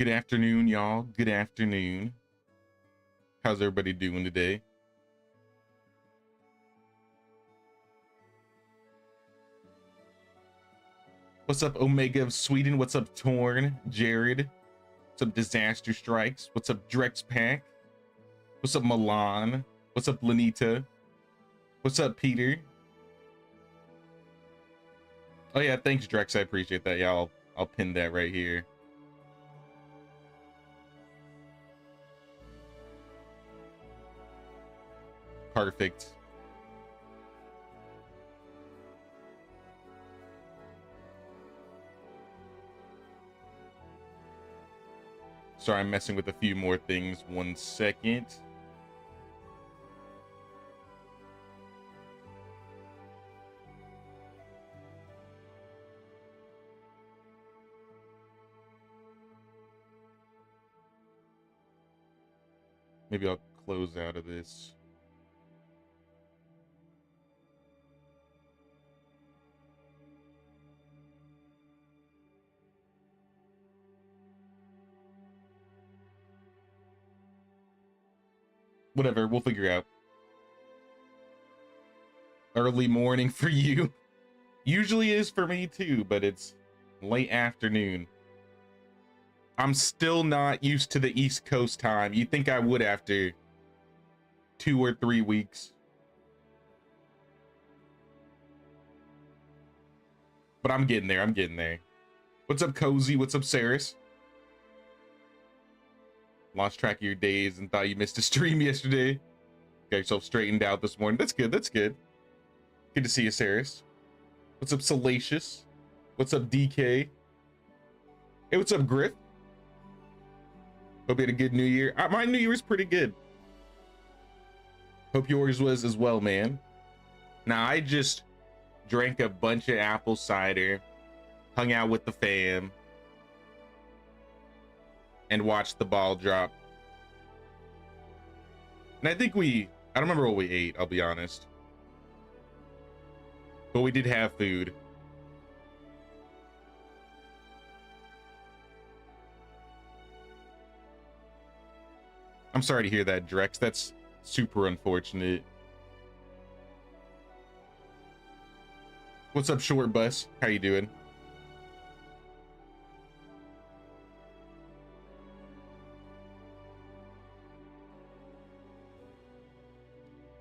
Good afternoon, y'all. Good afternoon. How's everybody doing today? What's up, Omega of Sweden? What's up, Torn? Jared? What's up, Disaster Strikes? What's up, Drex Pack? What's up, Milan? What's up, Lanita? What's up, Peter? Oh yeah, thanks, Drex. I appreciate that. Yeah, I'll pin that right here. Perfect. Sorry, I'm messing with a few more things. 1 second. Maybe I'll close out of this. Whatever, we'll figure out. Early morning for you. Usually is for me too, but it's late afternoon. I'm still not used to the East Coast time. You'd think I would after 2 or 3 weeks. But I'm getting there, I'm getting there. What's up, Cozy? What's up, Saris? Lost track of your days and thought you missed a stream yesterday. Got yourself straightened out this morning. That's good, that's good. Good to see you, Saris. What's up, Salacious? What's up, DK? Hey, what's up, Griff? Hope you had a good New Year. My New Year was pretty good. Hope yours was as well, man. Now, I just drank a bunch of apple cider, hung out with the fam, and watched the ball drop. And I think I don't remember what we ate, I'll be honest. But we did have food. I'm sorry to hear that, Drex. That's super unfortunate. What's up, Short Bus? How you doing?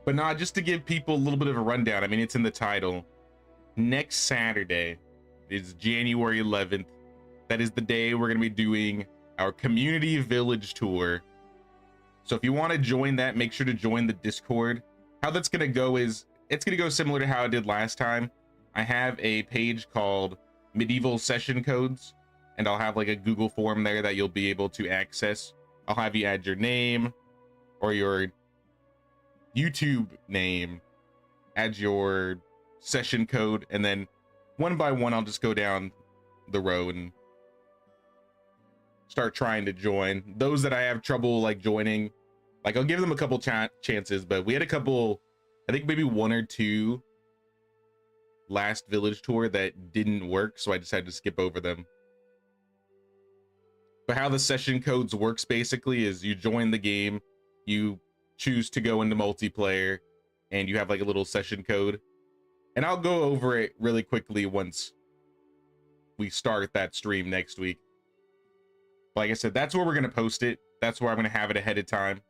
But nah, just to give people a little bit of a rundown, I mean, it's in the title. Next Saturday is January 11th. That is the day we're going to be doing our community village tour. So if you want to join that, make sure to join the Discord. How that's going to go is, it's going to go similar to how I did last time. I have a page called Medieval Session Codes, and I'll have like a Google form there that you'll be able to access. I'll have you add your name or your YouTube name, add your session code, and then one by one I'll just go down the row and start trying to join. Those that I have trouble like joining, like I'll give them a couple chances, but we had a couple, I think maybe 1 or 2 last village tour that didn't work, so I decided to skip over them. But how the session codes works basically is you join the game, you choose to go into multiplayer, and you have like a little session code. And I'll go over it really quickly once we start that stream next week. Like I said, that's where we're going to post it. That's where I'm going to have it ahead of time.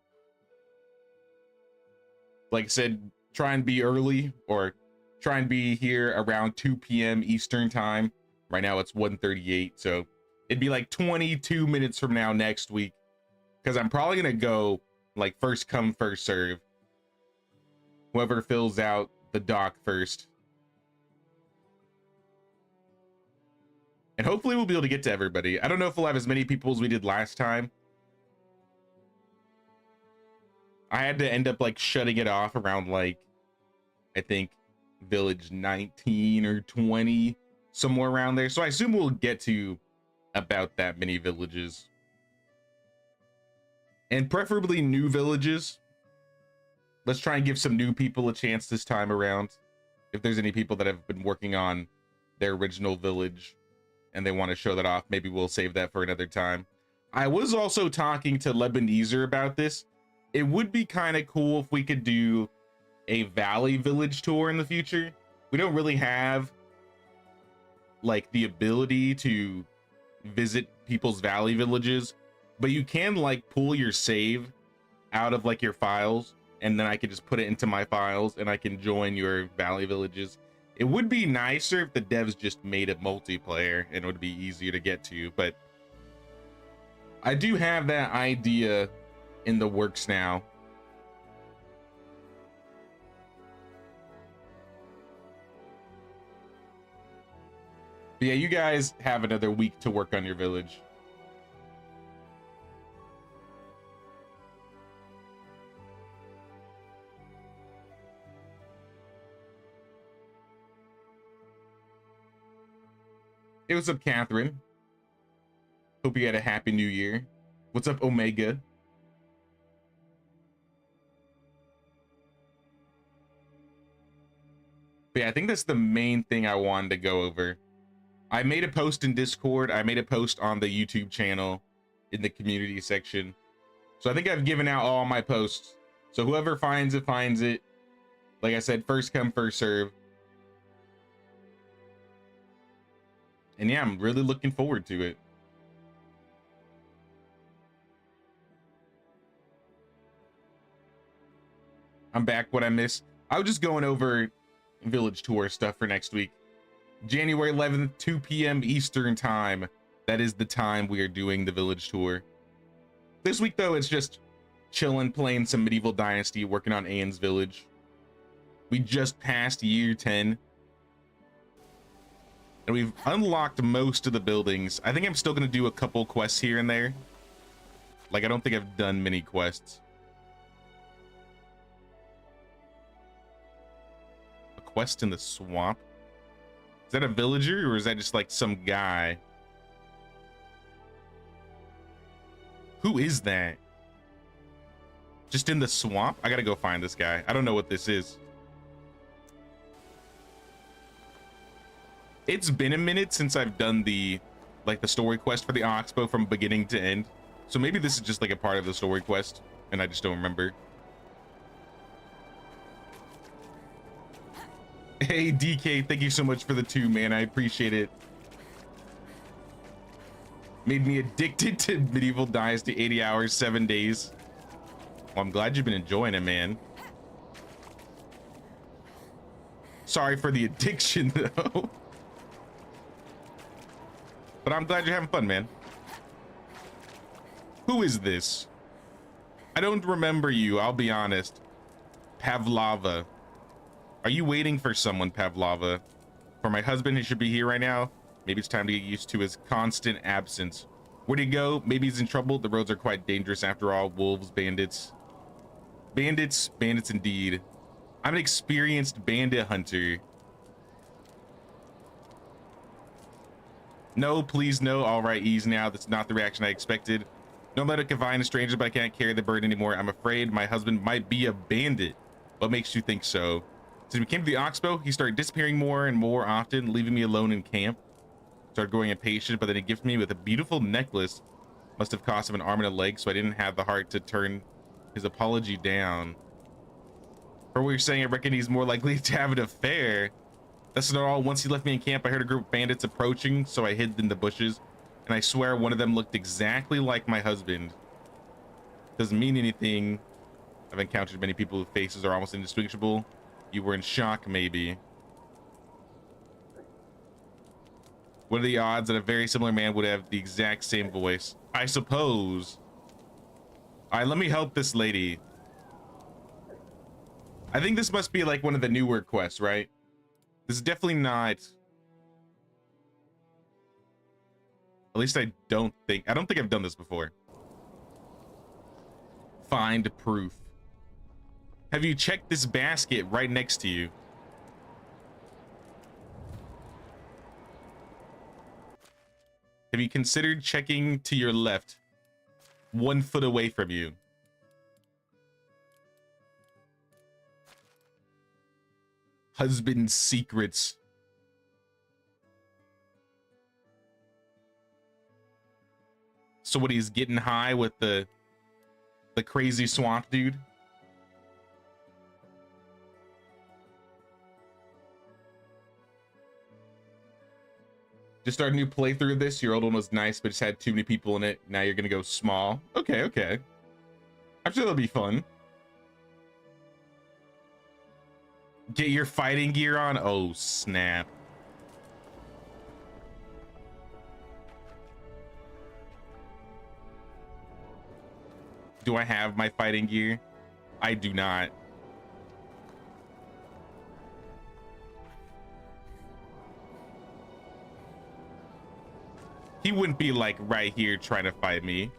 Like I said, try and be early, or try and be here around 2 p.m. Eastern time. Right now it's 1:38, so it'd be like 22 minutes from now next week, because I'm probably going to go like first come, first serve. Whoever fills out the doc first. And hopefully we'll be able to get to everybody. I don't know if we'll have as many people as we did last time. I had to end up like shutting it off around like, I think village 19 or 20, somewhere around there. So I assume we'll get to about that many villages. And preferably new villages. Let's try and give some new people a chance this time around. If there's any people that have been working on their original village and they want to show that off, maybe we'll save that for another time. I was also talking to Lebanezer about this. It would be kind of cool if we could do a Valley Village tour in the future. We don't really have like the ability to visit people's Valley villages, but you can like pull your save out of like your files, and then I could just put it into my files and I can join your Valley villages. It would be nicer if the devs just made it multiplayer and it would be easier to get to, but I do have that idea in the works now. But yeah, you guys have another week to work on your village. Hey, what's up, Catherine? Hope you had a happy new year. What's up, Omega? But yeah, I think that's the main thing I wanted to go over. I made a post in Discord. I made a post on the YouTube channel in the community section. So I think I've given out all my posts. So whoever finds it, finds it. Like I said, first come, first serve. And yeah, I'm really looking forward to it. I'm back. What I missed, I was just going over village tour stuff for next week. January 11th, 2 p.m. Eastern time. That is the time we are doing the village tour. This week, though, it's just chilling, playing some medieval Dynasty, working on Anne's village. We just passed year 10. And we've unlocked most of the buildings. I think I'm still going to do a couple quests here and there. Like, I don't think I've done many quests. A quest in the swamp? Is that a villager or is that just like some guy? Who is that? Just in the swamp? I gotta go find this guy. I don't know what this is. It's been a minute since I've done the story quest for the Oxbow from beginning to end. So maybe this is just like a part of the story quest and I just don't remember. Hey DK, thank you so much for the 2, man. I appreciate it. Made me addicted to medieval Dynasty. 80 hours, 7 days. Well, I'm glad you've been enjoying it, man. Sorry for the addiction though. But I'm glad you're having fun, man. Who is this? I don't remember you, I'll be honest. Pavlova. Are you waiting for someone, Pavlova? For my husband, he should be here right now. Maybe it's time to get used to his constant absence. Where'd he go? Maybe he's in trouble. The roads are quite dangerous after all. Wolves, bandits. Bandits indeed. I'm an experienced bandit hunter. No, please no. All right, ease now. That's not the reaction I expected. No matter confine a stranger, but I can't carry the burden anymore. I'm afraid my husband might be a bandit. What makes you think so? Since we came to the Oxbow, he started disappearing more and more often, leaving me alone in camp. Started growing impatient, but then he gifted me with a beautiful necklace. Must have cost him an arm and a leg, so I didn't have the heart to turn his apology down. For what you're saying, I reckon he's more likely to have an affair. That's not all. Once he left me in camp, I heard a group of bandits approaching, so I hid in the bushes. And I swear one of them looked exactly like my husband. Doesn't mean anything. I've encountered many people whose faces are almost indistinguishable. You were in shock, maybe. What are the odds that a very similar man would have the exact same voice? I suppose. All right, let me help this lady. I think this must be like one of the newer quests, right? This is definitely not. At least I don't think I've done this before. Find proof. Have you checked this basket right next to you? Have you considered checking to your left, 1 foot away from you? Husband's secrets. So what, he's getting high with the crazy swamp dude? Just start a new playthrough of this. Your old one was nice, but just had too many people in it. Now you're gonna go small. Okay, okay. I'm sure that'll be fun. Get your fighting gear on. Oh, snap. Do I have my fighting gear? I do not. He wouldn't be like right here trying to fight me.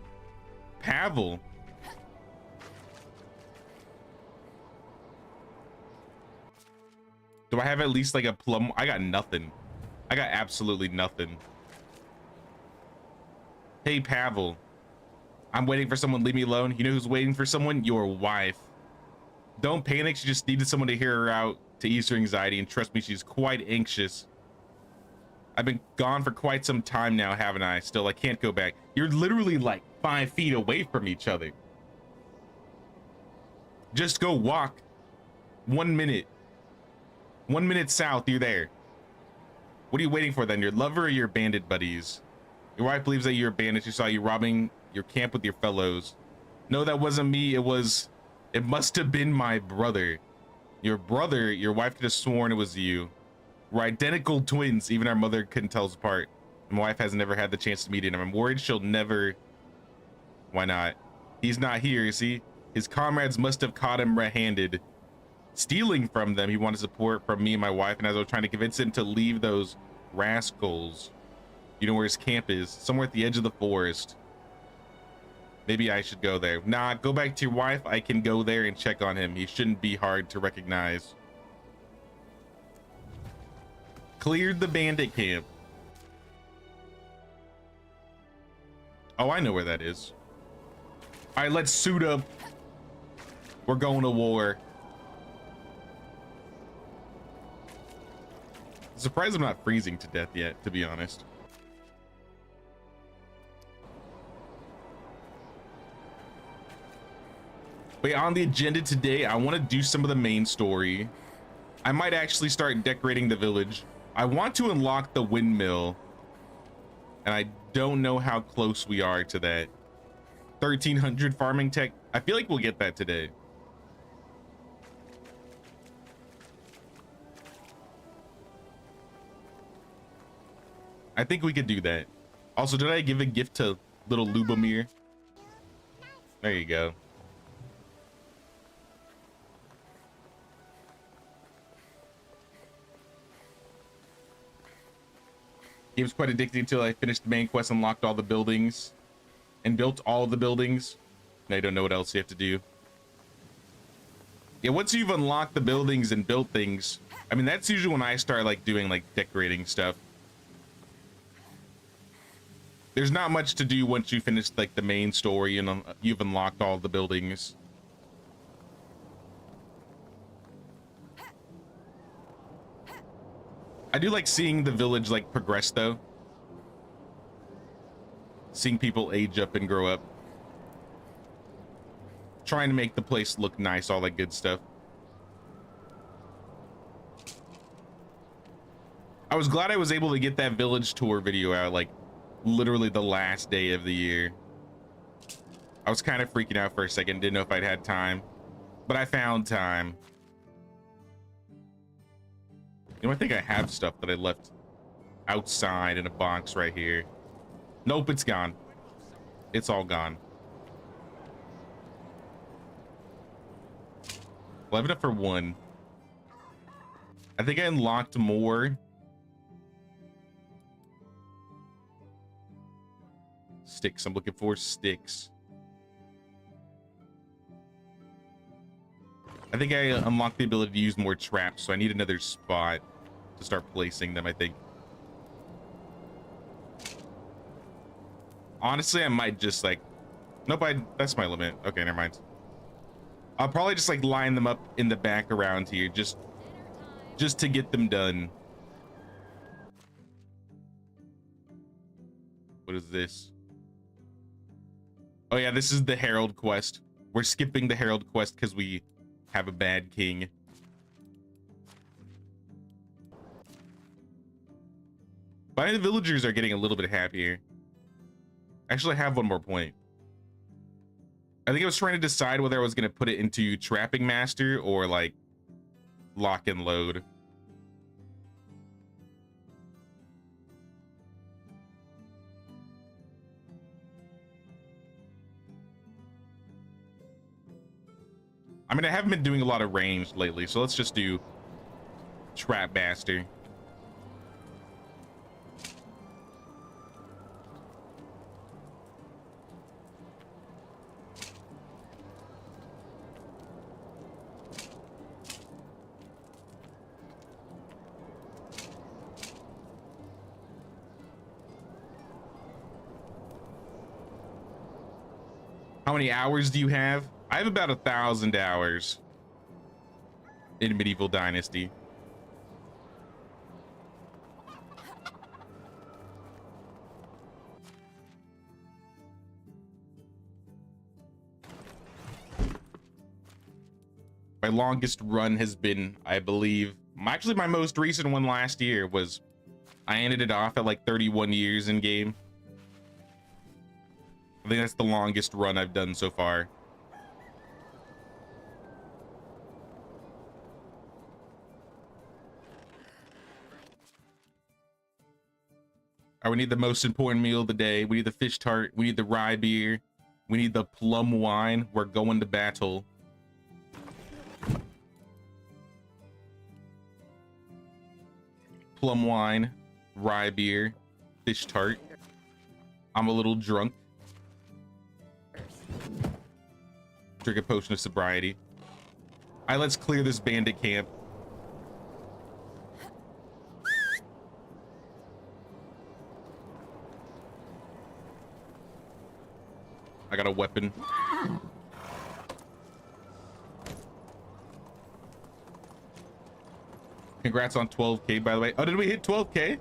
Pavel. Do I have at least like a plum? I got nothing. I got absolutely nothing. Hey, Pavel. I'm waiting for someone. Leave me alone. You know who's waiting for someone? Your wife. Don't panic. She just needed someone to hear her out to ease her anxiety. And trust me, she's quite anxious. I've been gone for quite some time now, haven't I? Still, I can't go back. You're literally like 5 feet away from each other. Just go walk 1 minute. 1 minute south, you're there. What are you waiting for then? Your lover or your bandit buddies? Your wife believes that you're a bandit. She saw you robbing your camp with your fellows. No, that wasn't me. It must have been my brother. Your brother, your wife could have sworn it was you. We're identical twins. Even our mother couldn't tell us apart. My wife has never had the chance to meet him. I'm worried she'll never. Why not? He's not here, is he? His comrades must have caught him red-handed. Stealing from them. He wanted support from me and my wife, and as I was trying to convince him to leave those rascals. You know where his camp is? Somewhere at the edge of the forest. Maybe I should go there. Nah, go back to your wife. I can go there and check on him. He shouldn't be hard to recognize. Cleared the bandit camp. Oh, I know where that is. All right, let's suit up. We're going to war. Surprised I'm not freezing to death yet, to be honest. But on the agenda today, I want to do some of the main story. I might actually start decorating the village. I want to unlock the windmill, and I don't know how close we are to that. 1300 farming tech. I feel like we'll get that today. I think we could do that. Also, did I give a gift to little Lubomir? There you go. Game was quite addicting until I finished the main quest, unlocked all the buildings, and built all the buildings. And I don't know what else you have to do. Yeah, once you've unlocked the buildings and built things, I mean, that's usually when I start like doing like decorating stuff. There's not much to do once you finish like the main story and you've unlocked all the buildings. I do like seeing the village like progress though. Seeing people age up and grow up. Trying to make the place look nice, all that good stuff. I was glad I was able to get that village tour video out like literally the last day of the year. I was kind of freaking out for a second, didn't know if I'd had time, but I found time. You know, I think I have stuff that I left outside in a box right here. Nope, it's gone. It's all gone. Well, I have enough for one. I think I unlocked more. Sticks. I'm looking for sticks. I think I unlocked the ability to use more traps, so I need another spot to start placing them, I think. Honestly, I might just like... Nope, that's my limit. Okay, never mind. I'll probably just like line them up in the back around here, just to get them done. What is this? Oh yeah, this is the Herald quest. We're skipping the Herald quest because we have a bad king. But the villagers are getting a little bit happier. Actually, I have one more point. I think I was trying to decide whether I was going to put it into Trapping Master or like Lock and Load. I mean, I haven't been doing a lot of range lately, so let's just do Trap Master. How many hours do you have? I have about 1,000 hours in Medieval Dynasty. My longest run has been, I believe, actually my most recent one last year was, I ended it off at like 31 years in game. I think that's the longest run I've done so far. All right, we need the most important meal of the day. We need the fish tart. We need the rye beer. We need the plum wine. We're going to battle. Plum wine, rye beer, fish tart. I'm a little drunk. Drink a potion of sobriety. All right, let's clear this bandit camp. I got a weapon. Congrats on 12K, by the way. Oh, did we hit 12K?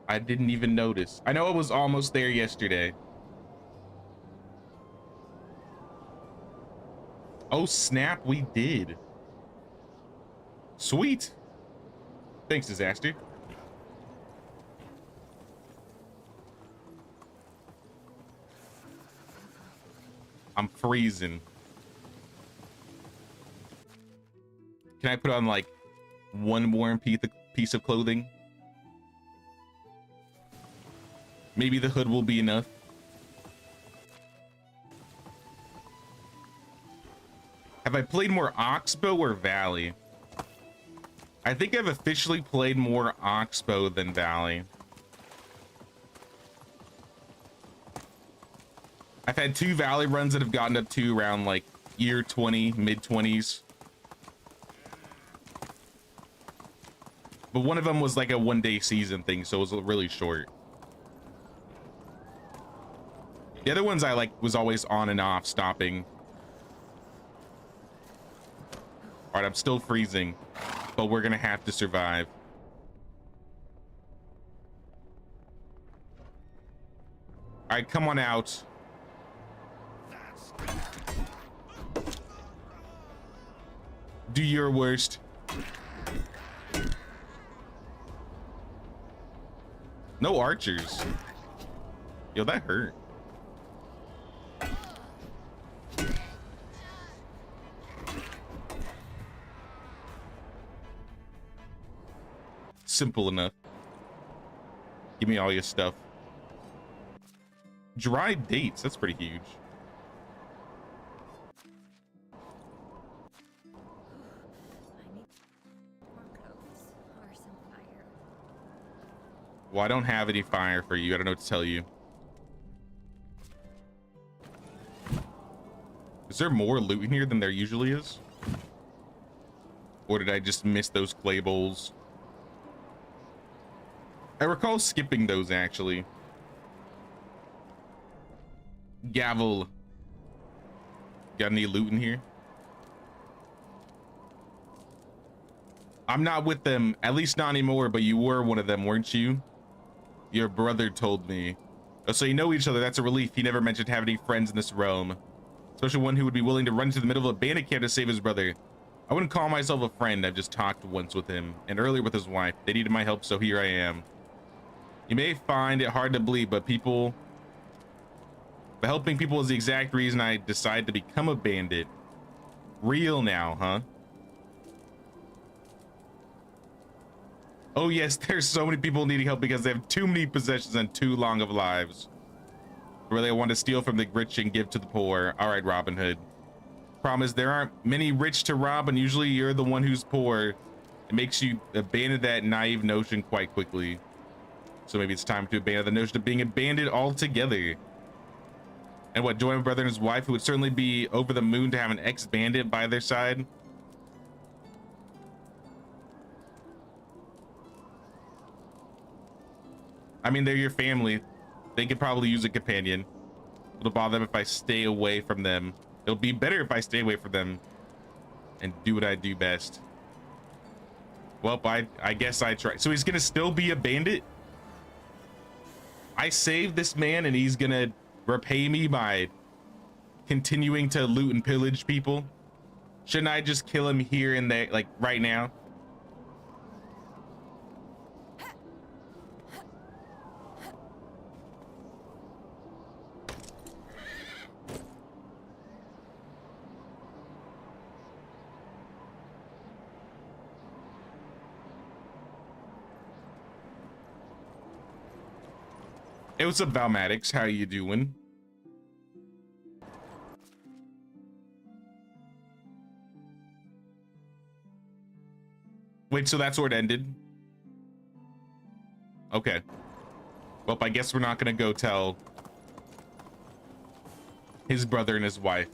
I didn't even notice. I know I was almost there yesterday. Oh, snap, we did. Sweet. Thanks, Disaster. I'm freezing. Can I put on like one warm piece of clothing? Maybe the hood will be enough. Have I played more Oxbow or Valley? I think I've officially played more Oxbow than Valley. I've had 2 Valley runs that have gotten up to around like year 20, mid 20s. But one of them was like a 1-day season thing, so it was really short. The other ones I like was always on and off, stopping. All right, I'm still freezing, but we're gonna have to survive. All right, come on out. Do your worst. No archers. Yo, that hurt. Simple enough. Give me all your stuff. Dried dates, that's pretty huge. Well, I don't have any fire for you. I don't know what to tell you. Is there more loot in here than there usually is? Or did I just miss those clay bowls? I recall skipping those, actually. Gavel. Got any loot in here? I'm not with them, at least not anymore, but you were one of them, weren't you? Your brother told me. Oh, so you know each other. That's a relief. He never mentioned having any friends in this realm, especially one who would be willing to run to the middle of a bandit camp to save his brother. I wouldn't call myself a friend. I've just talked once with him, and earlier with his wife. They needed my help, so here I am. You may find it hard to believe, but helping people is the exact reason I decided to become a bandit. Real now, huh? Oh yes, there's so many people needing help because they have too many possessions and too long of lives. Where they want to steal from the rich and give to the poor. All right, Robin Hood. Promise there aren't many rich to rob, and usually you're the one who's poor. It makes you abandon that naive notion quite quickly. So maybe it's time to abandon the notion of being a bandit altogether. And what, join my brother and his wife, who would certainly be over the moon to have an ex-bandit by their side? I mean, they're your family. They could probably use a companion. It'll bother them if I stay away from them. It'll be better if I stay away from them and do what I do best. Well, I guess I try. So he's gonna still be a bandit? I saved this man and he's gonna repay me by continuing to loot and pillage people? Shouldn't I just kill him here and there, like right now? Hey, what's up, Valmatics? How you doing? Wait, so that's where it ended? Okay. Well, I guess we're not gonna go tell his brother and his wife.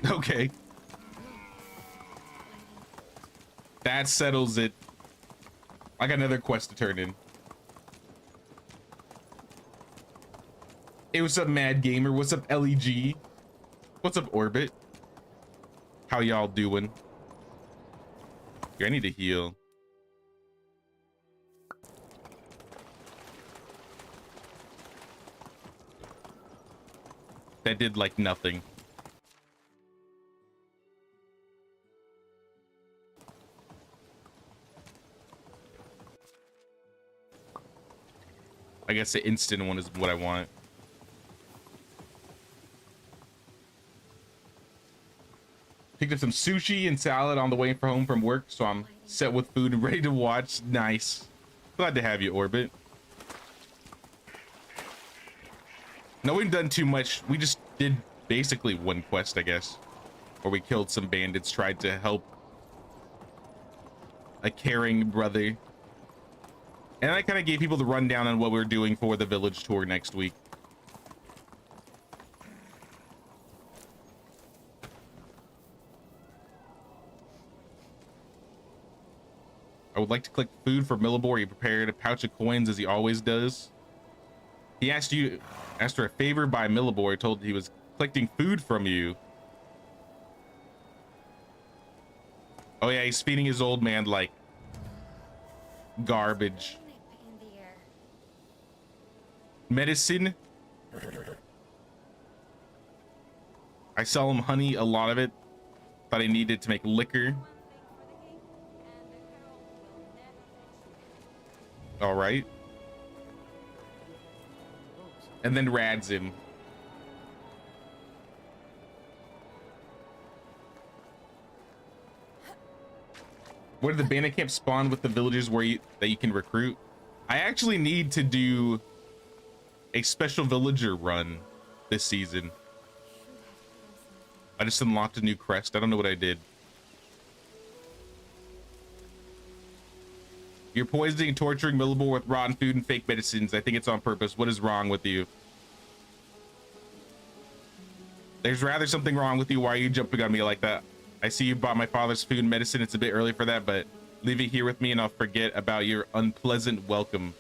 Okay. That settles it. I got another quest to turn in. Hey, what's up, Mad Gamer? What's up, LEG? What's up, Orbit? How y'all doing? Here, I need to heal. That did like nothing. I guess the instant one is what I want. Picked up some sushi and salad on the way home from work, so I'm set with food and ready to watch. Nice. Glad to have you, Orbit. No, we've done too much. We just did basically one quest, I guess, where we killed some bandits, tried to help a caring brother. And I kind of gave people the rundown on what we're doing for the village tour next week. I would like to collect food for Millibor. He prepared a pouch of coins as he always does. He asked for a favor by Millibor. Told he was collecting food from you. Oh yeah, he's feeding his old man like garbage. Medicine. I sell him honey, a lot of it. Thought he needed to make liquor. All right. And then rads him. Where did the bandit camp spawn with the villagers that you can recruit? I actually need to do a special villager run this season. I just unlocked a new crest. I don't know what I did. You're poisoning and torturing Millibor with rotten food and fake medicines. I think it's on purpose. What is wrong with you? There's rather something wrong with you. Why are you jumping on me like that? I see you bought my father's food and medicine. It's a bit early for that, but leave it here with me and I'll forget about your unpleasant welcome.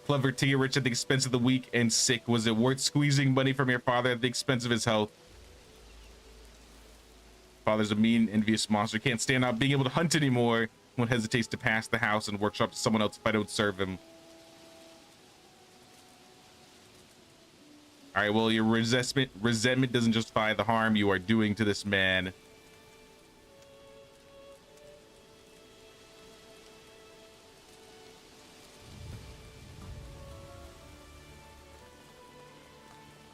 Clever to get rich at the expense of the weak and sick. Was it worth squeezing money from your father at the expense of his health? Father's a mean, envious monster. Can't stand out being able to hunt anymore. Won't hesitate to pass the house and workshop to someone else if I don't serve him. All right, well, your resentment doesn't justify the harm you are doing to this man.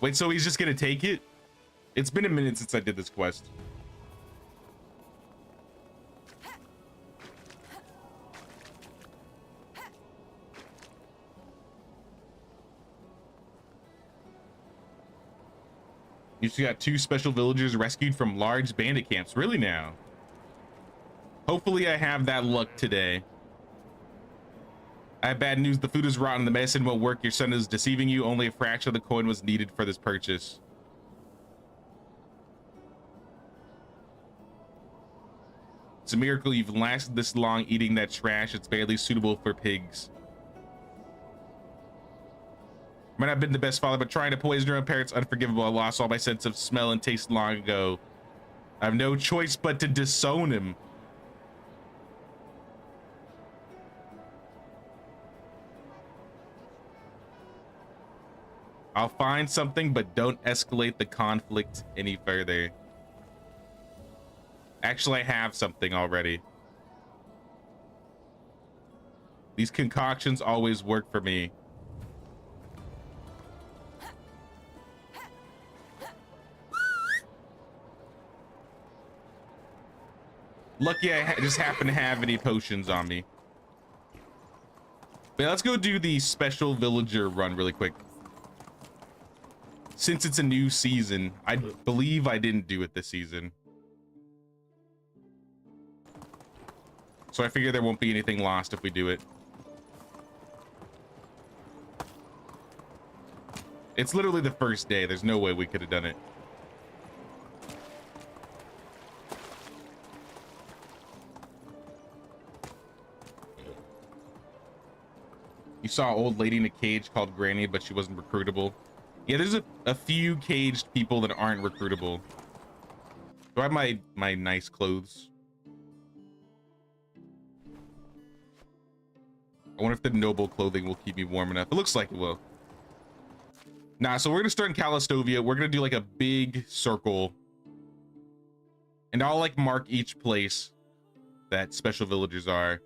Wait, so he's just gonna take it? It's been a minute since I did this quest. You just got 2 special villagers rescued from large bandit camps. Really now? Hopefully I have that luck today. I have bad news. The food is rotten. The medicine won't work. Your son is deceiving you. Only a fraction of the coin was needed for this purchase. It's a miracle you've lasted this long eating that trash. It's barely suitable for pigs. Might not have been the best father, but trying to poison your own parents unforgivable. I lost all my sense of smell and taste long ago. I have no choice but to disown him. I'll find something, but don't escalate the conflict any further. Actually, I have something already. These concoctions always work for me. Lucky I just happen to have any potions on me. But let's go do the special villager run really quick. Since it's a new season, I believe I didn't do it this season. So I figure there won't be anything lost if we do it. It's literally the first day. There's no way we could have done it. You saw an old lady in a cage called Granny, but she wasn't recruitable. Yeah, there's a few caged people that aren't recruitable. Do I have my nice clothes? I wonder if the noble clothing will keep me warm enough. It looks like it will. Nah, so we're gonna start in Calastovia. We're gonna do like a big circle. And I'll like mark each place that special villagers are.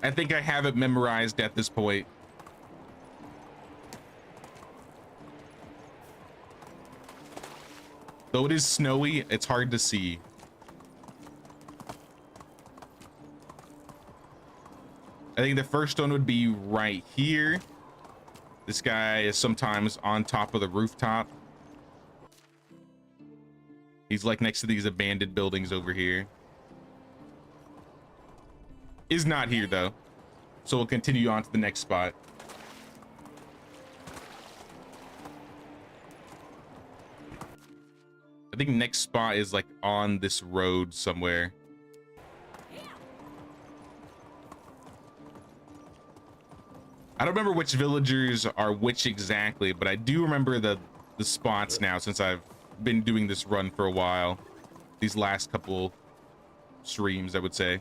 I think I have it memorized at this point. Though it is snowy, it's hard to see. I think the first one would be right here. This guy is sometimes on top of the rooftop. He's like next to these abandoned buildings over here. Is not here though, so we'll continue on to the next spot. I think next spot is like on this road somewhere. I don't remember which villagers are which exactly, but I do remember the spots now since I've been doing this run for a while. These last couple streams, I would say.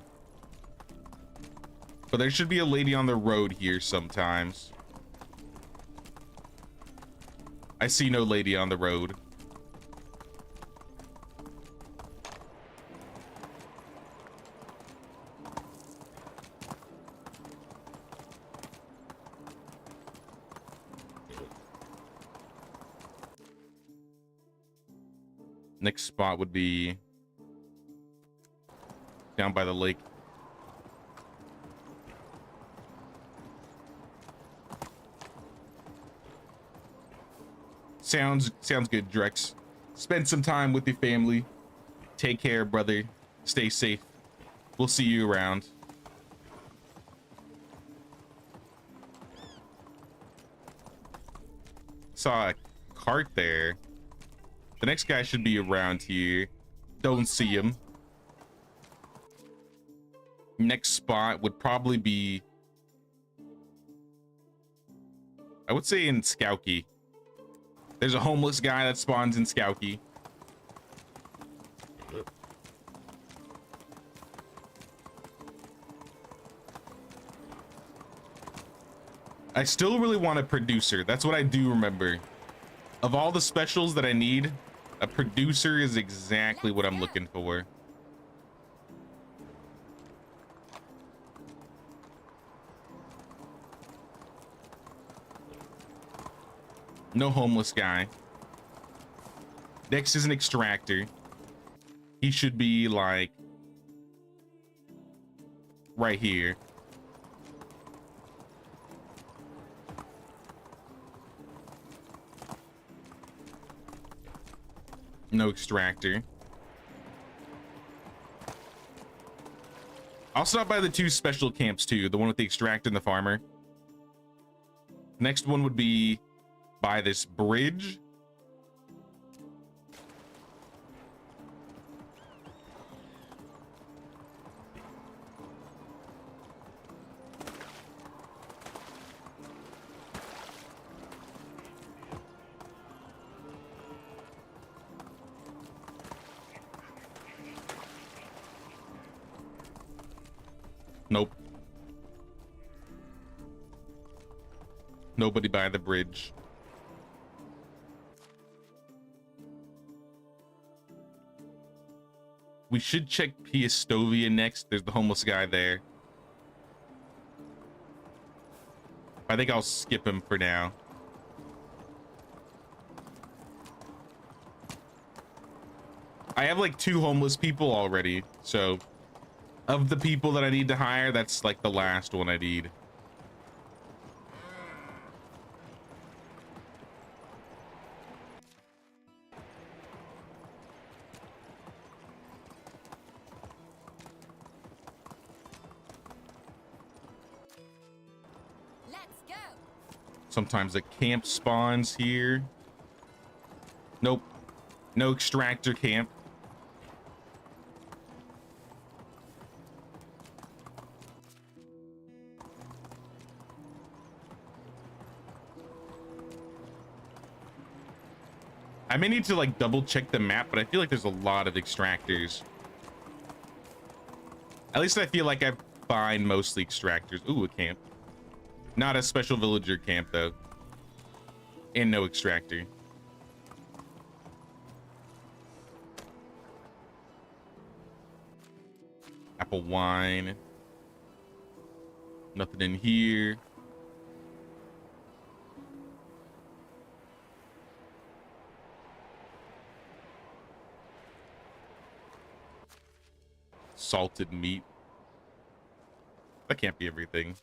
But there should be a lady on the road here sometimes. I see no lady on the road. Next spot would be down by the lake. Sounds good, Drex. Spend some time with your family. Take care, brother. Stay safe. We'll see you around. Saw a cart there. The next guy should be around here. Don't see him. Next spot would probably be, I would say, in Skowkie. There's a homeless guy that spawns in Skowkie. I still really want a producer. That's what I do remember. Of all the specials that I need, a producer is exactly what I'm looking for. No homeless guy. Next is an extractor. He should be like right here. No extractor. I'll stop by the two special camps too, the one with the extractor and the farmer. Next one would be by this bridge. Nope. Nobody by the bridge. We should check Piastovia next. There's the homeless guy there. I think I'll skip him for now. I have like 2 homeless people already, so of the people that I need to hire, that's like the last one I need. Let's go. Sometimes a camp spawns here. Nope. No extractor camp. I may need to like double check the map, but I feel like there's a lot of extractors. At least I feel like I find mostly extractors. Ooh, a camp. Not a special villager camp though. And no extractor. Apple wine. Nothing in here. Salted meat. That can't be everything.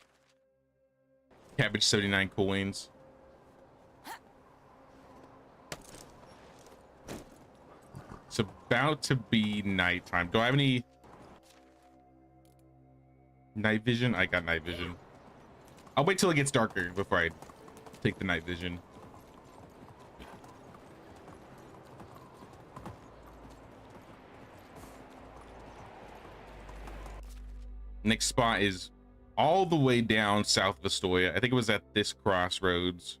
Cabbage 79 coins. It's about to be nighttime. Do I have any night vision? I got night vision. I'll wait till it gets darker before I take the night vision. Next spot is all the way down south of Astoria. I think it was at this crossroads.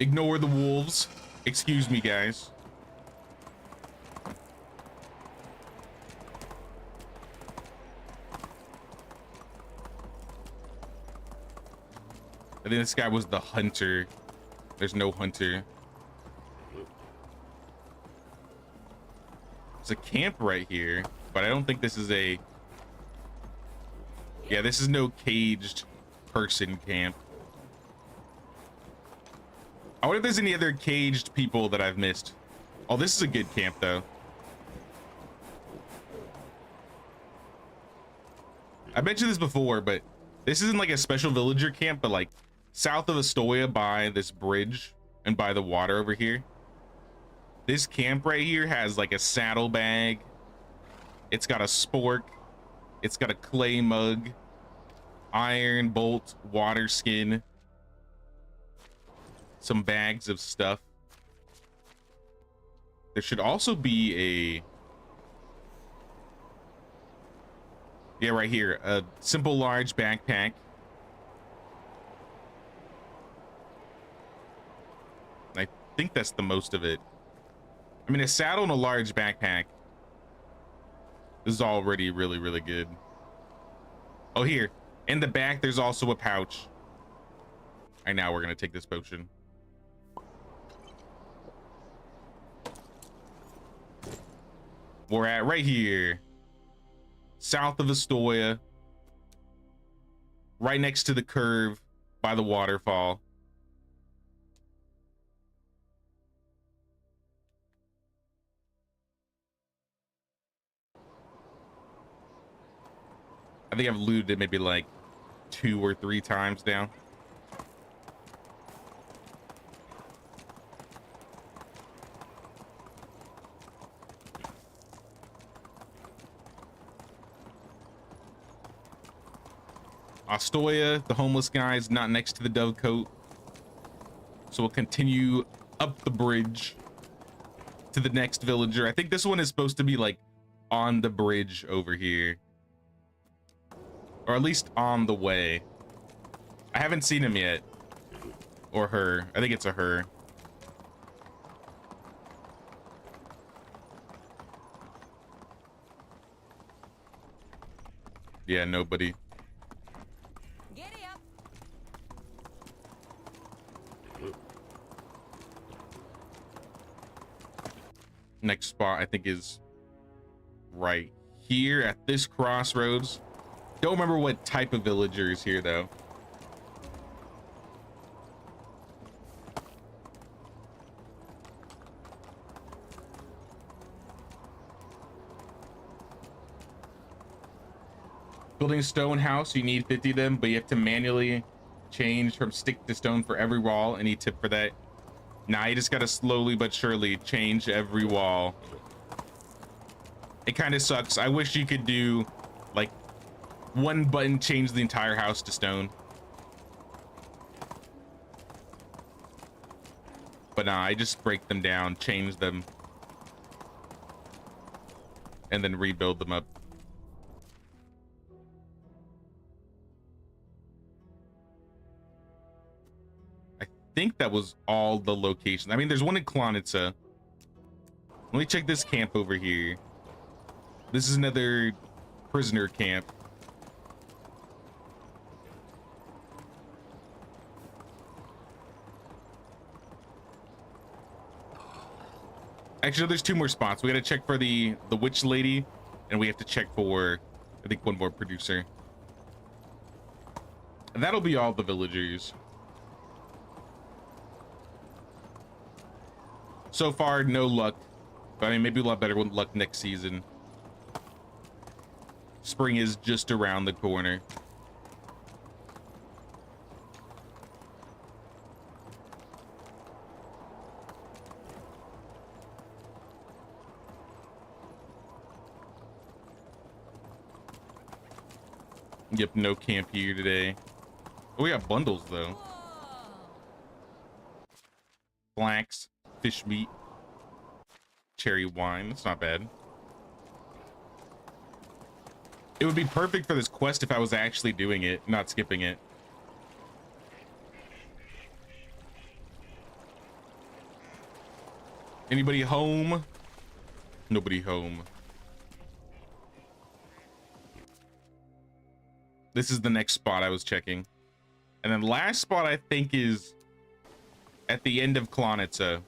Ignore the wolves. Excuse me, guys. I think this guy was the hunter. There's no hunter. There's a camp right here, but I don't think this is a... Yeah, this is no caged person camp. I wonder if there's any other caged people that I've missed. Oh, this is a good camp, though. I mentioned this before, but this isn't like a special villager camp, but like south of Astoria by this bridge and by the water over here. This camp right here has like a saddlebag. It's got a spork. It's got a clay mug, iron bolt, water skin, some bags of stuff. There should also be Yeah, right here. A simple large backpack. I think that's the most of it. I mean, a saddle and a large backpack. This is already really, really good. Oh, here. In the back, there's also a pouch. All right, now we're going to take this potion. We're at right here. South of Astoria. Right next to the curve by the waterfall. I think I've looted it maybe like 2 or 3 times now. Astoria, the homeless guy, is not next to the Dovecote. So we'll continue up the bridge to the next villager. I think this one is supposed to be like on the bridge over here. Or at least on the way. I haven't seen him yet. Or her. I think it's a her. Yeah, nobody. Giddy up. Next spot I think is right here at this crossroads. Don't remember what type of villager is here though. Building a stone house, you need 50 of them, but you have to manually change from stick to stone for every wall. Any tip for that? Nah, you just gotta slowly but surely change every wall. It kind of sucks. I wish you could do like one button change the entire house to stone. But nah, I just break them down, change them, and then rebuild them up. I think that was all the locations. I mean, there's one in Klonitsa. Let me check this camp over here. This is another prisoner camp. Actually, there's 2 more spots. We gotta check for the witch lady, and we have to check for, I think, one more producer. And that'll be all the villagers. So far, no luck. But I mean, maybe a lot better with luck next season. Spring is just around the corner. Yep, no camp here today. Oh, we got bundles though. Flax, fish meat, cherry wine. That's not bad. It would be perfect for this quest if I was actually doing it, not skipping it. Anybody home? Nobody home. This is the next spot I was checking. And then last spot I think is at the end of Klonitsa.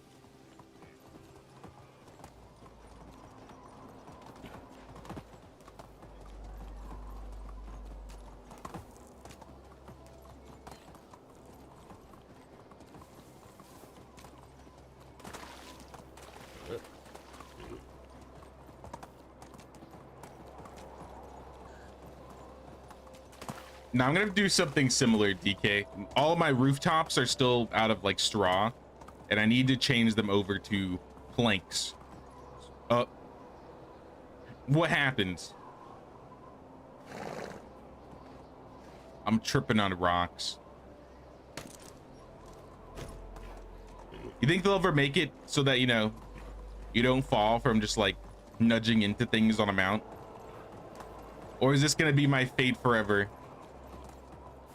Now I'm gonna do something similar, DK. All of my rooftops are still out of like straw, and I need to change them over to planks. What happens? I'm tripping on rocks. You think they'll ever make it so that, you know, you don't fall from just like nudging into things on a mount? Or is this gonna be my fate forever?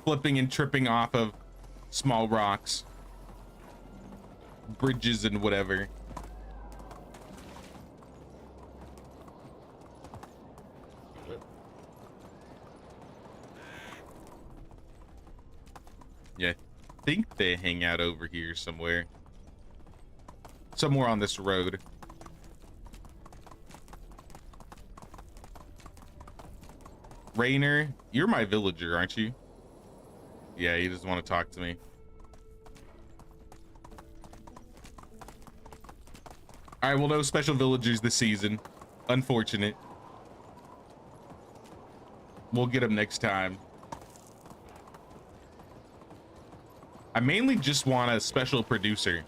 Flipping and tripping off of small rocks, bridges and whatever. Yeah, I think they hang out over here somewhere. Somewhere on this road. Rainer, you're my villager, aren't you? Yeah, he doesn't want to talk to me. All right, well, no special villagers this season. Unfortunate. We'll get them next time. I mainly just want a special producer.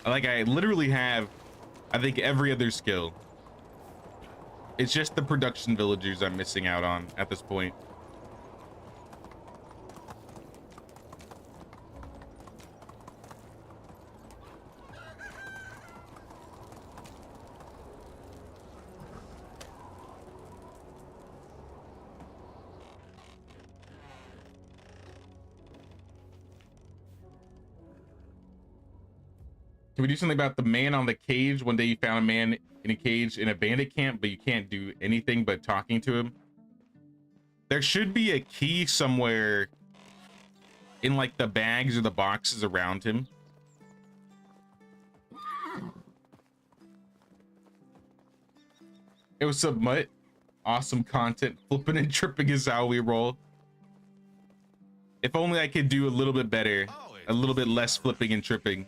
Like, I literally have, I think, every other skill. It's just the production villagers I'm missing out on at this point. Can we do something about the man on the cage? One day you found a man in a cage in a bandit camp, but you can't do anything but talking to him. There should be a key somewhere in like the bags or the boxes around him. It was some mutt. Awesome content. Flipping and tripping is how we roll. If only I could do a little bit better. A little bit less flipping and tripping.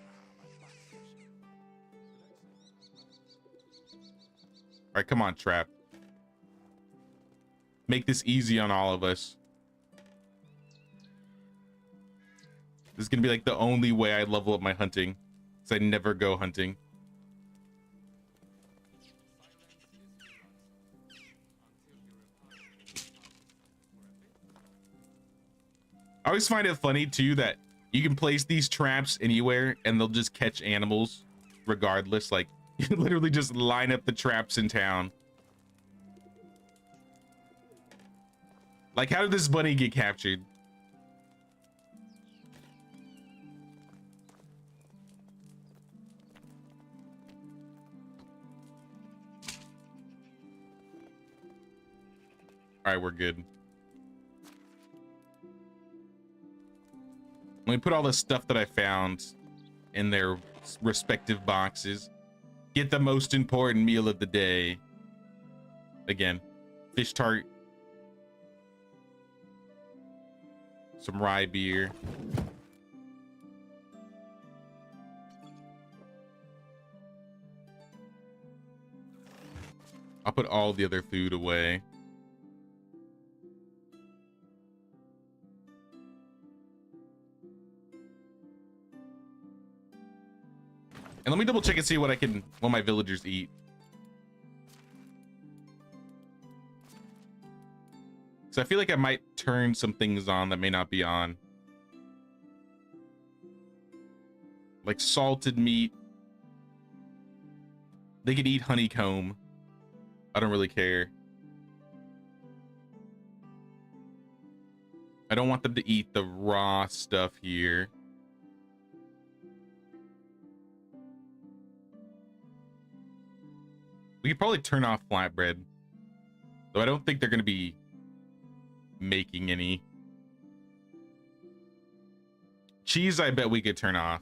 All right, come on, Trap. Make this easy on all of us. This is gonna be like the only way I level up my hunting, because I never go hunting. I always find it funny too that you can place these traps anywhere and they'll just catch animals regardless. Like, you literally just line up the traps in town. Like, how did this bunny get captured? All right, we're good. Let me put all the stuff that I found in their respective boxes. Get the most important meal of the day. Again, fish tart. Some rye beer. I'll put all the other food away. And let me double check and see what my villagers eat. So I feel like I might turn some things on that may not be on. Like salted meat. They could eat honeycomb. I don't really care. I don't want them to eat the raw stuff here. We could probably turn off flatbread, though I don't think they're going to be making any. Cheese, I bet we could turn off.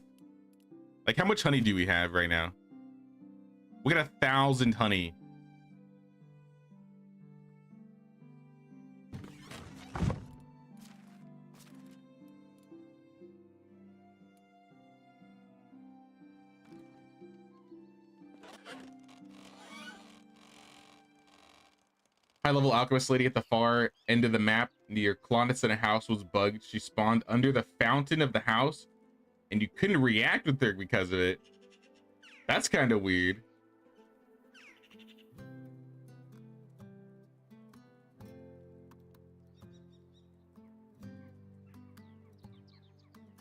Like, how much honey do we have right now? We got 1,000 honey. High-level alchemist lady at the far end of the map near Clonus in a house was bugged. She spawned under the fountain of the house, and you couldn't react with her because of it. That's kind of weird.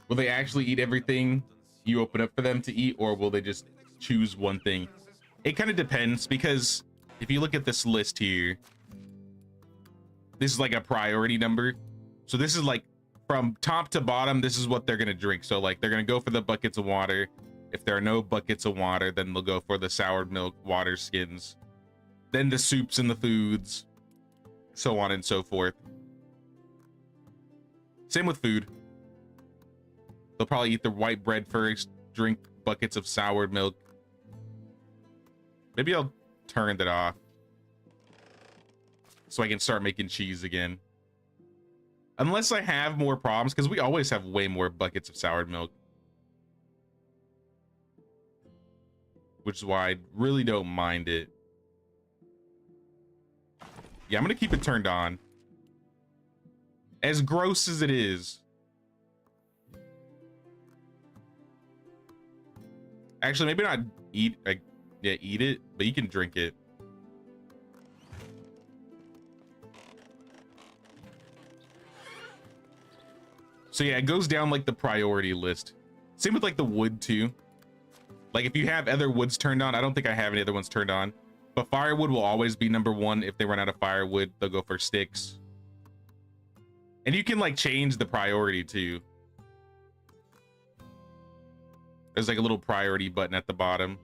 Will they actually eat everything you open up for them to eat, or will they just choose one thing? It kind of depends, because if you look at this list here, This is like a priority number. So this is like from top to bottom, this is what they're gonna drink. So like they're gonna go for the buckets of water. If there are no buckets of water, then they'll go for the soured milk, water skins, then the soups and the foods, so on and so forth. Same with food. They'll probably eat the white bread first, drink buckets of soured milk. Maybe I'll turn that off so I can start making cheese again. Unless I have more problems, because we always have way more buckets of soured milk. Which is why I really don't mind it. Yeah, I'm gonna keep it turned on. As gross as it is. Actually, maybe not eat, like, yeah, eat it, but you can drink it. So yeah, it goes down like the priority list. Same with like the wood too. Like if you have other woods turned on, I don't think I have any other ones turned on, but firewood will always be number one. If they run out of firewood, they'll go for sticks. And you can like change the priority too. There's like a little priority button at the bottom.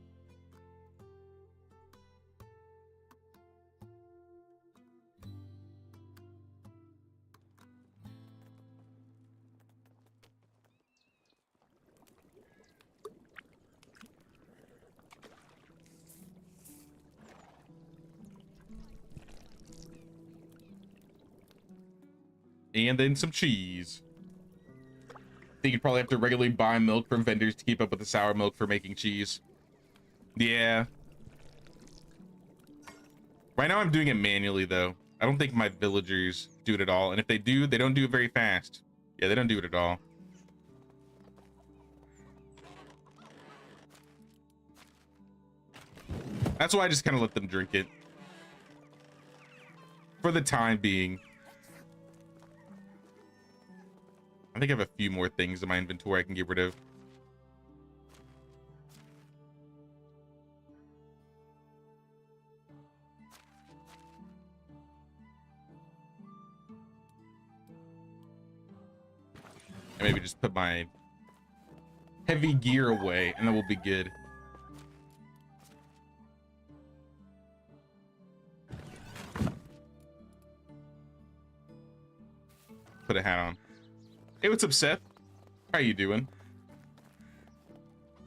And then some cheese. I think you'd probably have to regularly buy milk from vendors to keep up with the sour milk for making cheese. Yeah. Right now I'm doing it manually though. I don't think my villagers do it at all. And if they do, they don't do it very fast. Yeah, they don't do it at all. That's why I just kind of let them drink it. For the time being. I think I have a few more things in my inventory I can get rid of. And maybe just put my heavy gear away and then we'll be good. Put a hat on. Hey, what's up, Seth? How you doing?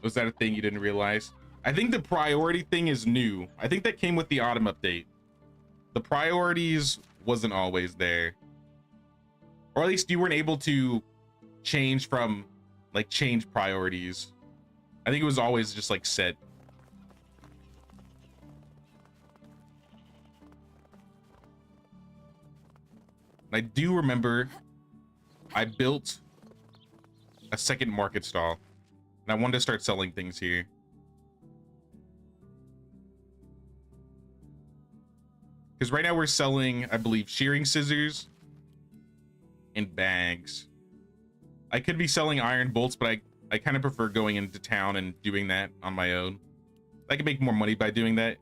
Was that a thing you didn't realize? I think the priority thing is new. I think that came with the autumn update. The priorities wasn't always there. Or at least you weren't able to change from, like, change priorities. I think it was always just, like, set. I do remember I built a second market stall and I wanted to start selling things here. Because right now we're selling, I believe, shearing scissors and bags. I could be selling iron bolts, but I kind of prefer going into town and doing that on my own. I can make more money by doing that.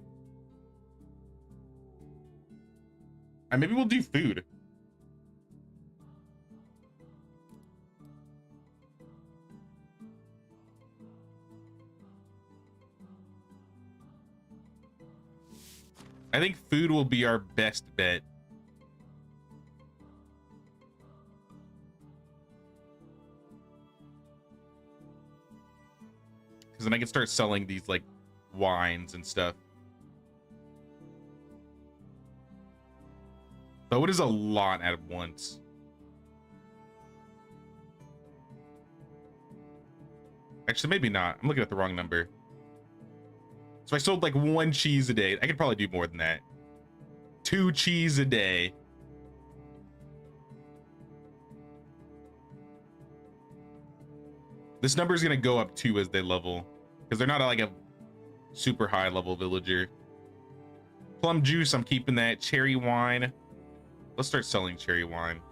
And maybe we'll do food. I think food will be our best bet. Because then I can start selling these like wines and stuff. Though it is a lot at once. Actually, maybe not. I'm looking at the wrong number. So I sold like 1 cheese a day. I could probably do more than that. 2 cheese a day. This number is going to go up too as they level. Because they're not like a super high level villager. Plum juice, I'm keeping that. Cherry wine. Let's start selling cherry wine.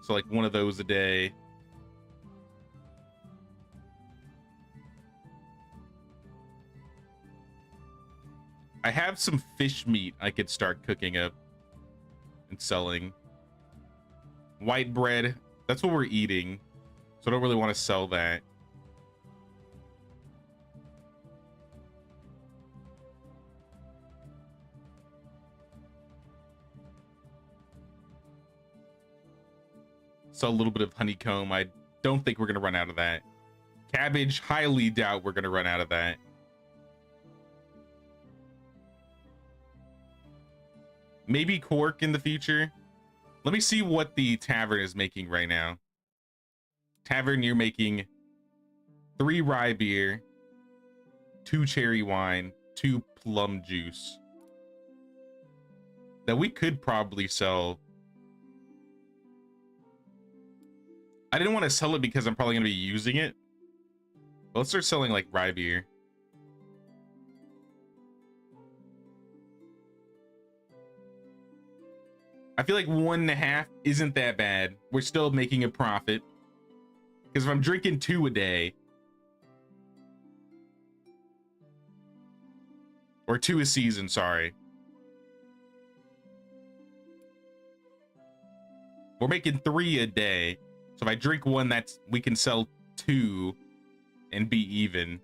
So like 1 of those a day. I have some fish meat I could start cooking up and selling. White bread, that's what we're eating. So I don't really want to sell that. Sell a little bit of honeycomb. I don't think we're going to run out of that. Cabbage, highly doubt we're going to run out of that. Maybe cork in the future. Let me see what the tavern is making right now. Tavern, you're making 3 rye beer, 2 cherry wine, 2 plum juice. That we could probably sell. I didn't want to sell it because I'm probably going to be using it. But let's start selling like rye beer. I feel like 1.5 isn't that bad. We're still making a profit. Because if I'm drinking 2 a day, or 2 a season, sorry. We're making 3 a day. So if I drink 1, that's we can sell 2 and be even.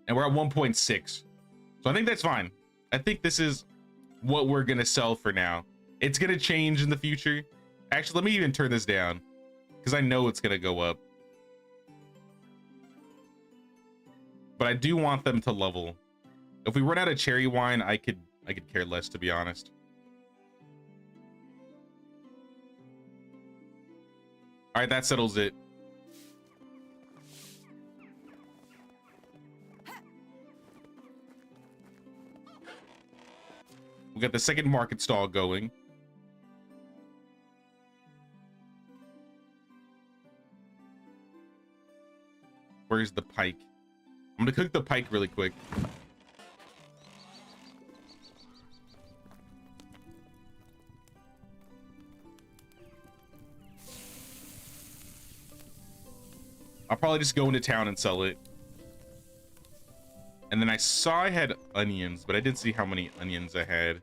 And we're at 1.6. So I think that's fine. I think this is what we're gonna sell for now. It's gonna change in the future. Actually, let me even turn this down because I know it's gonna go up. But I do want them to level. If we run out of cherry wine, I could care less, to be honest. All right, that settles it. We got the second market stall going. Where's the pike? I'm gonna cook the pike really quick. I'll probably just go into town and sell it. And then I saw I had onions, but I didn't see how many onions I had.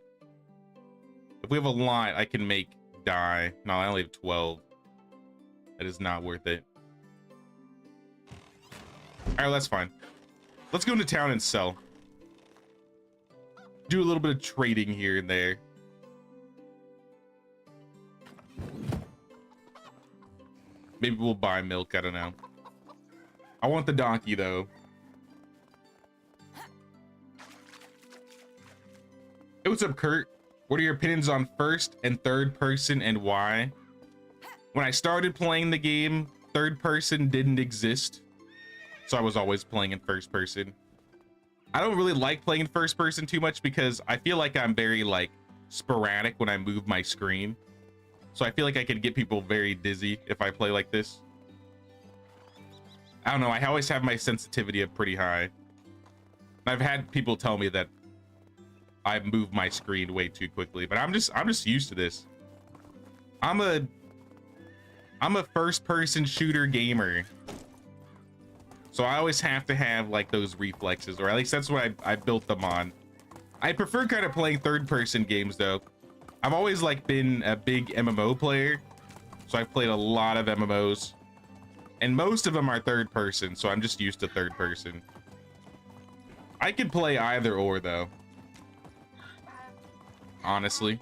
If we have a lot, I can make dye. No, I only have 12. That is not worth it. All right, that's fine. Let's go into town and sell. Do a little bit of trading here and there. Maybe we'll buy milk, I don't know. I want the donkey though. Hey, what's up, Kurt? What are your opinions on first and third person and why? When I started playing the game, third person didn't exist. So I was always playing in first person. I don't really like playing in first person too much because I feel like I'm very like sporadic when I move my screen. So I feel like I could get people very dizzy if I play like this. I don't know, I always have my sensitivity up pretty high. I've had people tell me that I move my screen way too quickly, but I'm just used to this. I'm a first person shooter gamer. So I always have to have like those reflexes, or at least that's what I built them on. I prefer kind of playing third person games though. I've always like been a big MMO player. So I've played a lot of MMOs and most of them are third person. So I'm just used to third person. I could play either or though. Honestly.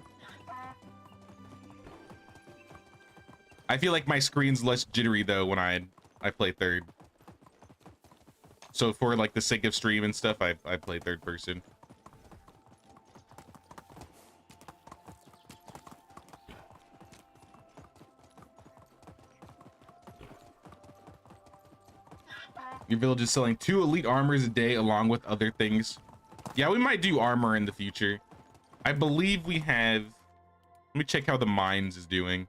I feel like my screen's less jittery though when I play third. So for like the sake of stream and stuff, I play third person. Your village is selling 2 elite armors a day along with other things. Yeah, we might do armor in the future. I believe we have... Let me check how the mines is doing.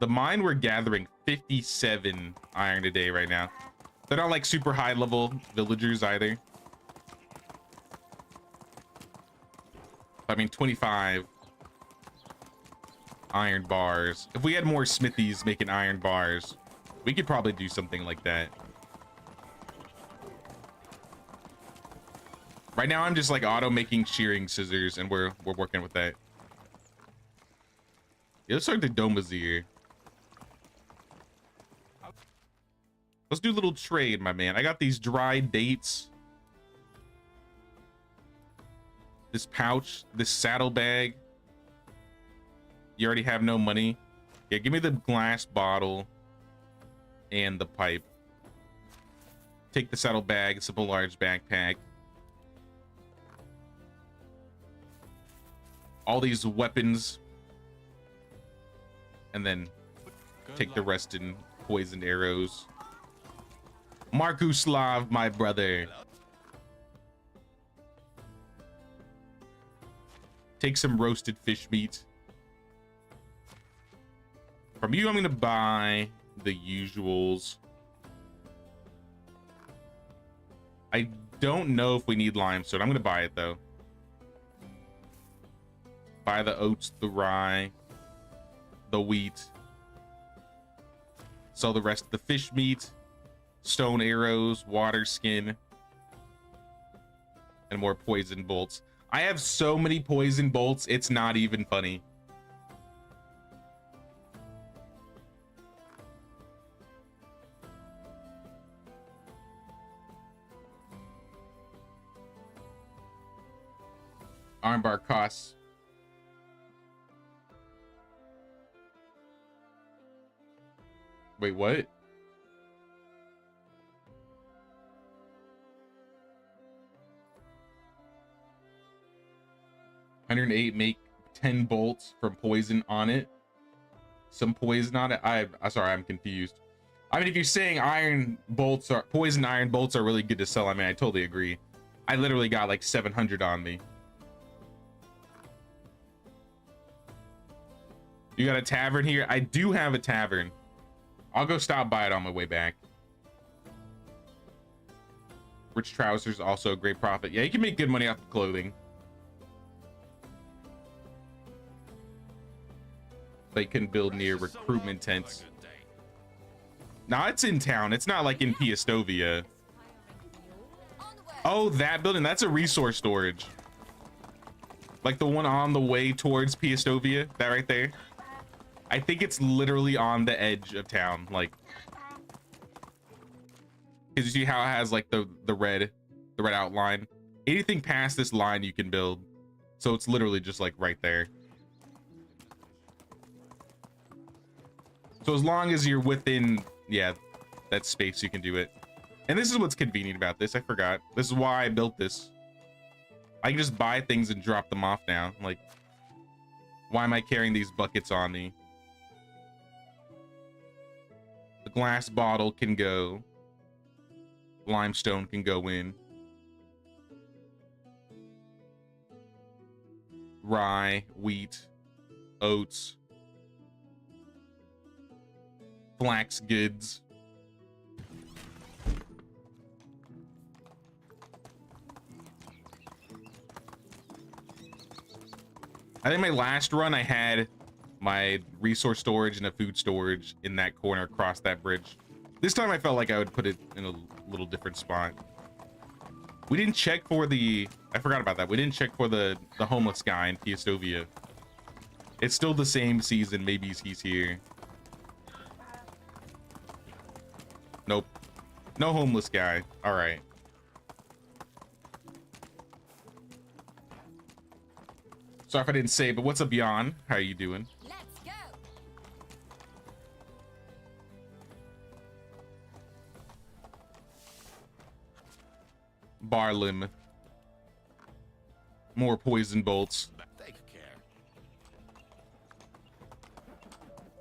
The mine, we're gathering 57 iron a day right now. They're not like super high level villagers either. I mean, 25 iron bars. If we had more smithies making iron bars, we could probably do something like that. Right now, I'm just like auto making shearing scissors, and we're working with that. Yeah, let's start the Domazir. Let's do a little trade, my man. I got these dried dates. This pouch, this saddlebag. You already have no money. Yeah, give me the glass bottle and the pipe. Take the saddlebag, a simple large backpack. All these weapons. And then take the rest in poisoned arrows. Markuslav, my brother. Take some roasted fish meat. From you, I'm gonna buy the usuals. I don't know if we need limestone. I'm gonna buy it though. Buy the oats, the rye, the wheat. Sell the rest of the fish meat, stone arrows, water skin, and more poison bolts. I have so many poison bolts, it's not even funny. Armbar costs. Wait, what? $108 make 10 bolts from poison on it. Some poison on it. I'm sorry, I'm confused. I mean, if you're saying iron bolts are poison iron bolts are really good to sell, I mean, I totally agree. I literally got like 700 on me. You got a tavern here? I do have a tavern. I'll go stop by it on my way back. Rich trousers, also a great profit. Yeah, you can make good money off of clothing. But you can build near recruitment tents. Nah, it's in town. It's not like in Piastovia. Oh, that building. That's a resource storage. Like the one on the way towards Piastovia. That right there. I think it's literally on the edge of town. Like, because you see how it has like the red outline. Anything past this line you can build. So it's literally just like right there. So as long as you're within, yeah, that space, you can do it. And this is what's convenient about this. I forgot. This is why I built this. I can just buy things and drop them off now. Like, why am I carrying these buckets on me? The glass bottle can go. Limestone can go in. Rye, wheat, oats, flax goods. I think my last run I had my resource storage and a food storage in that corner across that bridge. This time I felt like I would put it in a little different spot. We didn't check for the, I forgot about that. We didn't check for the homeless guy in Piastovia. It's still the same season. Maybe he's here. Nope. No homeless guy. All right. Sorry if I didn't say, but what's up, Jan? How are you doing? Let's go. Barlim. More poison bolts. Take care.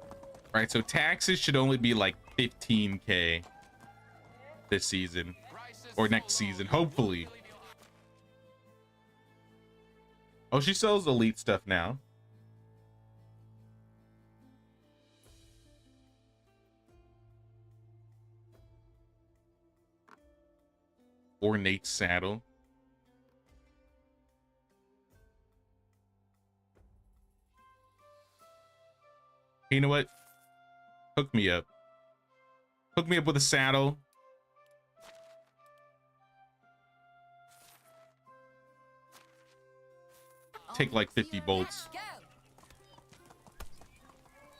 All right, so taxes should only be like 15K this season or next season, hopefully. Oh, she sells elite stuff now. Ornate saddle. You know what? Hook me up. Hook me up with a saddle. take like 50 bolts. Go.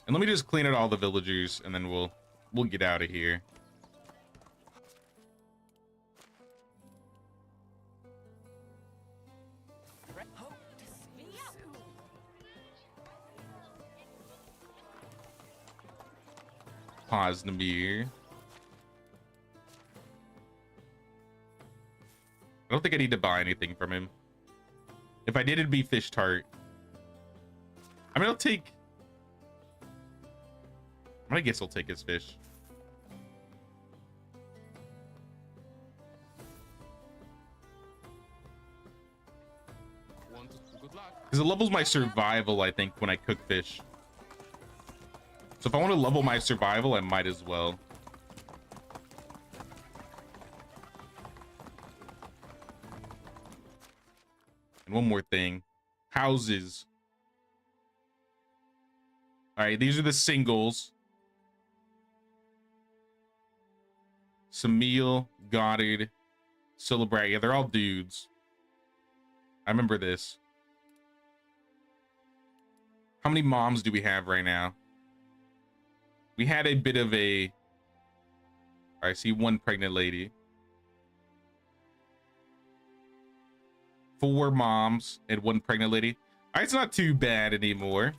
And let me just clean out all the villagers, and then we'll get out of here. Pause the mirror. I don't think I need to buy anything from him. If I did, it'd be fish tart. I mean, I guess I'll take his fish. Because it levels my survival, I think, when I cook fish. So if I want to level my survival, I might as well. And one more thing. Houses. All right, these are the singles. Samil, Goddard, Celebrate. Yeah, they're all dudes. I remember this. How many moms do we have right now? We had a bit of a... I see one pregnant lady. 4 moms and 1 pregnant lady. It's not too bad anymore.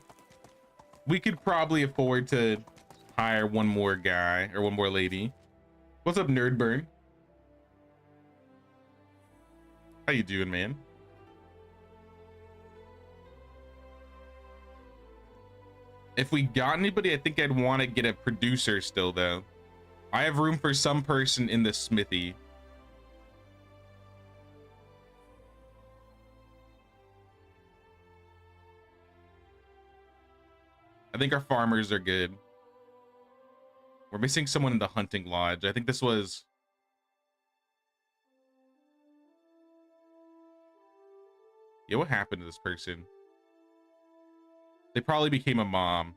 We could probably afford to hire one more guy or one more lady. What's up, Nerdburn? How you doing, man? If we got anybody, I think I'd want to get a producer still, though. I have room for some person in the smithy. I think our farmers are good. We're missing someone in the hunting lodge. I think this was... Yeah, what happened to this person? They probably became a mom.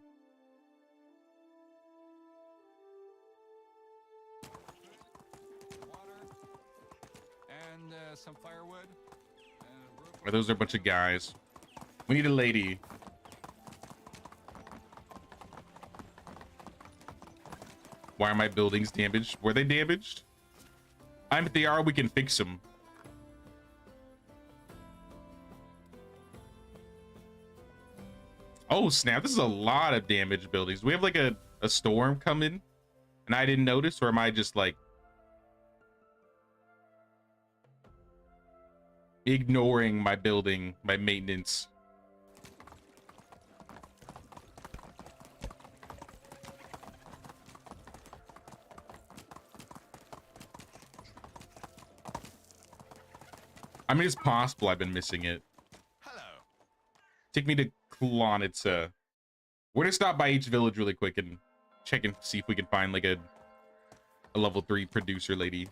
Water and some firewood. Or those are a bunch of guys. We need a lady. Why are my buildings damaged? Were they damaged? If they are, we can fix them. Oh snap, this is a lot of damaged buildings. We have like a storm coming and I didn't notice, or am I just like ignoring my building, my maintenance? I mean, it's possible I've been missing it. Hello. Take me to Klonitsa. We're gonna stop by each village really quick and check and see if we can find like a level 3 producer lady.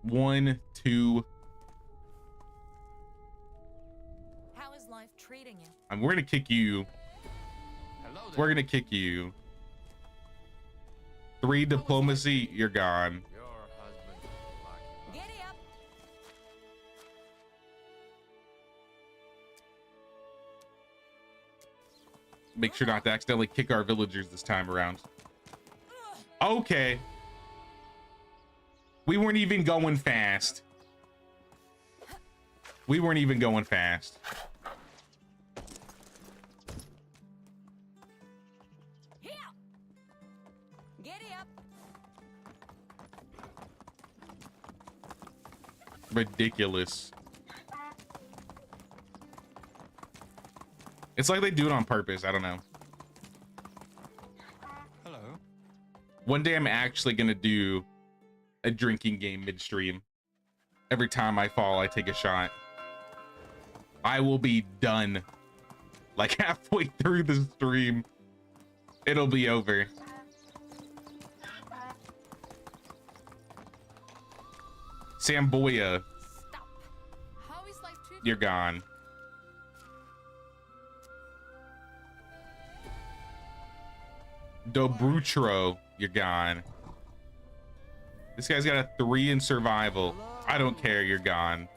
One, two. How is life treating you? We're gonna kick you. Hello there. We're gonna kick you. 3 diplomacy, you're gone. Your husband will lock you up. Giddy up. Make sure not to accidentally kick our villagers this time around. Okay. We weren't even going fast. We weren't even going fast. Here. Giddy up. Ridiculous. It's like they do it on purpose. I don't know. Hello. One day I'm actually gonna do a drinking game midstream. Every time I fall, I take a shot. I will be done. Like halfway through the stream, it'll be over. Samboya, Stop. How is life treating you're gone. Dobrutro, you're gone. This guy's got a 3 in survival. I don't care, you're gone.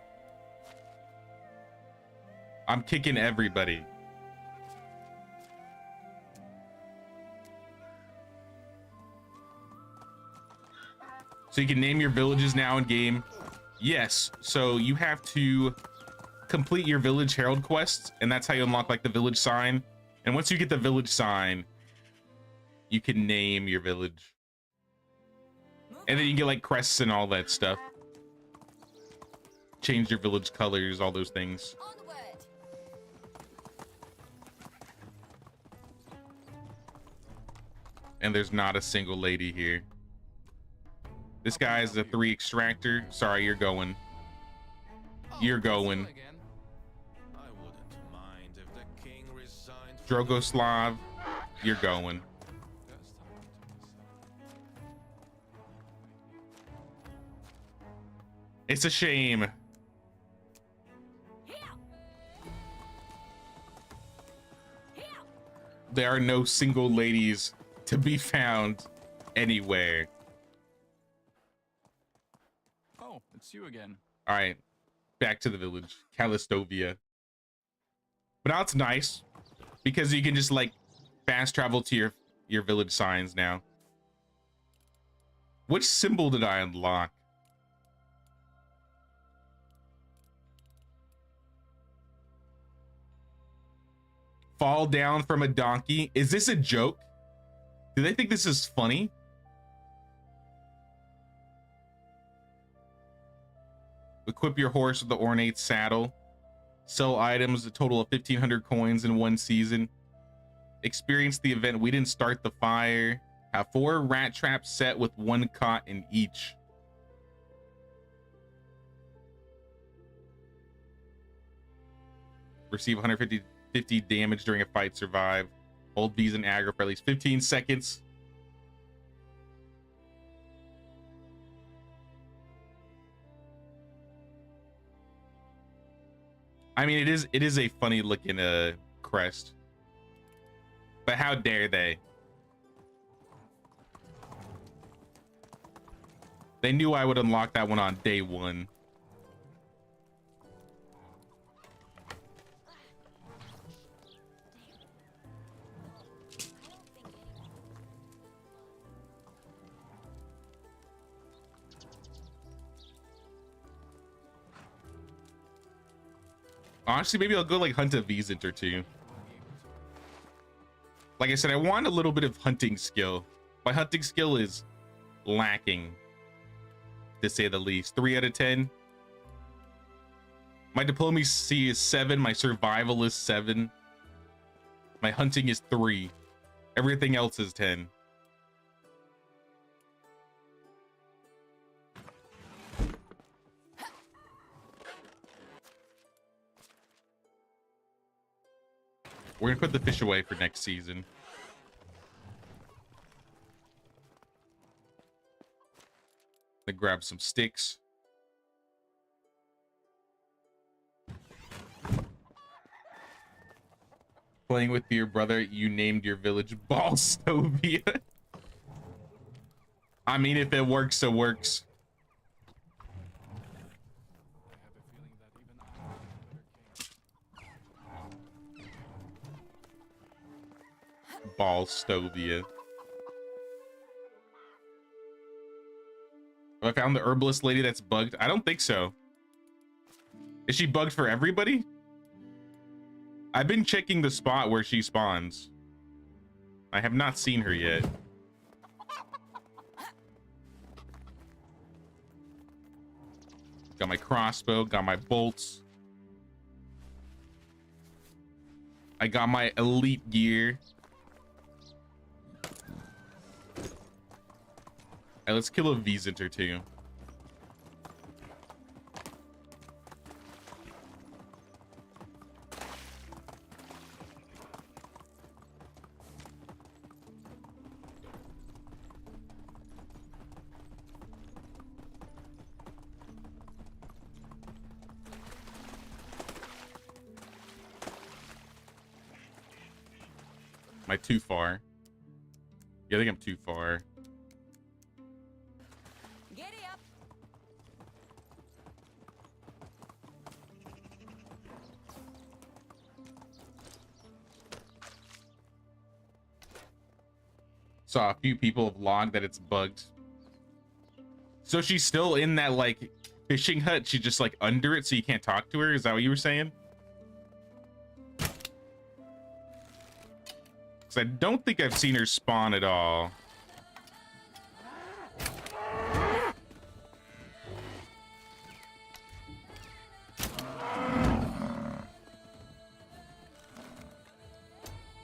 I'm kicking everybody. So you can name your villages now in game. Yes, so you have to complete your village herald quests, and that's how you unlock like the village sign. And once you get the village sign, you can name your village. And then you get like crests and all that stuff. Change your village colors, all those things. Onward. And there's not a single lady here. This guy is a 3 extractor. Sorry, you're going. You're going. I wouldn't mind if the king resigned. Drogoslav, you're going. It's a shame. There are no single ladies to be found anywhere. Oh, it's you again. All right, back to the village, Calistovia. But now it's nice because you can just like fast travel to your village signs now. Which symbol did I unlock? Fall down from a donkey. Is this a joke? Do they think this is funny? Equip your horse with the ornate saddle. Sell items, a total of 1,500 coins in 1 season. Experience the event. We didn't start the fire. Have 4 rat traps set with 1 cot in each. Receive 150 damage during a fight. Survive. Hold V's and aggro for at least 15 seconds. I mean, it is a funny looking crest. But how dare they? They knew I would unlock that one on day 1. Honestly, maybe I'll go like hunt a Vezant or 2. Like I said, I want a little bit of hunting skill. My hunting skill is lacking, to say the least. 3 out of 10. My diplomacy is 7. My survival is 7. My hunting is 3. Everything else is 10. We're gonna put the fish away for next season. Gonna grab some sticks. Playing with your brother, you named your village Ballstovia. I mean, if it works, it works. Ballstovia. Have I found the herbalist lady that's bugged? I don't think so. Is she bugged for everybody? I've been checking the spot where she spawns. I have not seen her yet. Got my crossbow, got my bolts. I got my elite gear. Alright, let's kill a Vezant or 2. Am I too far? Yeah, I think I'm too far. Giddy up. Saw a few people have logged that it's bugged. So she's still in that like fishing hut. She's just like under it, so you can't talk to her. Is that what you were saying? Because I don't think I've seen her spawn at all.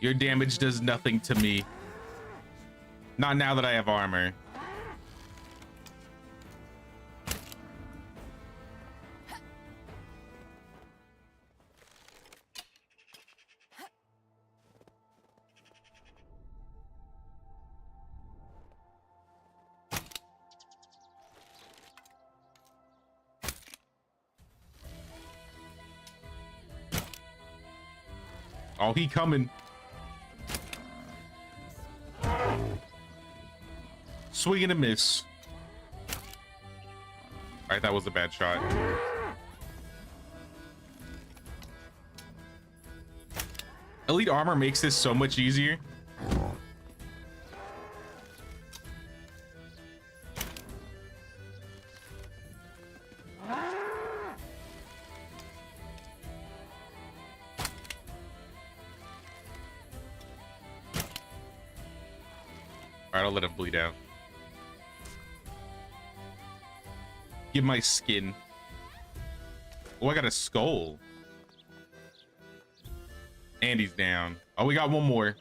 Your damage does nothing to me. Not now that I have armor. Oh, he coming. Swing and a miss. All right, that was a bad shot. Elite armor makes this so much easier. All right, I'll let him bleed out. Give my skin. Oh, I got a skull. And he's down. Oh, we got one more.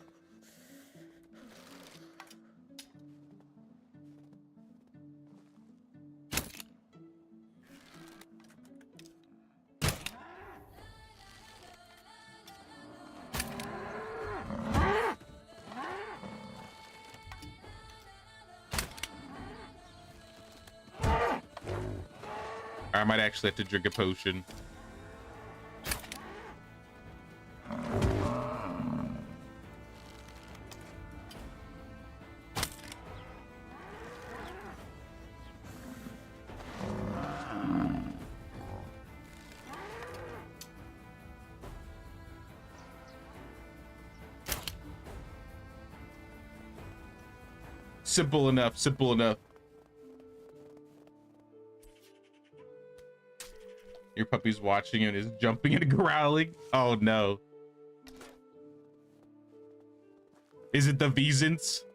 I might actually have to drink a potion. Simple enough, simple enough. Your puppy's watching and is jumping and growling. Oh no. Is it the Vezants?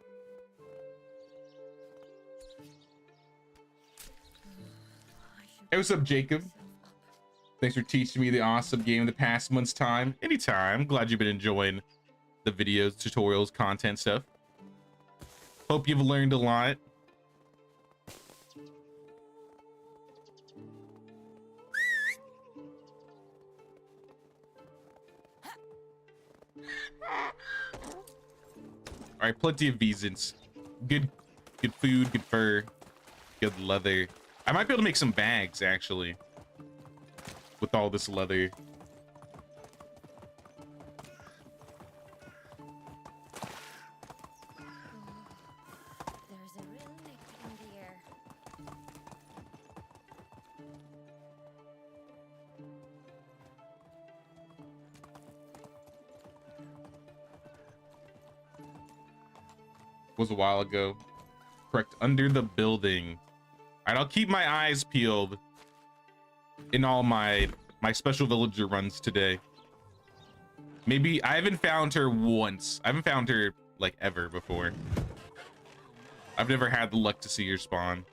Hey, what's up, Jacob? Thanks for teaching me the awesome game the past month's time. Anytime. Glad you've been enjoying the videos, tutorials, content stuff. Hope you've learned a lot. All right, plenty of Vezants. Good food, good fur, good leather. I might be able to make some bags actually with all this leather. There's a real nick in the air. Was a while ago. Correct, under the building. All right, I'll keep my eyes peeled in all my special villager runs today. Maybe I haven't found her once. I haven't found her like ever before. I've never had the luck to see her spawn,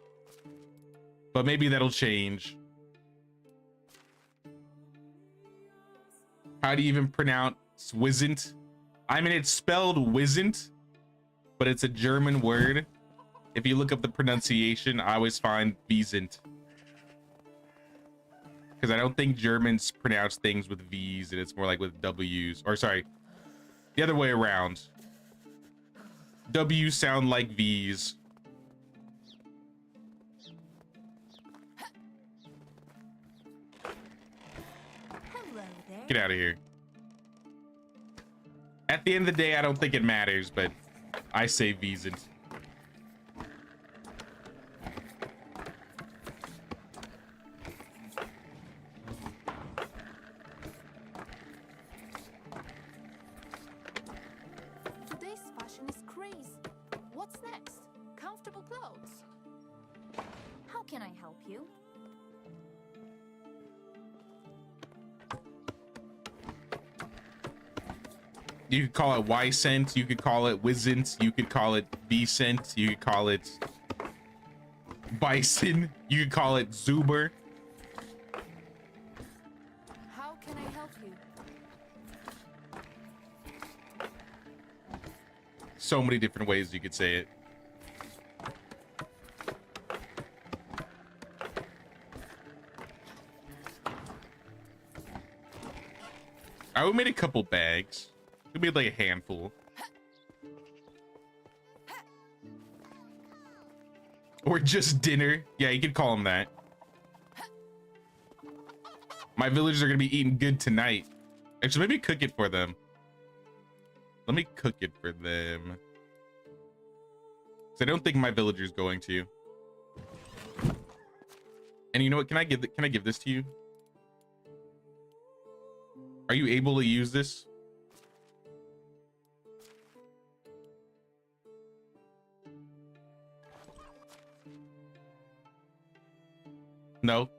but maybe that'll change. How do you even pronounce Wisent? I mean, it's spelled Wisent, but it's a German word. If you look up the pronunciation, I always find Vezant. Because I don't think Germans pronounce things with V's and it's more like with W's. Or sorry, the other way around. W's sound like V's. Hello there. Get out of here. At the end of the day, I don't think it matters, but I say Wiesent. Today's fashion is crazy. What's next? Comfortable clothes. How can I help you? You could call it Y-Scent, you could call it Wizzent, you could call it B-Scent, you could call it Bison, you could call it Zuber. How can I help you? So many different ways you could say it. We made a couple bags. We made like a handful. Or just dinner. Yeah, you could call them that. My villagers are gonna be eating good tonight. Actually, maybe cook it for them. Let me cook it for them. 'Cause I don't think my villager's going to. And you know what? Can I give this to you? Are you able to use this? No.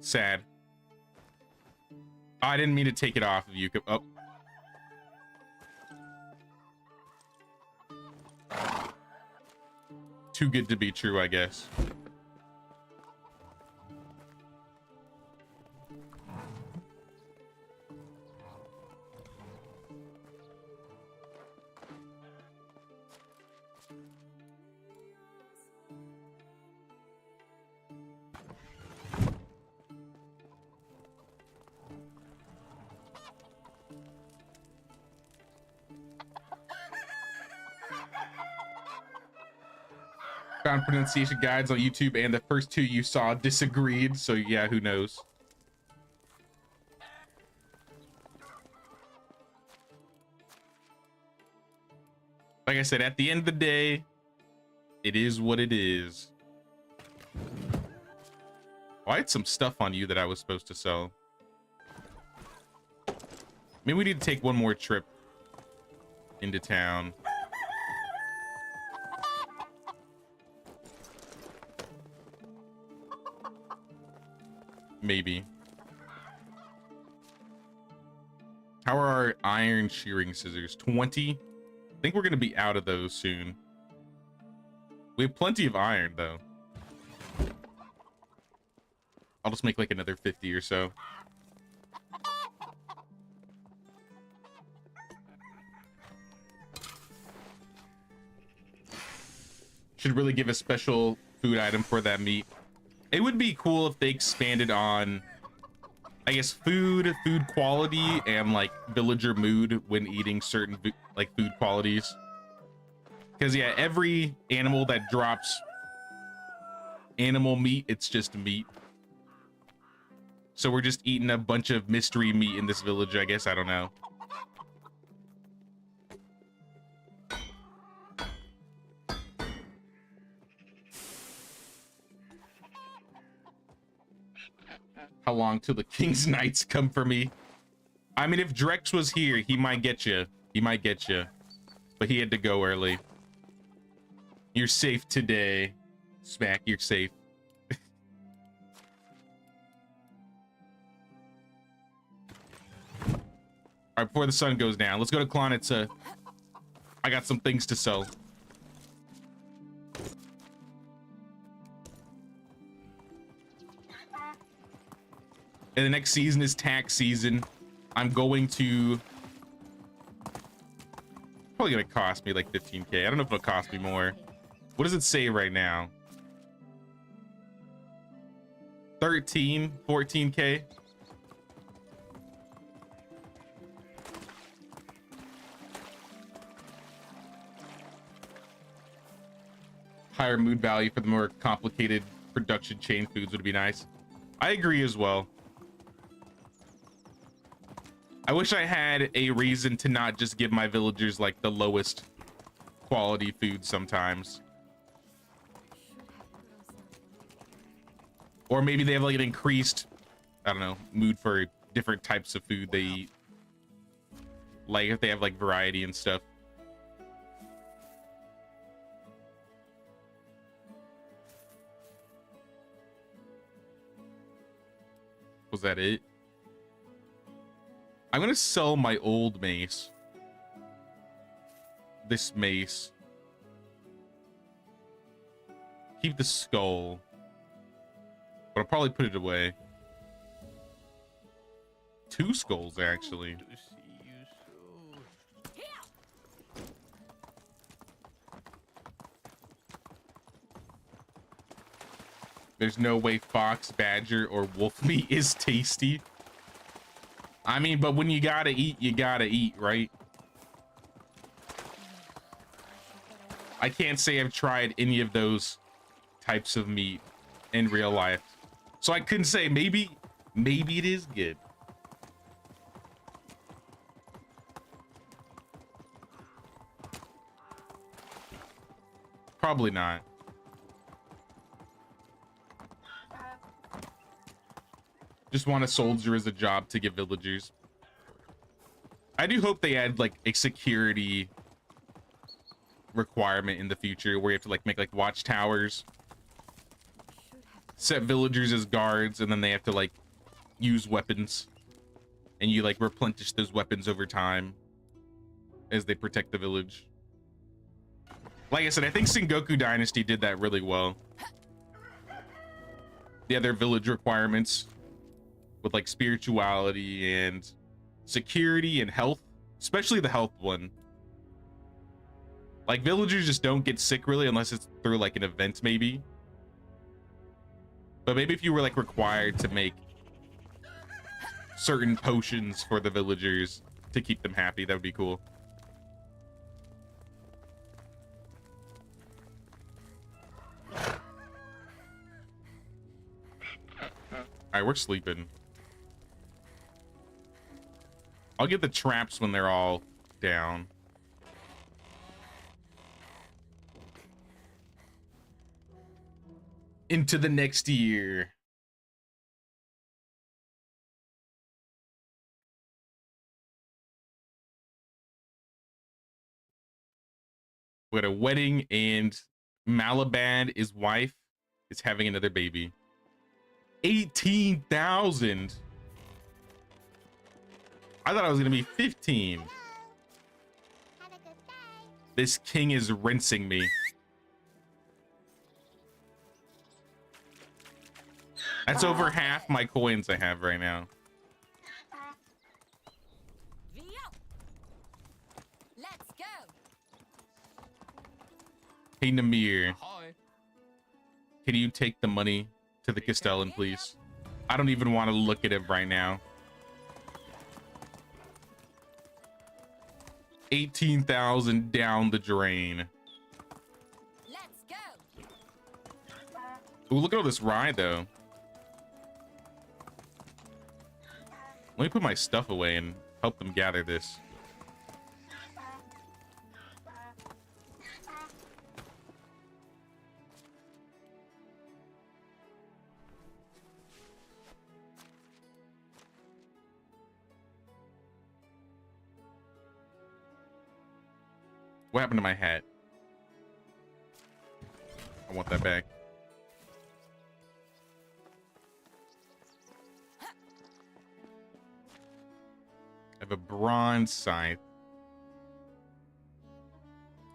Sad. I didn't mean to take it off of you. Oh. Too good to be true, I guess. Found pronunciation guides on YouTube, and the first two you saw disagreed, so yeah, who knows. Like I said, at the end of the day, it is what it is. Oh, I had some stuff on you that I was supposed to sell. Maybe we need to take one more trip into town. Maybe. How are our iron shearing scissors? 20? I think we're going to be out of those soon. We have plenty of iron, though. I'll just make like another 50 or so. Should really give a special food item for that meat. It would be cool if they expanded on, I guess, food quality, and like villager mood when eating certain like food qualities. Because yeah, every animal that drops animal meat, it's just meat. So we're just eating a bunch of mystery meat in this village, I guess. I don't know. How long till the King's Knights come for me? I mean, if Drex was here, he might get you. He might get you. But he had to go early. You're safe today. Smack, you're safe. Alright, before the sun goes down, let's go to Klonitsa. I got some things to sell. And the next season is tax season. I'm going to... Probably gonna cost me like 15k. I don't know if it'll cost me more. What does it say right now? 13, 14k? Higher mood value for the more complicated production chain foods would be nice. I agree as well. I wish I had a reason to not just give my villagers like the lowest quality food sometimes. Or maybe they have like an increased, I don't know, mood for different types of food they eat. Like if they have like variety and stuff. Was that it? I'm gonna sell my old mace. This mace. Keep the skull. But I'll probably put it away. 2 skulls, actually. To see you soon. There's no way fox, badger, or wolf meat is tasty. I mean, but when you gotta eat, right? I can't say I've tried any of those types of meat in real life. So I couldn't say. Maybe it is good. Probably not. Just want a soldier as a job to give villagers. I do hope they add like a security requirement in the future where you have to like make like watchtowers, set villagers as guards, and then they have to like use weapons, and you like replenish those weapons over time as they protect the village. Like I said, I think Sengoku Dynasty did that really well. The other village requirements with like spirituality and security and health, especially the health one. Like villagers just don't get sick really unless it's through like an event maybe. But maybe if you were like required to make certain potions for the villagers to keep them happy, that would be cool. All right, we're sleeping. I'll get the traps when they're all down. Into the next year. We had a wedding and Malabad, his wife, is having another baby. 18,000. I thought I was gonna be 15. Have a good day. This king is rinsing me. That's over half my coins I have right now. Let's go. Hey Namir, Ahoy. can you take the money to the Castellan, please? I don't even want to look at it right now. 18,000 down the drain. Let's go. Ooh, look at all this rye though. Let me put my stuff away and help them gather this. What happened to my hat? I want that back. I have a bronze scythe.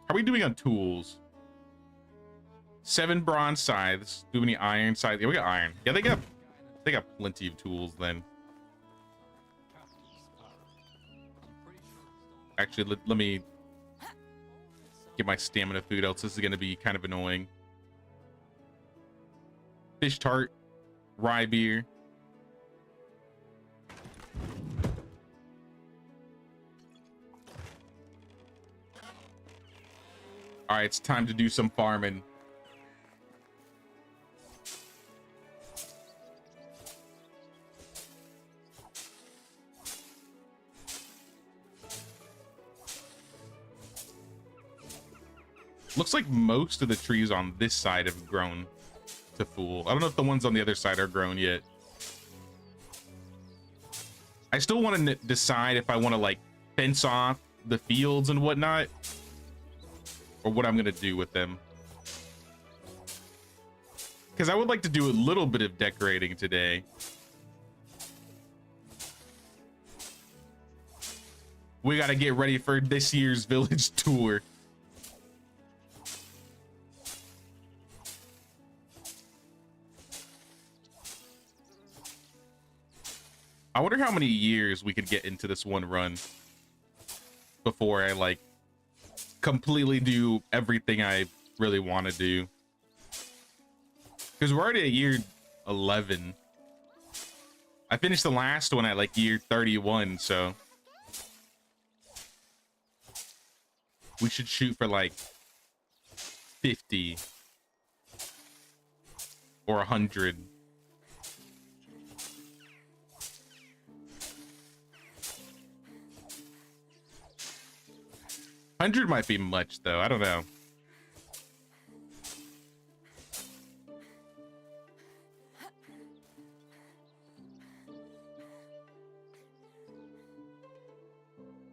How are we doing on tools? 7 bronze scythes. Do we have any iron scythes? Yeah, we got iron. Yeah, they got plenty of tools then. Actually, let me get my stamina food, else this is going to be kind of annoying. Fish tart, rye beer. All right, it's time to do some farming. Looks like most of the trees on this side have grown to full. I don't know if the ones on the other side are grown yet. I still want to decide if I want to like fence off the fields and whatnot, or what I'm gonna do with them. Because I would like to do a little bit of decorating today. We got to get ready for this year's village tour. I wonder how many years we could get into this one run before I like completely do everything I really want to do. Because we're already at year 11. I finished the last one at like year 31, so we should shoot for like 50 or 100. $100 might be much though. I don't know.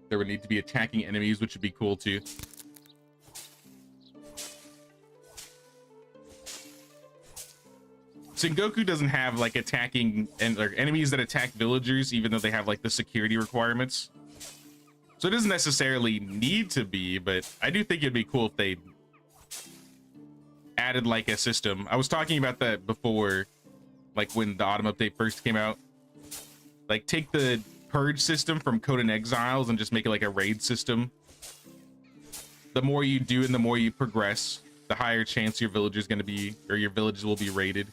There would need to be attacking enemies, which would be cool too. Sengoku doesn't have like attacking and like enemies that attack villagers, even though they have like the security requirements. So it doesn't necessarily need to be, but I do think it'd be cool if they added like a system. I was talking about that before, like when the autumn update first came out. Like take the purge system from Code and Exiles and just make it like a raid system. The more you do and the more you progress, the higher chance your village is going to be, or your villages will be raided.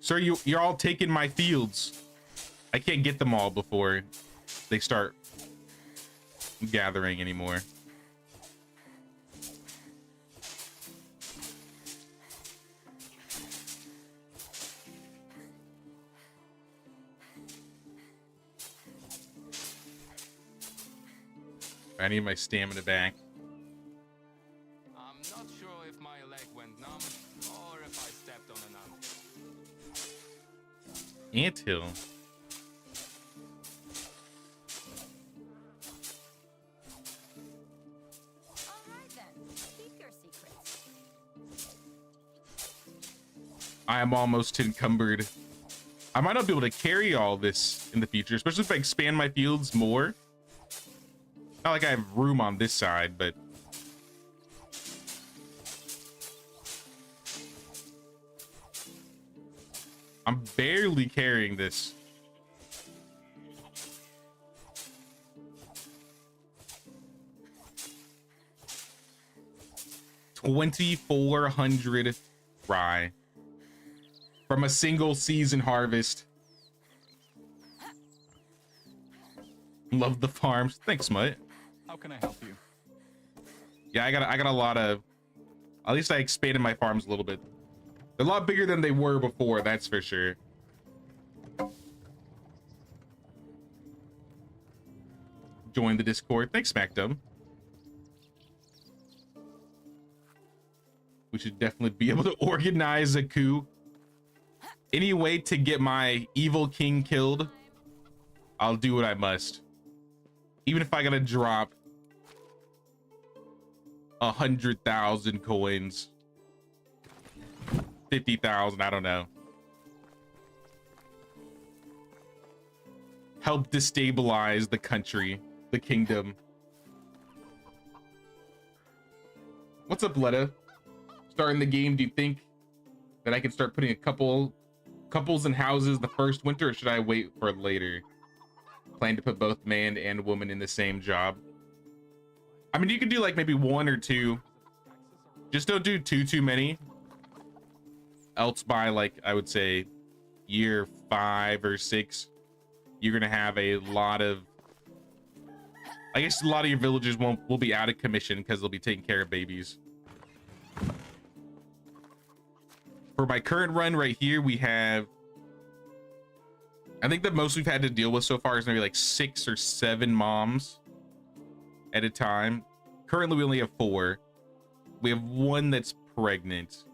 Sir, you're all taking my fields. I can't get them all before they start gathering anymore. I need my stamina back. I'm not sure if my leg went numb or if I stepped on an ant. Anthill. Alright then, keep your secrets. I am almost encumbered. I might not be able to carry all this in the future, especially if I expand my fields more. Not like I have room on this side, but I'm barely carrying this. $2,400 rye from a single season harvest. Love the farms. Thanks, Mutt. How can I help you? Yeah, I got a lot of. At least I expanded my farms a little bit. They're a lot bigger than they were before, that's for sure. Join the Discord. Thanks, Smackdom. We should definitely be able to organize a coup. Any way to get my evil king killed, I'll do what I must. Even if I gotta drop 100,000 coins. 50,000, I don't know. Help destabilize the country, the kingdom. What's up, Letta? Starting the game, do you think that I can start putting a couples and houses the first winter, or should I wait for later? Plan to put both man and woman in the same job. I mean, you could do like maybe one or two. Just don't do too many. Else by like, I would say year 5 or 6, you're gonna have a lot of, I guess a lot of your villagers will be out of commission because they'll be taking care of babies. For my current run right here, we have, I think the most we've had to deal with so far is maybe like 6 or 7 moms at a time. Currently, we only have 4. We have 1 that's pregnant,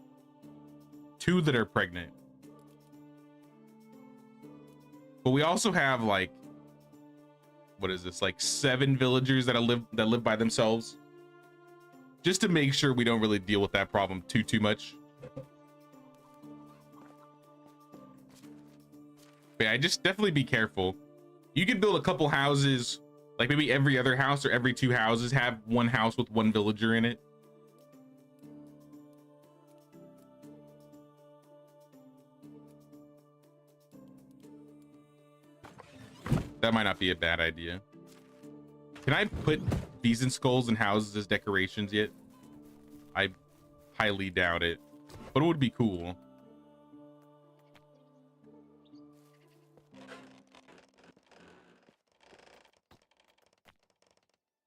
2 that are pregnant. But we also have like, what is this? Like 7 villagers that live by themselves, just to make sure we don't really deal with that problem too much. But yeah, just definitely be careful. You can build a couple houses, like maybe every other house or every 2 houses have 1 house with 1 villager in it. That might not be a bad idea. Can I put bees and skulls in houses as decorations yet? I highly doubt it, but it would be cool.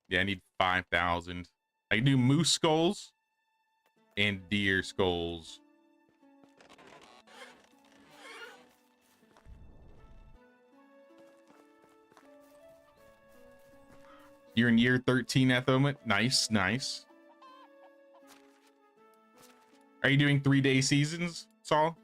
Yeah, I need 5,000. I can do moose skulls and deer skulls. You're in year 13 at the moment. Nice, nice. Are you doing 3-day seasons, Saul?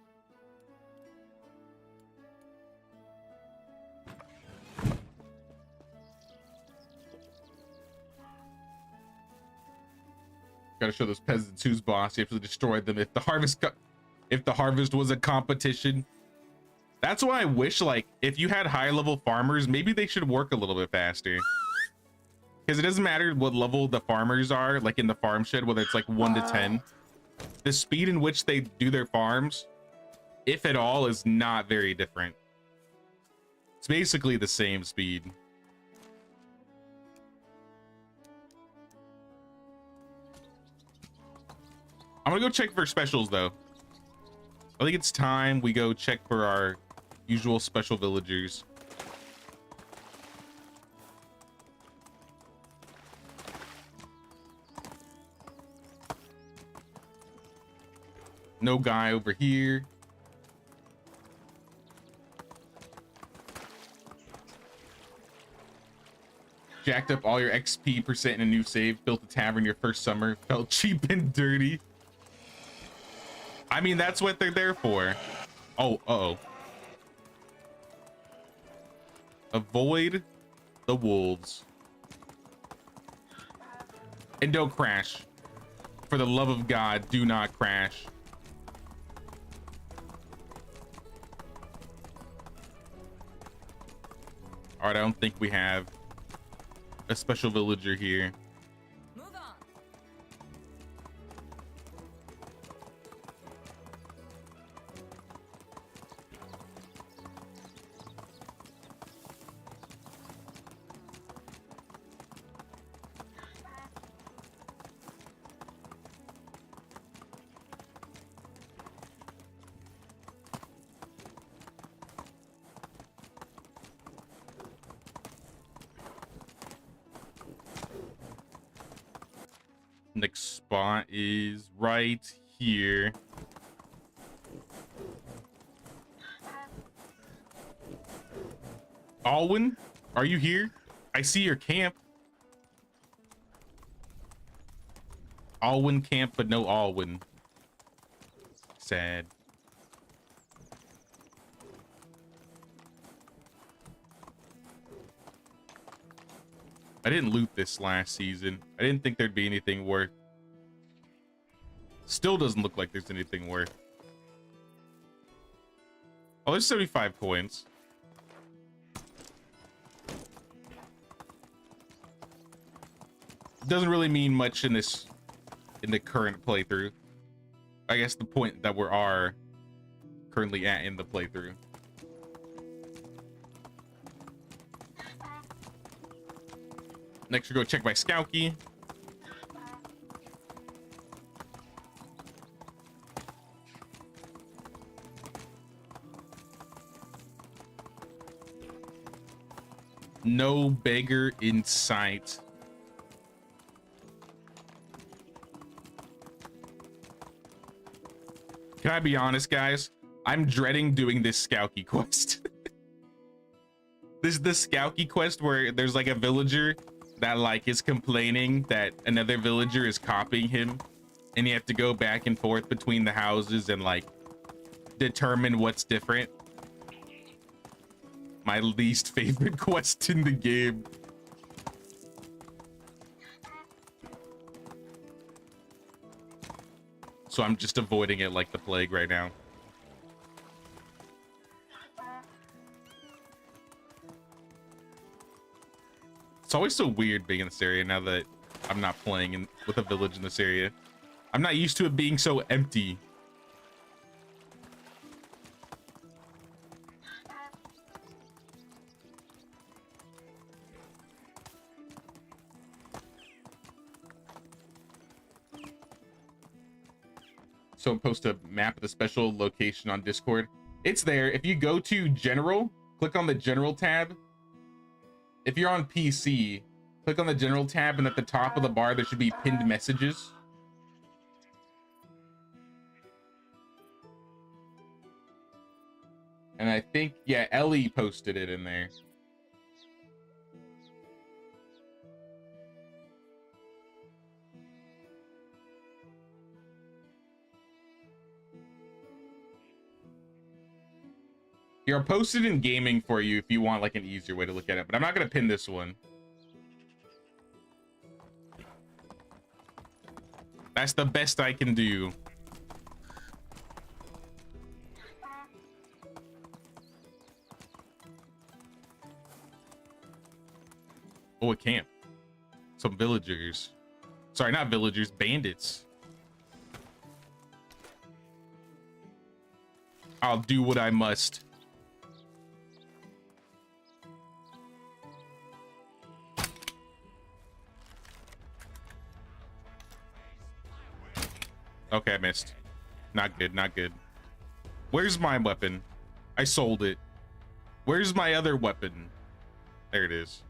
Gotta show those peasants who's boss. You have to destroy them if the harvest was a competition. That's why I wish, like, if you had high level farmers, maybe they should work a little bit faster. Because it doesn't matter what level the farmers are, like in the farm shed, whether it's like 1 to 10. The speed in which they do their farms, if at all, is not very different. It's basically the same speed. I'm gonna go check for specials though. I think it's time we go check for our usual special villagers. No guy over here. Jacked up all your XP percent in a new save. Built a tavern your first summer. Felt cheap and dirty. I mean, that's what they're there for. Oh, uh-oh. Avoid the wolves. And don't crash. For the love of God, do not crash. All right, I don't think we have a special villager here. Move on. Next spot is right here. Alwyn, are you here? I see your camp. Alwyn camp, but no Alwyn. Sad. I didn't loot this last season. I didn't think there'd be anything worth. Still doesn't look like there's anything worth. Oh, there's 75 coins. Doesn't really mean much in the current playthrough. I guess the point that we are currently at in the playthrough. Next, we go check my Skouki. No beggar in sight. Can I be honest, guys? I'm dreading doing this Scouty quest. This is the Scouty quest where there's like a villager that like is complaining that another villager is copying him, and you have to go back and forth between the houses and like determine what's different. My least favorite quest in the game. So I'm just avoiding it like the plague right now. It's always so weird being in this area now that I'm not playing with a village in this area. I'm not used to it being so empty. So post a map of the special location on Discord. It's there. If you go to general, click on the general tab. If you're on PC, click on the general tab, and at the top of the bar there should be pinned messages. And I think, yeah, Ellie posted it in there. You're posted in gaming for you if you want like an easier way to look at it, but I'm not gonna pin this one. That's the best I can do. Oh, a camp. Some villagers. Sorry, not villagers, bandits. I'll do what I must. Okay, I missed. Not good, not good. Where's my weapon? I sold it. Where's my other weapon? There it is.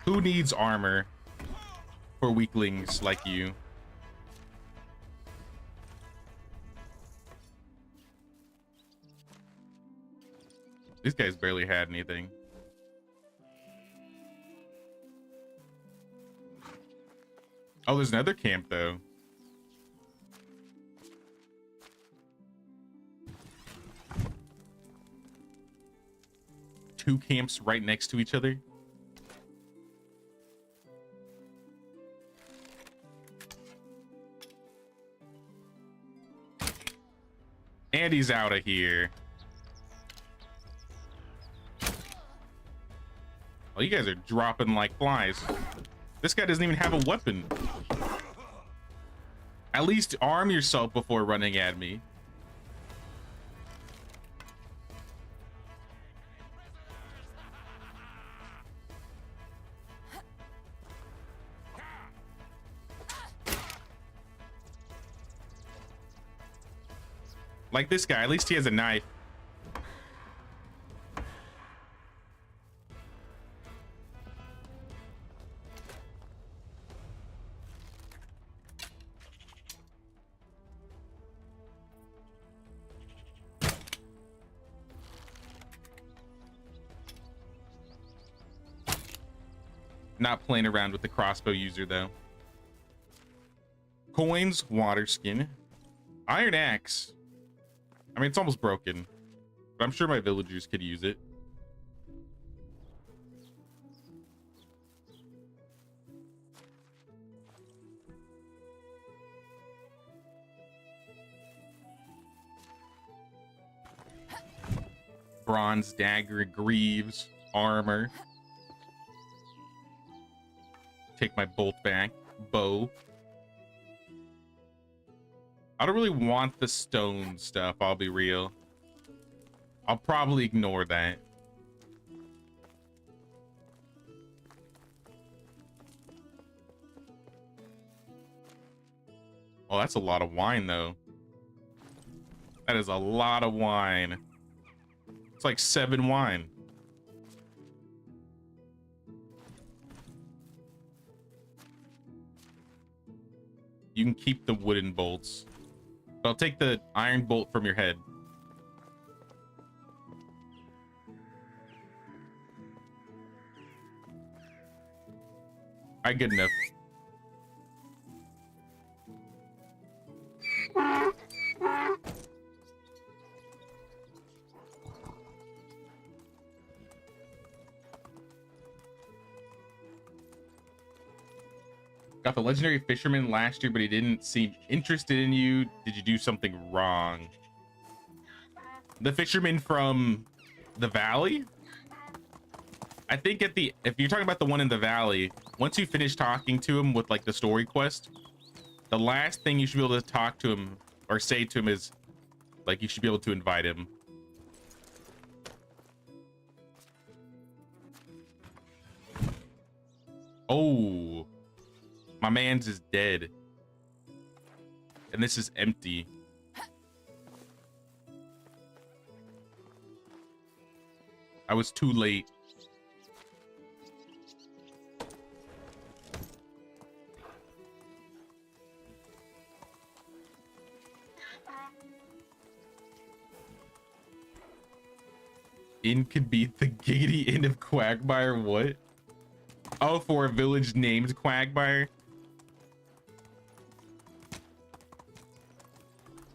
Who needs armor for weaklings like you? These guys barely had anything. Oh, there's another camp though. Two camps right next to each other. And he's out of here. Oh, you guys are dropping like flies. This guy doesn't even have a weapon. At least arm yourself before running at me. Like this guy, at least he has a knife. Not playing around with the crossbow user though. Coins, water skin, iron axe. I mean, it's almost broken, but I'm sure my villagers could use it. Bronze dagger, greaves, armor. Take my bolt back, bow. I don't really want the stone stuff, I'll be real. I'll probably ignore that. Oh, that's a lot of wine though. That is a lot of wine. It's like 7 wine. You can keep the wooden bolts. But I'll take the iron bolt from your head. Alright, good enough. Got the legendary fisherman last year, but he didn't seem interested in you. Did you do something wrong? The fisherman from the valley? I think if you're talking about the one in the valley, once you finish talking to him with like the story quest, the last thing you should be able to talk to him or say to him is like you should be able to invite him. Oh, my man's is dead. And this is empty. I was too late. Inn could be the Gaiety Inn of Quagmire. What? Oh, for a village named Quagmire.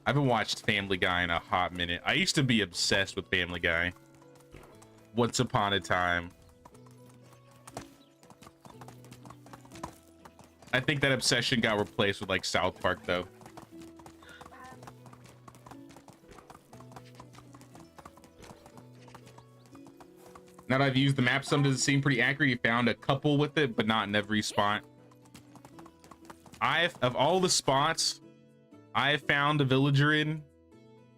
I haven't watched Family Guy in a hot minute. I used to be obsessed with Family Guy. Once upon a time. I think that obsession got replaced with like South Park though. Now that I've used the map, some does it seem pretty accurate. You found a couple with it, but not in every spot. Of all the spots I have found a villager in,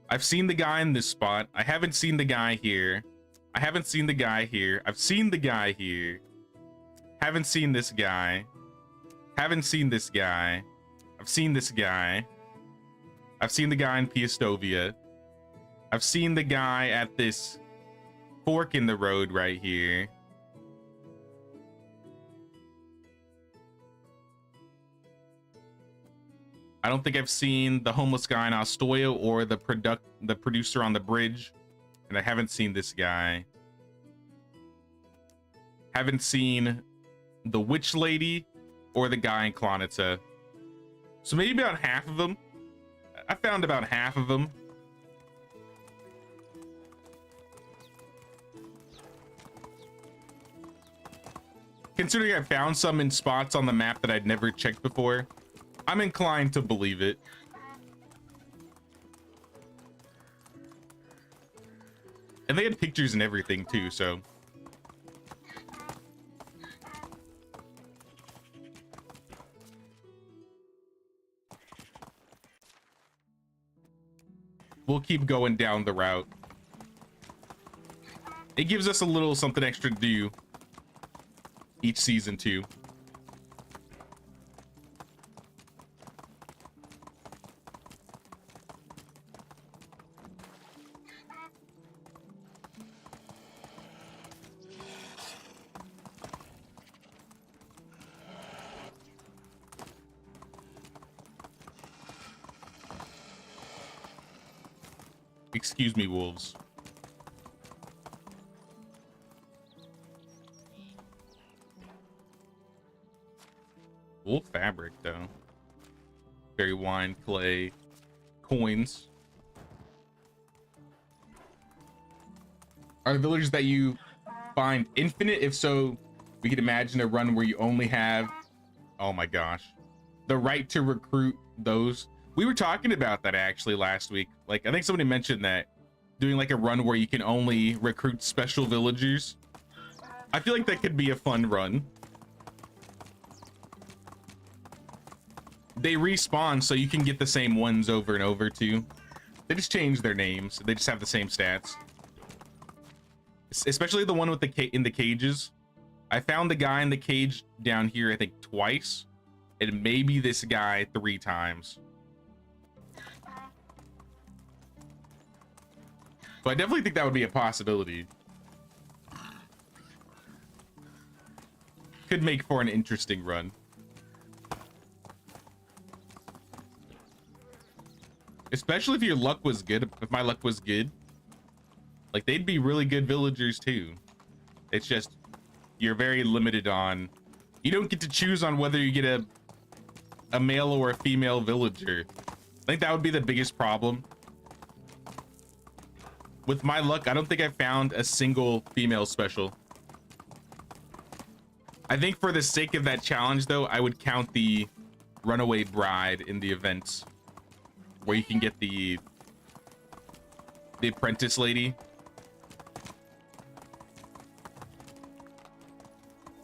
I've seen the guy in this spot. I haven't seen the guy here. I haven't seen the guy here. I've seen the guy here. Haven't seen this guy. Haven't seen this guy. I've seen this guy. I've seen the guy in Piastovia. I've seen the guy at this fork in the road right here. I don't think I've seen the homeless guy in Ostoya or the producer on the bridge. And I haven't seen this guy. Haven't seen the witch lady or the guy in Klonitsa. So maybe about half of them. I found about half of them. Considering I found some in spots on the map that I'd never checked before, I'm inclined to believe it. And they had pictures and everything too, so. We'll keep going down the route. It gives us a little something extra to do each season too. Excuse me, wolves. Wool fabric, though. Berry wine, clay, coins. Are the villagers that you find infinite? If so, we could imagine a run where you only have, oh my gosh, the right to recruit those. We were talking about that actually last week. Like, I think somebody mentioned that doing like a run where you can only recruit special villagers. I feel like that could be a fun run. They respawn so you can get the same ones over and over too. They just change their names. They just have the same stats. Especially the one with the in the cages. I found the guy in the cage down here, I think twice, and maybe this guy 3 times. So I definitely think that would be a possibility. Could make for an interesting run. especially if your luck was good. If my luck was good, like they'd be really good villagers too. It's just you're very limited on. You don't get to choose on whether you get a male or a female villager. I think that would be the biggest problem. With my luck, I don't think I found a single female special. I think for the sake of that challenge, though, I would count the runaway bride in the events where you can get the apprentice lady.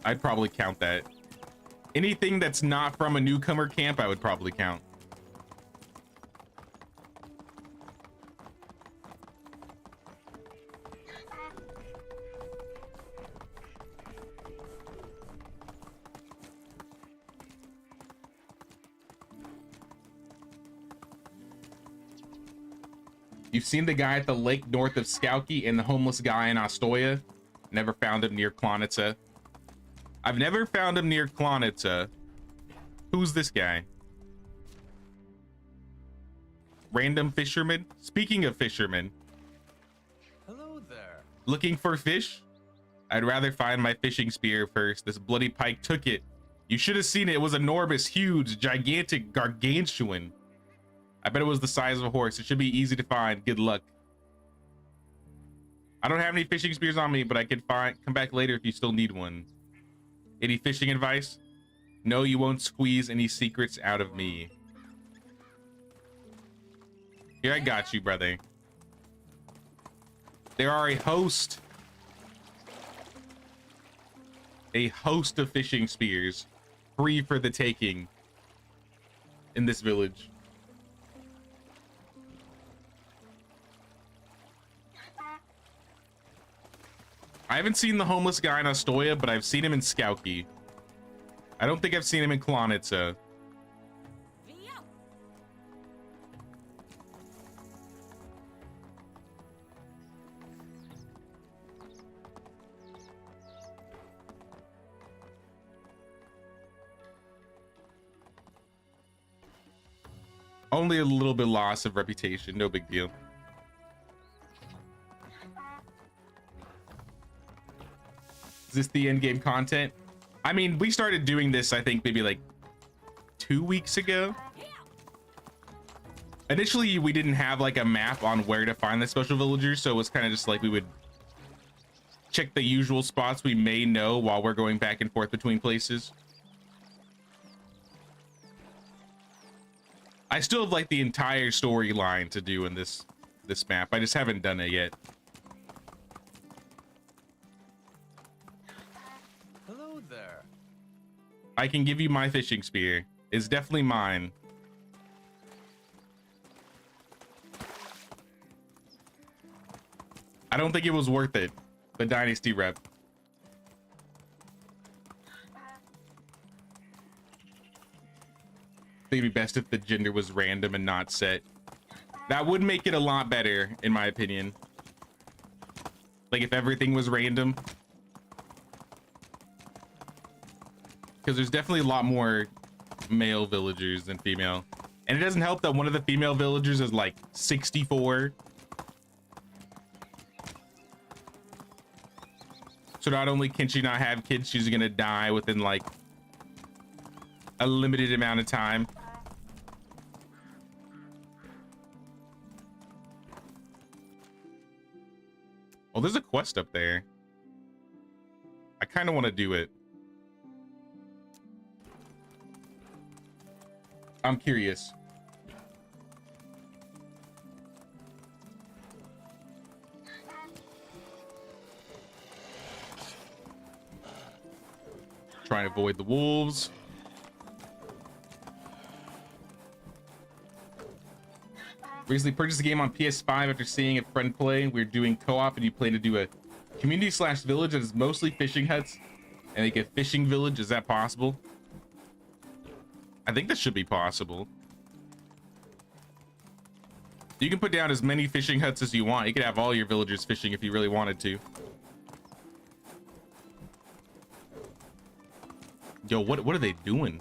I'd probably count that. Anything that's not from a newcomer camp, I would probably count. You've seen the guy at the lake north of Skauki and the homeless guy in Ostoya. Never found him near Klonitsa. I've never found him near Klonitsa. Who's this guy? Random fisherman? Speaking of fishermen. Hello there. Looking for fish? I'd rather find my fishing spear first. This bloody pike took it. You should have seen it. It was enormous, huge, gigantic, gargantuan. I bet it was the size of a horse. It should be easy to find. Good luck. I don't have any fishing spears on me, but I can come back later if you still need one. Any fishing advice? No, you won't squeeze any secrets out of me. Here, I got you, brother. There are a host of fishing spears free for the taking in this village. I haven't seen the homeless guy in Ostoya, but I've seen him in Skauki. I don't think I've seen him in Klonitsa. Only a little bit loss of reputation, no big deal. Is this the end game content? I mean, we started doing this, I think maybe like 2 weeks ago. Initially, we didn't have like a map on where to find the special villagers, so it was kind of just like we would check the usual spots we may know while we're going back and forth between places. I still have like the entire storyline to do in this map. I just haven't done it yet. Hello there. I can give you my fishing spear. It's definitely mine. I don't think it was worth it. The Dynasty rep. I think it'd be best if the gender was random and not set. That would make it a lot better, in my opinion. Like if everything was random. Because there's definitely a lot more male villagers than female. And it doesn't help that one of the female villagers is like 64. So not only can she not have kids, she's gonna die within like a limited amount of time. Oh, there's a quest up there. I kind of want to do it. I'm curious. Try and avoid the wolves. Recently purchased the game on PS5 after seeing a friend play. We're doing co-op and you plan to do a community/village that is mostly fishing huts and like a fishing village. Is that possible? I think that should be possible. You can put down as many fishing huts as you want. You could have all your villagers fishing if you really wanted to. Yo, what are they doing?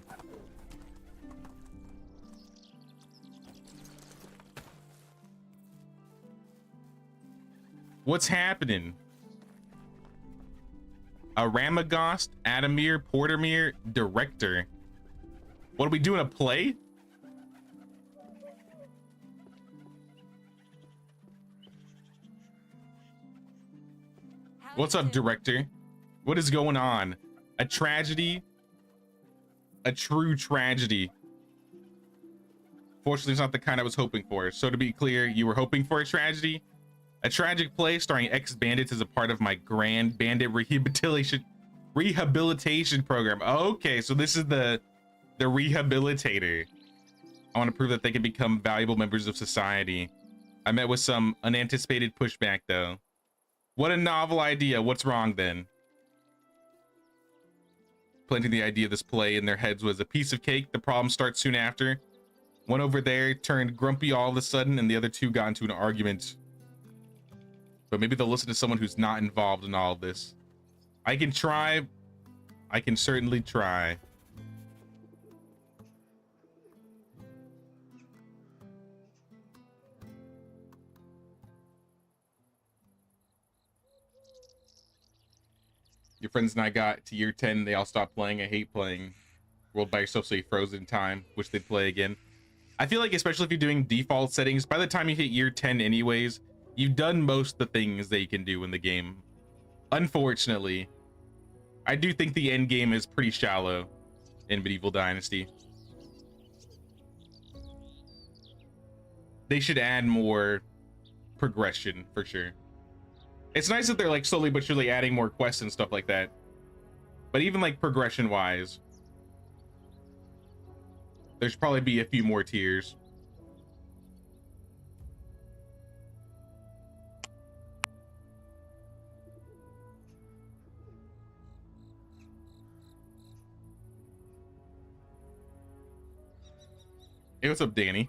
What's happening? Ramagost, Adamir, Portermere, director. What are we doing? A play? What's up, director? What is going on? A tragedy? A true tragedy. Fortunately, it's not the kind I was hoping for. So to be clear, you were hoping for a tragedy? A tragic play starring ex-bandits as a part of my grand bandit rehabilitation program. Okay, so this is the rehabilitator. I want to prove that they can become valuable members of society. I met with some unanticipated pushback though. What a novel idea. What's wrong then? Planting the idea of this play in their heads was a piece of cake. The problem starts soon after. One over there turned grumpy all of a sudden, and the other two got into an argument. But maybe they'll listen to someone who's not involved in all of this. I can try. I can certainly try. Your friends and I got to year 10. They all stopped playing. I hate playing World by yourself, so you froze in time. Wish they'd play again. I feel like, especially if you're doing default settings, by the time you hit year 10 anyways, you've done most of the things that you can do in the game. Unfortunately, I do think the end game is pretty shallow in Medieval Dynasty. They should add more progression for sure. It's nice that they're like slowly but surely adding more quests and stuff like that. But even like progression wise, there should probably be a few more tiers. Hey, what's up, Danny?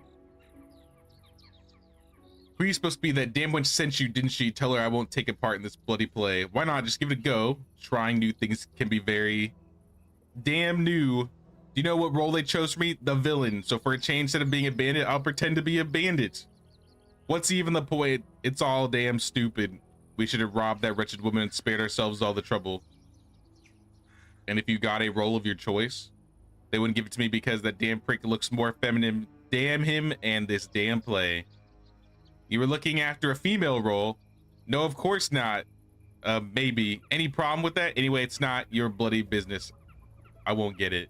Who are you supposed to be? That damn wench sent you, didn't she? Tell her I won't take a part in this bloody play. Why not? Just give it a go. Trying new things can be very damn new. Do you know what role they chose for me? The villain. So for a change, instead of being a bandit, I'll pretend to be a bandit. What's even the point? It's all damn stupid. We should have robbed that wretched woman and spared ourselves all the trouble. And if you got a role of your choice, they wouldn't give it to me because that damn prick looks more feminine. Damn him and this damn play. You were looking after a female role? No, of course not. Maybe. Any problem with that? Anyway, it's not your bloody business. I won't get it.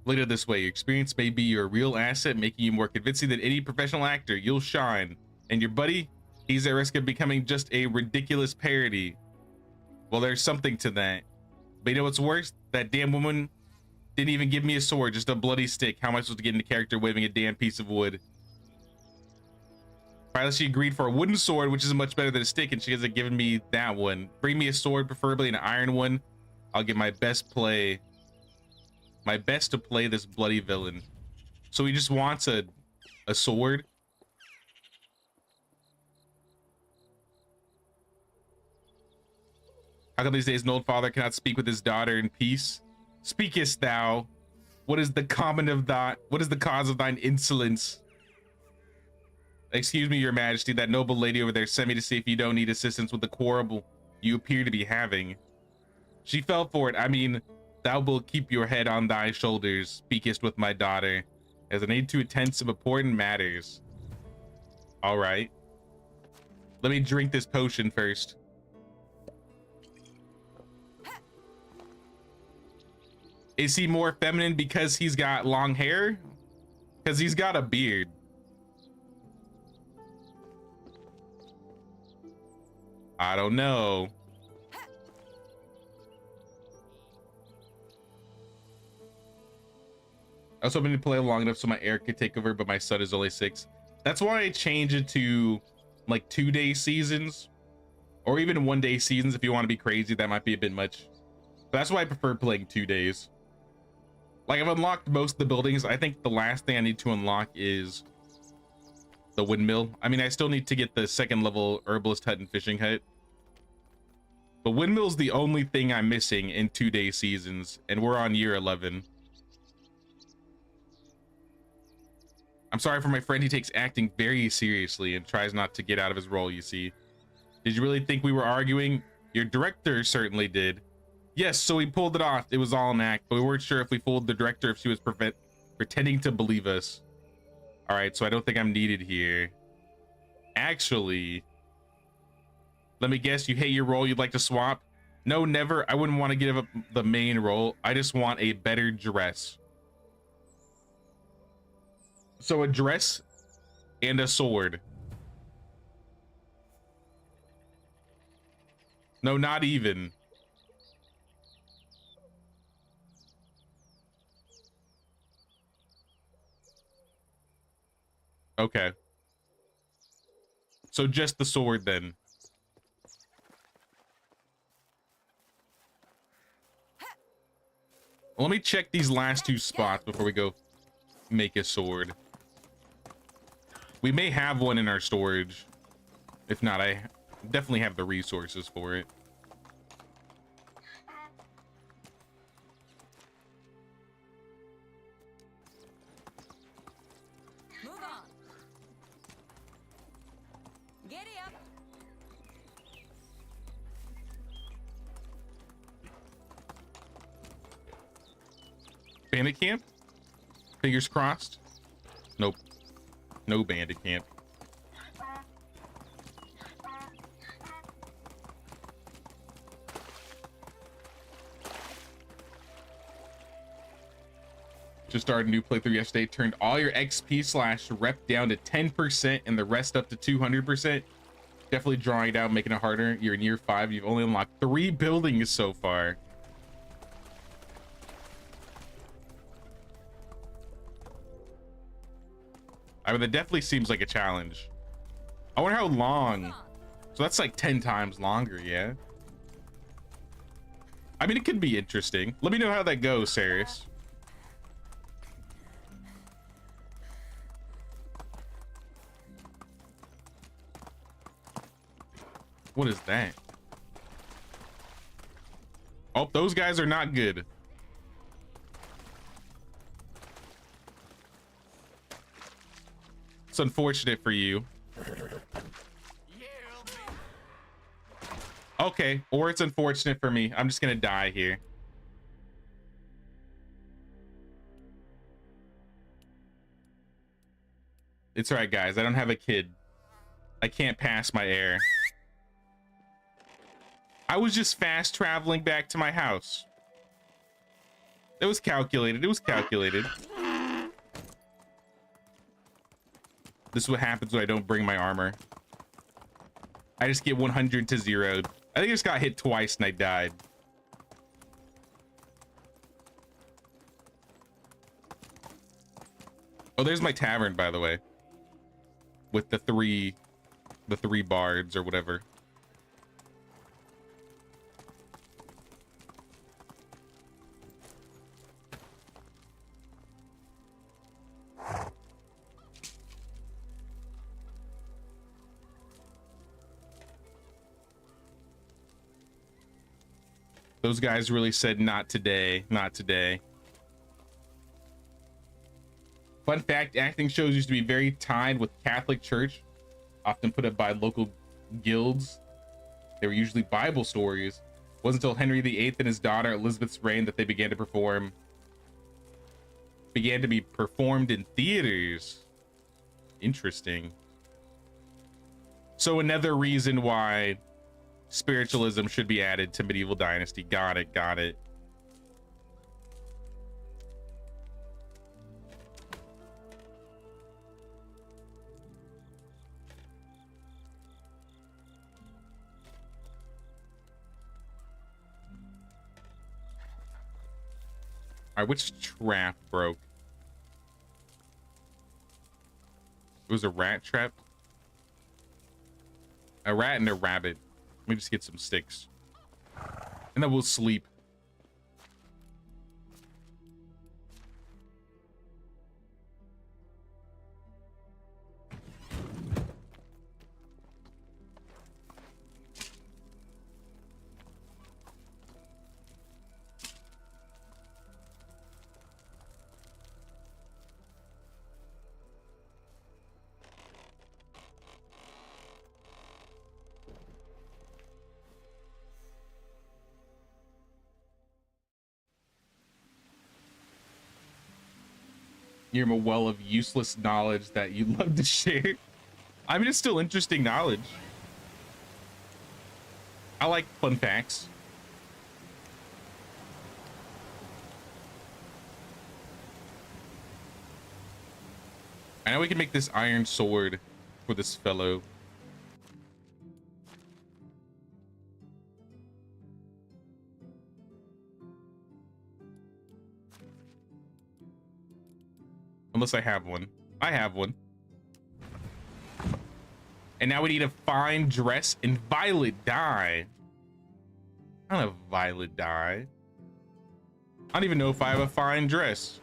Look at it this way. Your experience may be your real asset, making you more convincing than any professional actor. You'll shine. And your buddy? He's at risk of becoming just a ridiculous parody. Well, there's something to that. But you know what's worse? That damn woman didn't even give me a sword, just a bloody stick. How am I supposed to get into character waving a damn piece of wood? Finally, she agreed for a wooden sword, which is much better than a stick, and she hasn't given me that one. Bring me a sword, preferably an iron one. I'll give my best play. My best to play this bloody villain. So he just wants a sword. How come these days an old father cannot speak with his daughter in peace? Speakest thou? What is the common of that? What is the cause of thine insolence? Excuse me, your majesty, that noble lady over there sent me to see if you don't need assistance with the quarrel you appear to be having. She fell for it. I mean, thou wilt keep your head on thy shoulders, speakest with my daughter, as I need to attend some important matters. All right. Let me drink this potion first. Is he more feminine because he's got long hair? Because he's got a beard. I don't know. I was hoping to play long enough so my heir could take over, but my son is only 6. That's why I changed it to like 2-day seasons, or even 1-day seasons. If you want to be crazy, that might be a bit much. But that's why I prefer playing 2 days. Like, I've unlocked most of the buildings. I think the last thing I need to unlock is the windmill. I mean, I still need to get the 2nd level herbalist hut and fishing hut. But windmill's the only thing I'm missing in 2-day seasons, and we're on year 11. I'm sorry for my friend. He takes acting very seriously and tries not to get out of his role, you see. Did you really think we were arguing? Your director certainly did. Yes, so we pulled it off. It was all an act, but we weren't sure if we fooled the director, if she was pretending to believe us. All right, so I don't think I'm needed here. Actually, let me guess, you hate your role, you'd like to swap? No, never. I wouldn't want to give up the main role. I just want a better dress. So a dress and a sword. No, not even. Okay. So just the sword then. Let me check these last two spots before we go make a sword. We may have one in our storage. If not, I definitely have the resources for it. Move on. Giddy up. Bandit camp? Fingers crossed? Nope. No bandit camp. Just started a new playthrough yesterday. Turned all your XP/rep down to 10% and the rest up to 200%. Definitely drawing it out, making it harder. You're in year 5. You've only unlocked 3 buildings so far. I mean, that definitely seems like a challenge. I wonder how long. So that's like 10 times longer, yeah? I mean, it could be interesting. Let me know how that goes, Saris. What is that? Oh, those guys are not good. It's unfortunate for you. Okay, or it's unfortunate for me. I'm just gonna die here. It's all right, guys. I don't have a kid. I can't pass my air. I was just fast traveling back to my house. It was calculated. It was calculated. This is what happens when I don't bring my armor. I just get 100 to 0. I think I just got hit twice and I died. Oh, there's my tavern, by the way. With the three bards or whatever. Those guys really said not today, not today. Fun fact, acting shows used to be very tied with Catholic Church, often put up by local guilds. They were usually Bible stories. It wasn't until Henry VIII and his daughter Elizabeth's reign that they began to be performed in theaters. Interesting. So another reason why spiritualism should be added to medieval Dynasty. Got it, got it. All right, which trap broke? It was a rat trap. A rat and a rabbit. Let me just get some sticks. And then we'll sleep. You're a well of useless knowledge that you love to share. I mean, it's still interesting knowledge. I like fun facts. I know we can make this iron sword for this fellow. Unless I have one. I have one. And now we need a fine dress and violet dye. I don't have violet dye. I don't even know if I have a fine dress.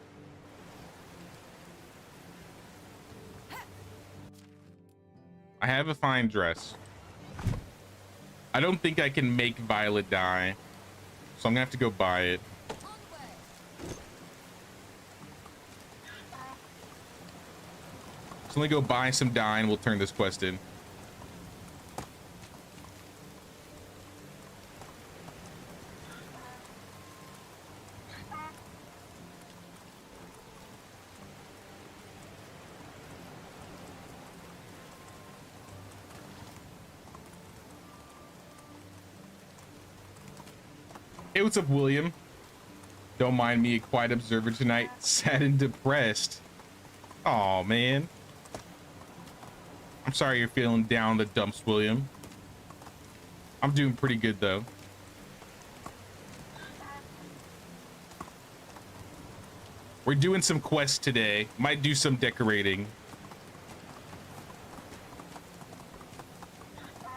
I have a fine dress. I don't think I can make violet dye, so I'm gonna have to go buy it. So let me go buy some dye and we'll turn this quest in. Hey, what's up, William? Don't mind me, a quiet observer tonight. Sad and depressed. Oh man. I'm sorry you're feeling down the dumps, William. I'm doing pretty good though. We're doing some quests today. Might do some decorating.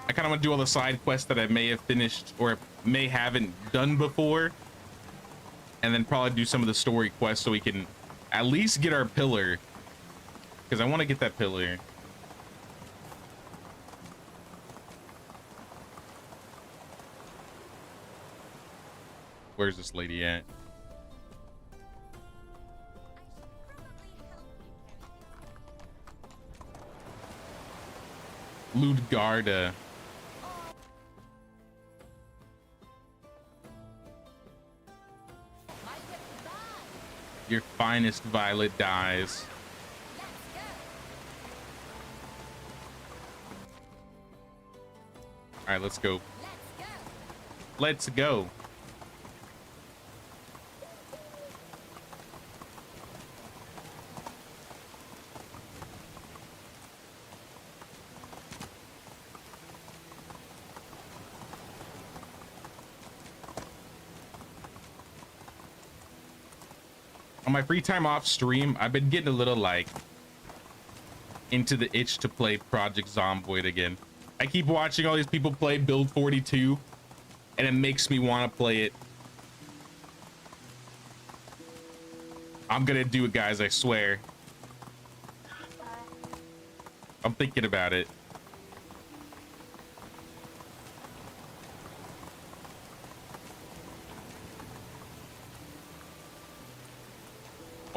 I kind of want to do all the side quests that I may have finished or may haven't done before, and then probably do some of the story quests so we can at least get our pillar, because I want to get that pillar. Where's this lady at? Ludgarda. Your finest violet dyes. All right, let's go. Let's go. On my free time off stream, I've been getting a little like into the itch to play Project Zomboid again. I keep watching all these people play Build 42 and it makes me want to play it. I'm gonna do it, guys, I swear. I'm thinking about it.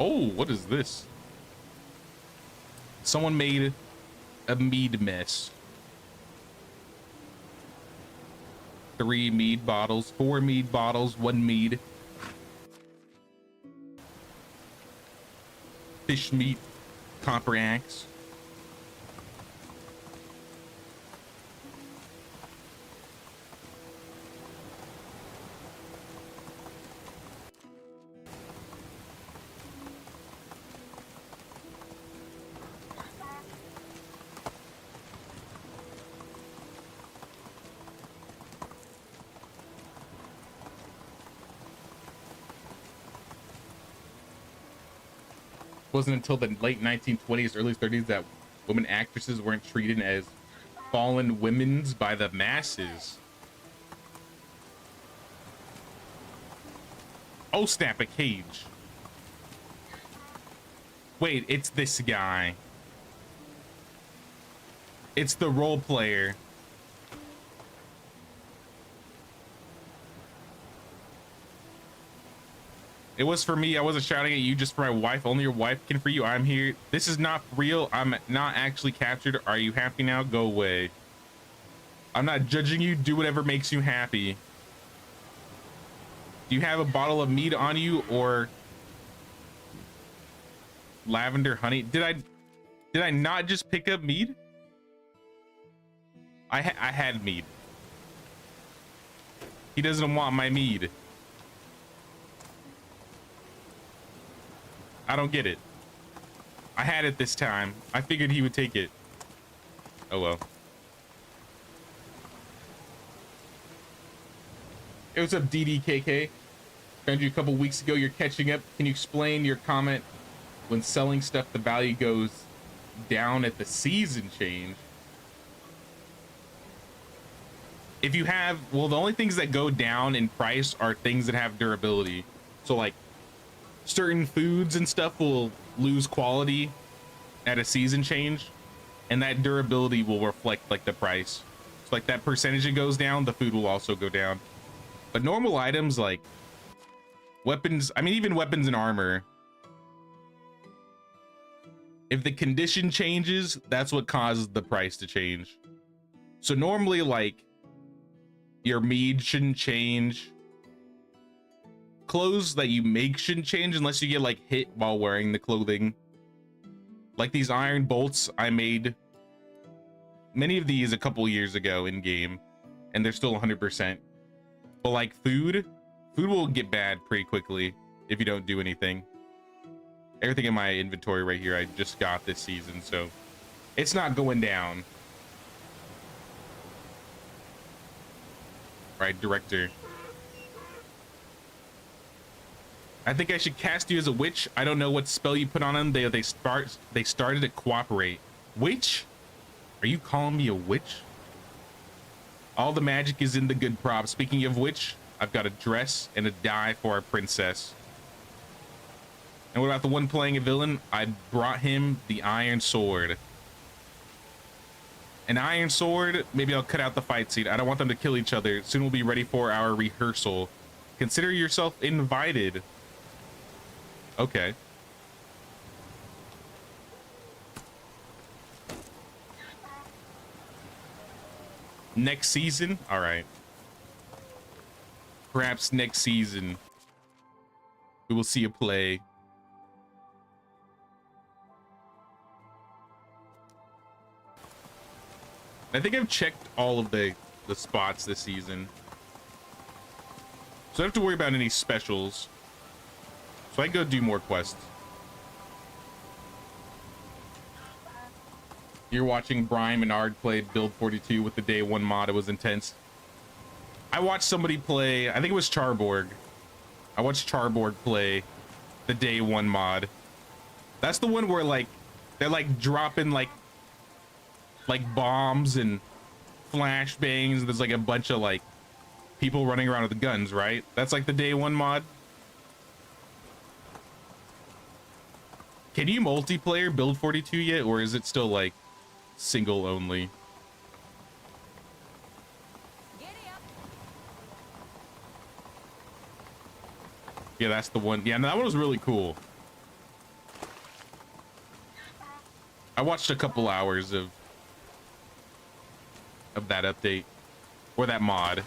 Oh, what is this? Someone made a mead mess. 3 mead bottles, 4 mead bottles, 1 mead. Fish meat, copper axe. Wasn't until the late 1920s, early 30s that women actresses weren't treated as fallen women's by the masses. Oh snap, a cage. Wait, it's this guy. It's the role player. It was for me. I wasn't shouting at you, just for my wife. Only your wife can free you. I'm here. This is not real. I'm not actually captured. Are you happy now? Go away. I'm not judging you. Do whatever makes you happy. Do you have a bottle of mead on you, or lavender honey. Did I not just pick up mead? I had mead. He doesn't want my mead. I don't get it. I had it this time. I figured he would take it. Oh well. Hey, what's up, DDKK? Found you a couple weeks ago. You're catching up. Can you explain your comment when selling stuff, the value goes down at the season change? If you have, well, the only things that go down in price are things that have durability. So like certain foods and stuff will lose quality at a season change, and that durability will reflect like the price. So like that percentage that goes down, the food will also go down. But normal items like weapons, I mean, even weapons and armor, if the condition changes, that's what causes the price to change. So normally, like, your mead shouldn't change. Clothes that you make shouldn't change unless you get like hit while wearing the clothing. Like these iron bolts, I made many of these a couple years ago in game, and they're still 100%. But like food will get bad pretty quickly if you don't do anything. Everything in my inventory right here I just got this season, so it's not going down. Right, director. I think I should cast you as a witch. I don't know what spell you put on them. They started to cooperate. Witch? Are you calling me a witch? All the magic is in the good prop. Speaking of which, I've got a dress and a dye for our princess. And what about the one playing a villain? I brought him the iron sword. An iron sword, maybe I'll cut out the fight scene. I don't want them to kill each other. Soon we'll be ready for our rehearsal. Consider yourself invited. Okay. Next season? All right. Perhaps next season we will see a play. I think I've checked all of the spots this season, so I don't have to worry about any specials. So I can go do more quests. You're watching Brian Menard play Build 42 with the day one mod. It was intense. I watched somebody play, I think it was Charborg. I watched Charborg play the day one mod. That's the one where like they're like dropping like bombs and flashbangs. There's like a bunch of like people running around with guns, right? That's like the day one mod. Can you multiplayer Build 42 yet, or is it still like single only? Yeah, that's the one. Yeah, and that one was really cool. I watched a couple hours of that update or that mod.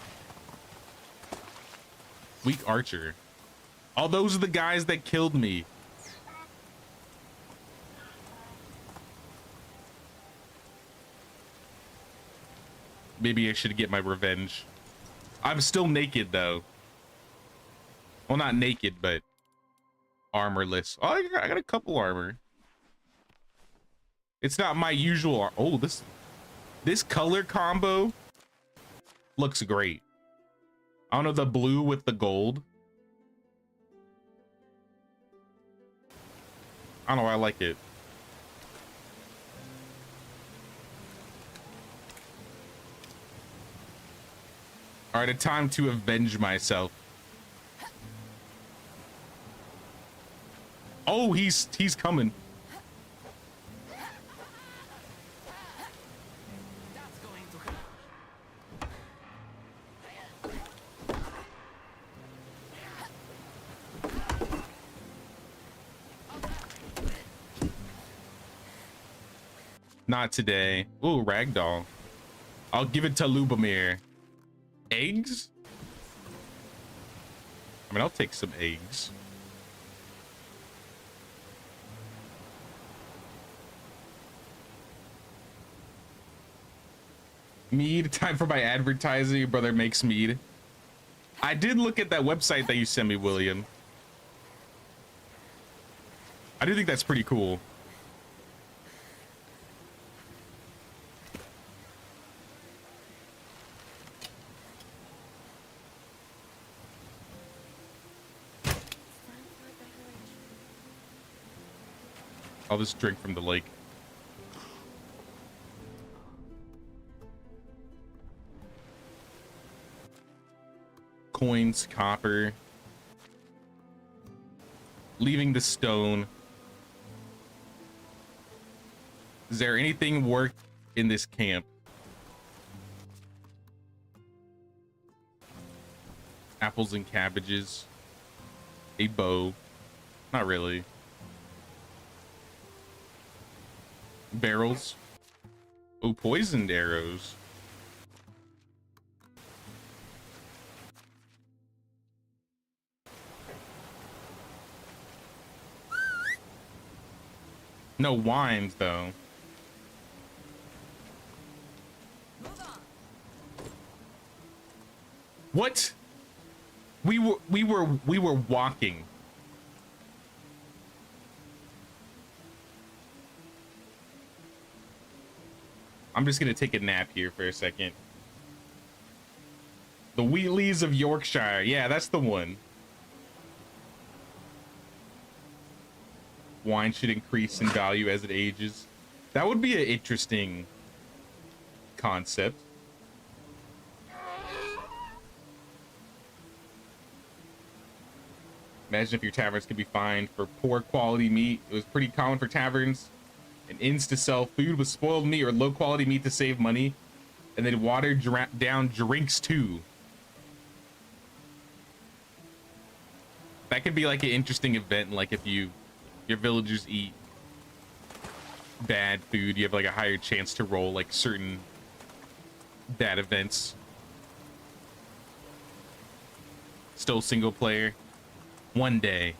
Weak archer. Oh, those are the guys that killed me. Maybe I should get my revenge. I'm still naked though. Well, not naked, but armorless. Oh, I got a couple armor. It's not my usual. Oh, this color combo looks great. I don't know, the blue with the gold. I don't know, I like it. All right, a time to avenge myself. Oh, he's coming. Not today. Ooh, ragdoll. I'll give it to Lubomir. Eggs? I mean, I'll take some eggs. Mead, time for my advertising. Your brother makes mead. I did look at that website that you sent me, William. I do think that's pretty cool. I'll just drink from the lake. Coins, copper. Leaving the stone. Is there anything worth in this camp? Apples and cabbages. A bow. Not really. Barrels. Oh, poisoned arrows. No wines, though. What? We were walking. I'm just gonna take a nap here for a second. The Wheatleys of Yorkshire. Yeah, that's the one. Wine should increase in value as it ages. That would be an interesting concept. Imagine if your taverns could be fined for poor quality meat. It was pretty common for taverns and inns to sell food with spoiled meat or low quality meat to save money, and then water down drinks too. That could be like an interesting event. Like if your villagers eat bad food, you have like a higher chance to roll like certain bad events. Still single player. One day.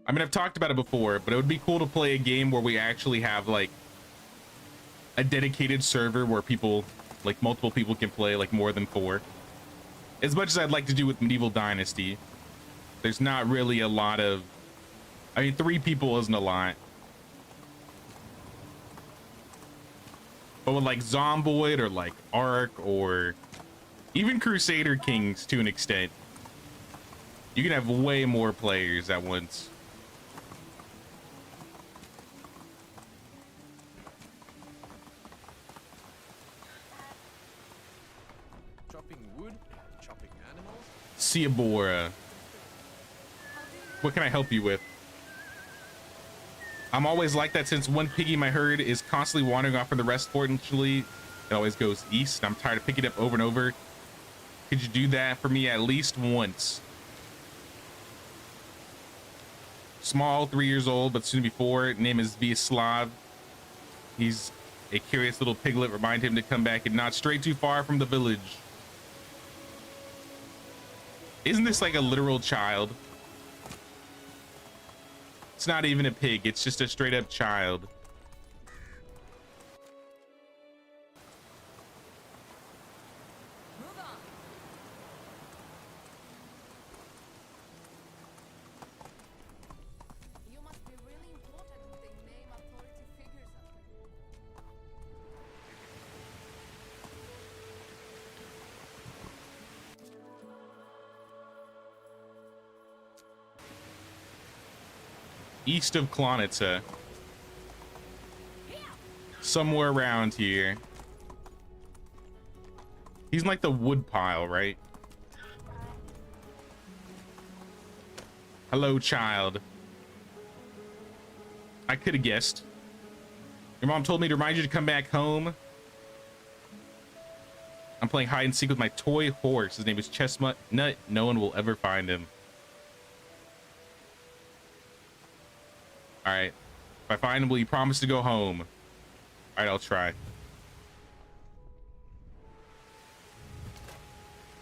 I mean, I've talked about it before, but it would be cool to play a game where we actually have like a dedicated server where people, like multiple people can play, like more than 4. As much as I'd like to do with Medieval Dynasty, there's not really a lot of, I mean, 3 people isn't a lot. But with like Zomboid or like Ark or even Crusader Kings to an extent, you can have way more players at once. Chopping wood, chopping animals. Ciabora. What can I help you with? I'm always like that since one piggy in my herd is constantly wandering off from the rest. Fortunately, it always goes east. I'm tired of picking it up over and over. Could you do that for me at least once? Small, 3 years old, but soon to be 4. Name is Vyacheslav. He's a curious little piglet. Remind him to come back and not stray too far from the village. Isn't this like a literal child? It's not even a pig, it's just a straight up child. Move on. You must be really important if they name authority figures after you. East of Klonitsa. Somewhere around here. He's in like the wood pile, right? Hello, child. I could have guessed. Your mom told me to remind you to come back home. I'm playing hide and seek with my toy horse. His name is Chestnut. No one will ever find him. All right. If I find him, will you promise to go home? All right, I'll try.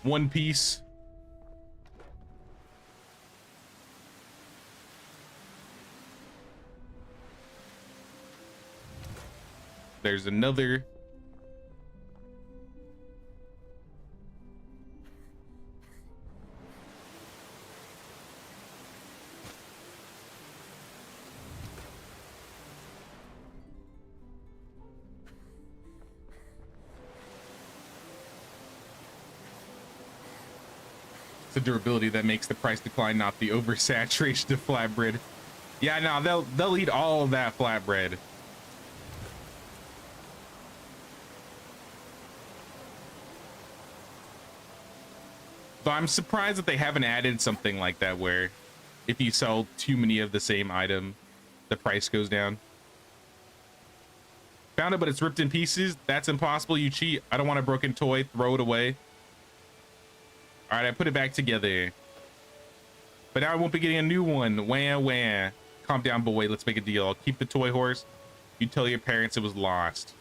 One Piece. There's another. It's the durability that makes the price decline, not the oversaturation of flatbread. Yeah, no, they'll eat all of that flatbread. So I'm surprised that they haven't added something like that where if you sell too many of the same item, the price goes down. Found it, but it's ripped in pieces. That's impossible. You cheat. I don't want a broken toy. Throw it away. All right, I put it back together. But now I won't be getting a new one. Wah, wah. Calm down, boy. Let's make a deal. I'll keep the toy horse. You tell your parents it was lost.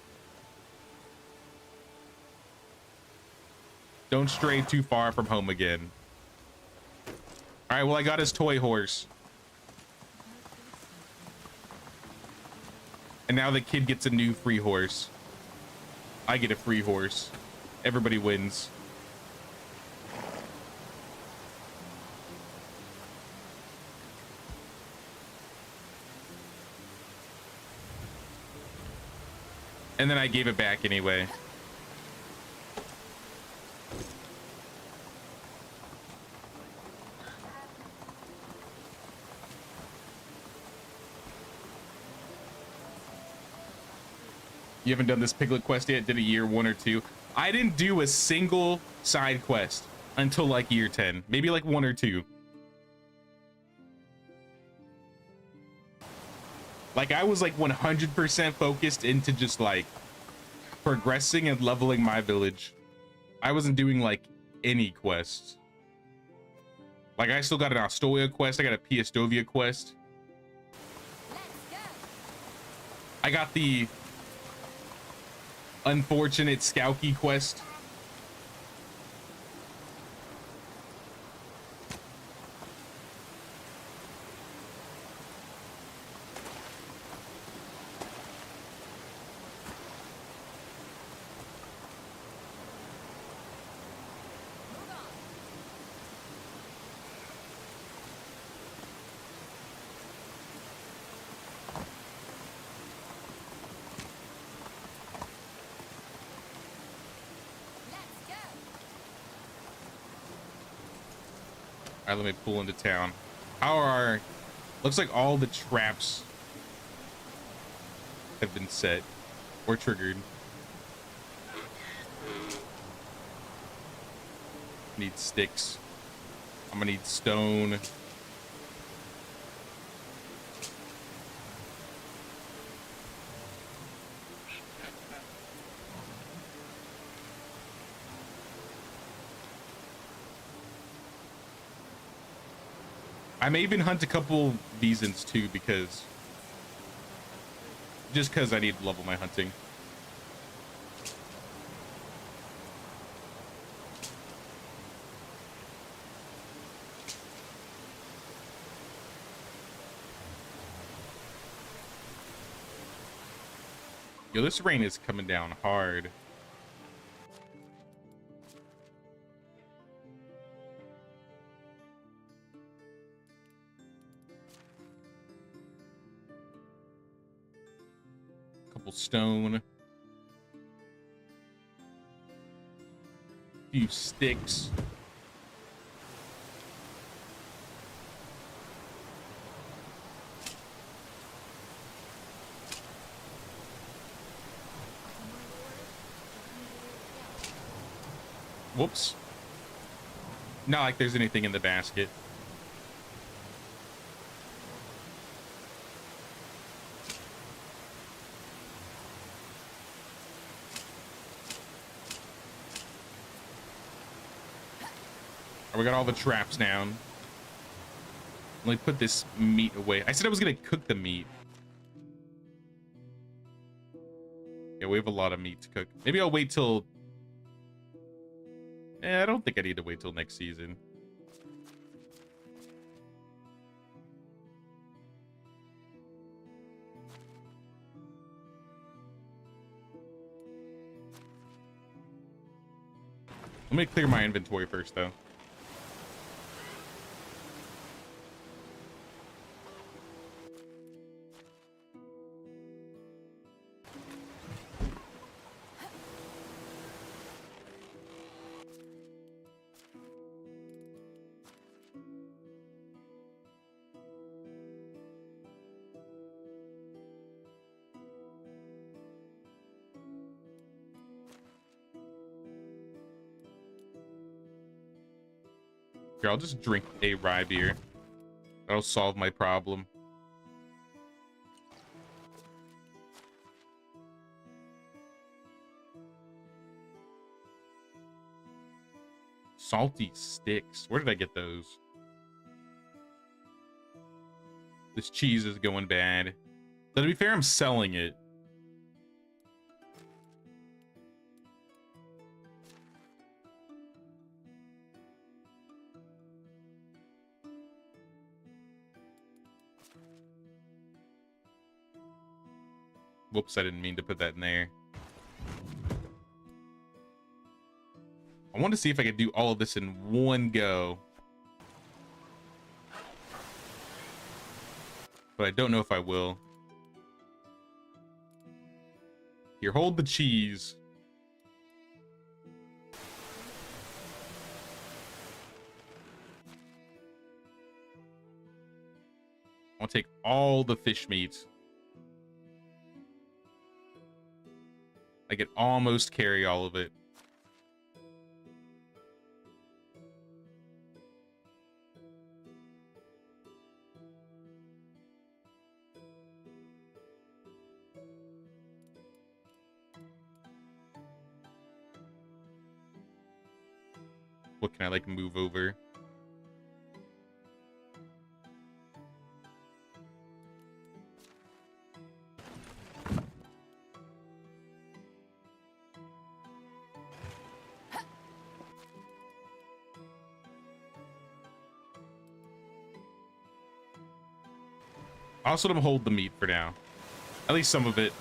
Don't stray too far from home again. All right, well, I got his toy horse. And now the kid gets a new free horse. I get a free horse. Everybody wins. And then I gave it back anyway. You haven't done this piglet quest yet? Did a year 1 or 2? I didn't do a single side quest until like year 10, maybe like 1 or 2. Like I was like 100% focused into just like progressing and leveling my village. I wasn't doing like any quests. Like I still got an Astoria quest. I got a Piastovia quest. I got the unfortunate Skouki quest. All right, let me pull into town. How are... Looks like all the traps have been set or triggered. Need sticks. I'm gonna need stone. I may even hunt a couple Visons too, because I need to level my hunting. Yo, this rain is coming down hard. Stone, a few sticks. Whoops. Not like there's anything in the basket. We got all the traps down. Let me put this meat away. I said I was gonna cook the meat. Yeah, we have a lot of meat to cook. Maybe I'll wait till... I don't think I need to wait till next season. Let me clear my inventory first, though. Here, I'll just drink a rye beer. That'll solve my problem. Salty sticks. Where did I get those? This cheese is going bad. But to be fair, I'm selling it. Whoops, I didn't mean to put that in there. I want to see if I could do all of this in one go. But I don't know if I will. Here, hold the cheese. I'll take all the fish meat. I can almost carry all of it. What can I like move over? Also, to hold the meat for now. At least some of it.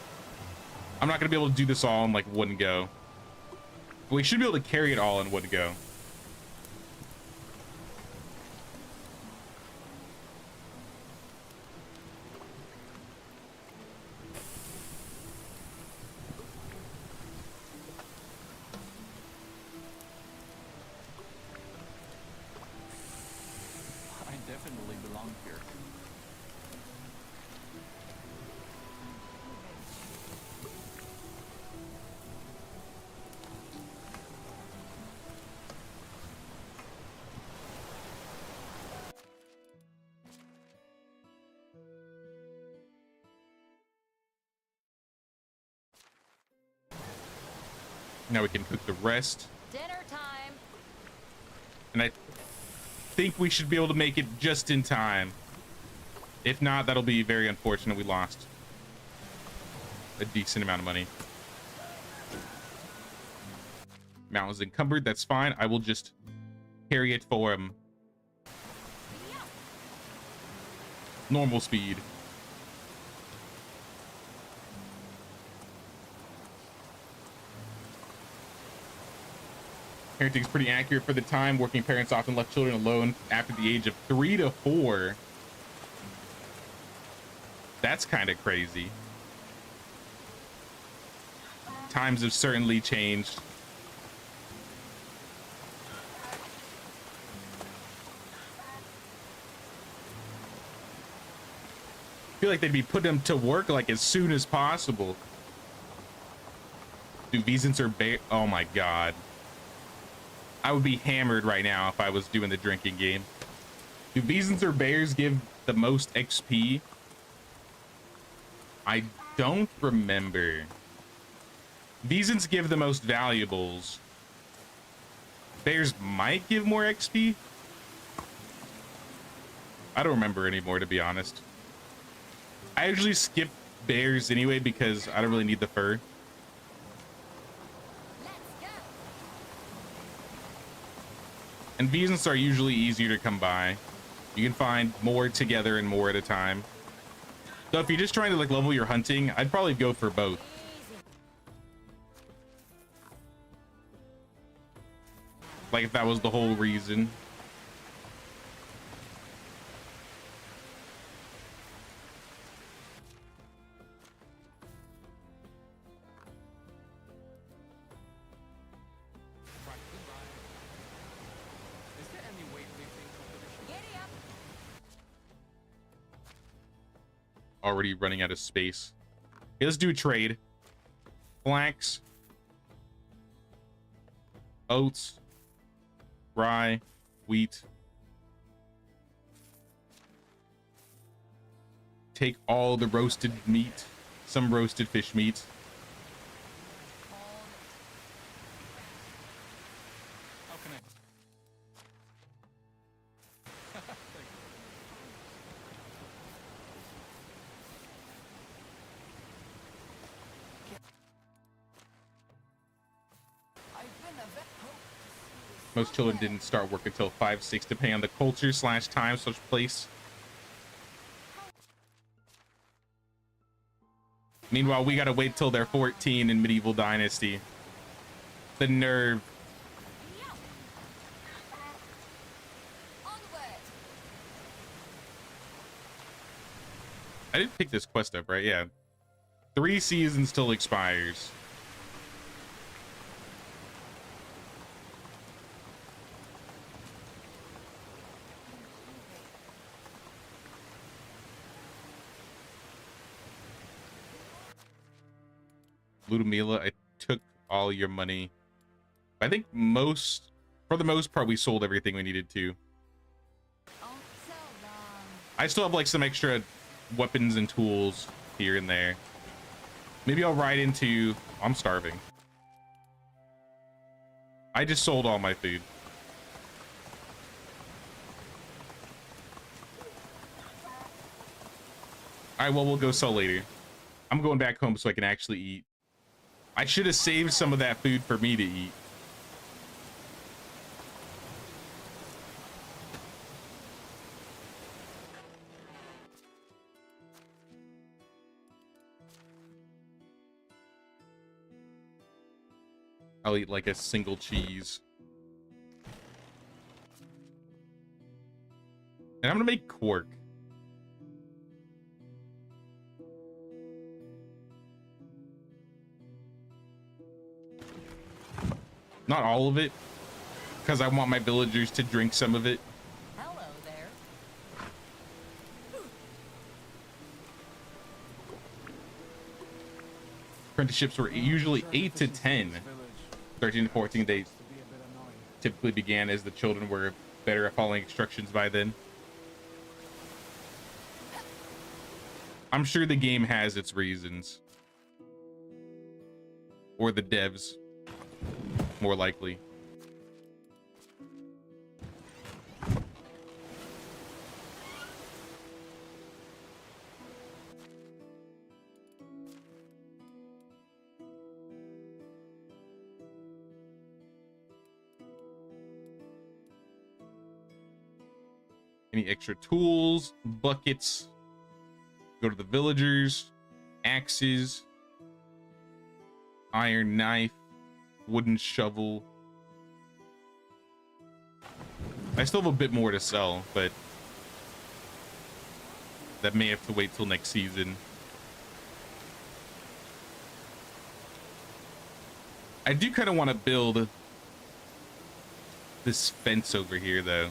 I'm not going to be able to do this all in like one go. We should be able to carry it all in one go. I definitely belong here. Now we can cook the rest. Dinner time. And I think we should be able to make it just in time. If not, that'll be very unfortunate. We lost a decent amount of money. Mount is encumbered. That's fine. I will just carry it for him. Normal speed. Parenting is pretty accurate for the time. Working parents often left children alone after the age of 3 to 4. That's kind of crazy. Times have certainly changed. I feel like they'd be putting them to work like as soon as possible. Dude, Visans are oh my god. I would be hammered right now if I was doing the drinking game. Do Visans or bears give the most XP? I don't remember. Visans give the most valuables. Bears might give more XP. I don't remember anymore, to be honest. I usually skip bears anyway because I don't really need the fur. And Visans are usually easier to come by. You can find more together and more at a time. So if you're just trying to like level your hunting, I'd probably go for both. Like if that was the whole reason. Right, goodbye. Is there any weightlifting competition? Giddy up. Already running out of space. Okay, let's do a trade. Flax, oats, rye, wheat. Take all the roasted meat, some roasted fish meat. How can I? Most children didn't start work until 5, 6, depending on the culture / time such place. Meanwhile, we gotta wait till they're 14 in medieval Dynasty. The nerve. Onward. I didn't pick this quest up, right? Yeah. 3 seasons till expires. Ludmila, I took all your money. I think for the most part, we sold everything we needed to. Oh, so long. I still have like some extra weapons and tools here and there. Maybe I'll ride into... I'm starving. I just sold all my food. All right, well, we'll go sell later. I'm going back home so I can actually eat. I should have saved some of that food for me to eat. I'll eat like a single cheese. And I'm gonna make quark. Not all of it, because I want my villagers to drink some of it. Hello there. Apprenticeships were usually 8 to 10. 13 to 14 they typically began, as the children were better at following instructions by then. I'm sure the game has its reasons. Or the devs. More likely. Any extra tools, buckets, go to the villagers, axes, iron knife, wooden shovel. I still have a bit more to sell, but that may have to wait till next season. I do kind of want to build this fence over here, though.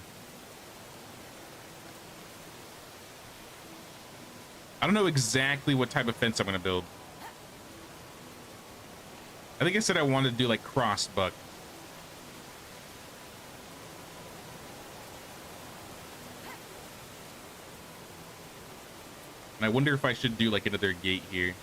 I don't know exactly what type of fence I'm going to build. I think I said I wanted to do like crossbuck. And I wonder if I should do like another gate here.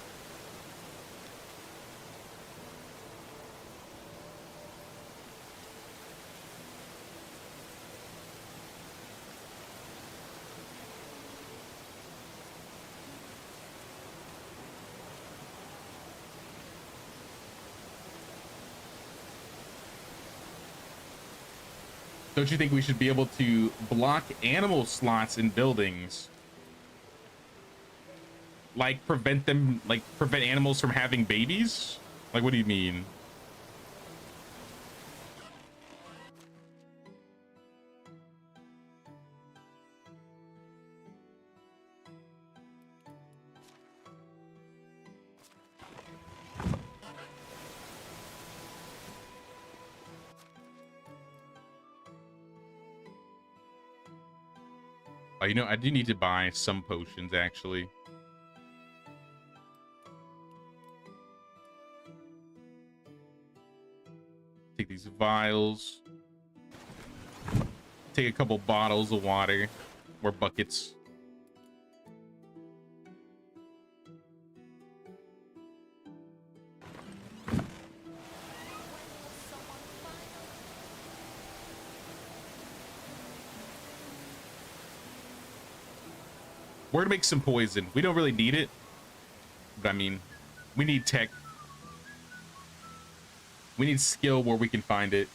Don't you think we should be able to block animal slots in buildings? Like prevent animals from having babies? Like, what do you mean? Oh, you know, I do need to buy some potions, actually. Take these vials. Take a couple bottles of water. Or buckets. We're gonna make some poison. We don't really need it. But I mean, we need tech. We need skill where we can find it.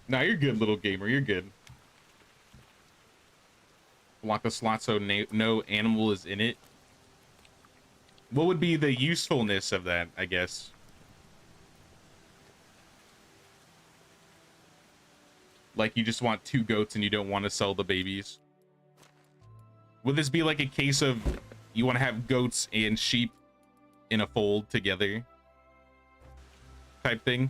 Nah, you're good, little gamer. You're good. Lock the slot so no animal is in it. What would be the usefulness of that, I guess? Like, you just want 2 goats and you don't want to sell the babies? Would this be like a case of you want to have goats and sheep in a fold together type thing?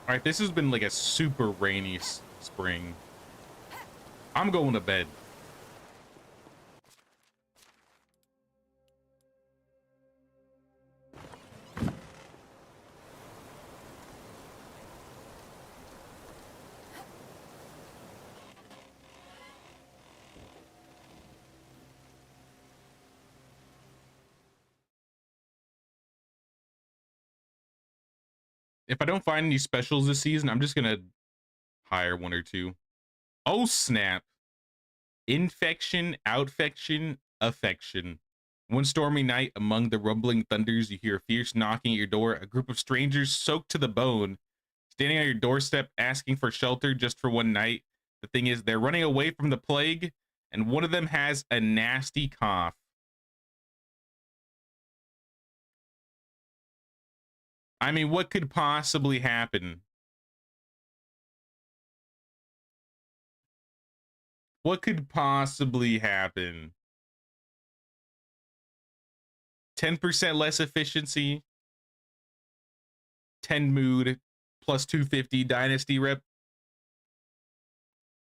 All right, this has been like a super rainy spring. I'm going to bed. If I don't find any specials this season, I'm just gonna hire 1 or 2. Oh snap. Infection, outfection, affection. One stormy night, among the rumbling thunders, you hear a fierce knocking at your door. A group of strangers soaked to the bone, standing on your doorstep, asking for shelter just for one night. The thing is, they're running away from the plague, and one of them has a nasty cough. I mean, what could possibly happen? What could possibly happen? 10% less efficiency, 10 mood, plus 250 dynasty rep.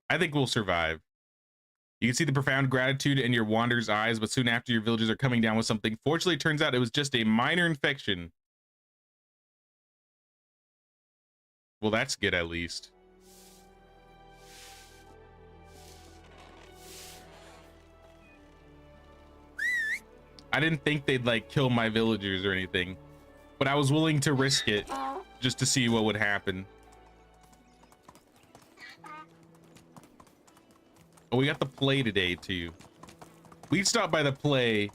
I think we'll survive. You can see the profound gratitude in your wanderer's eyes, but soon after your villagers are coming down with something. Fortunately, it turns out it was just a minor infection. Well, that's good at least. I didn't think they'd like kill my villagers or anything, but I was willing to risk it just to see what would happen. Oh, we got the play today too. We'd stop by the play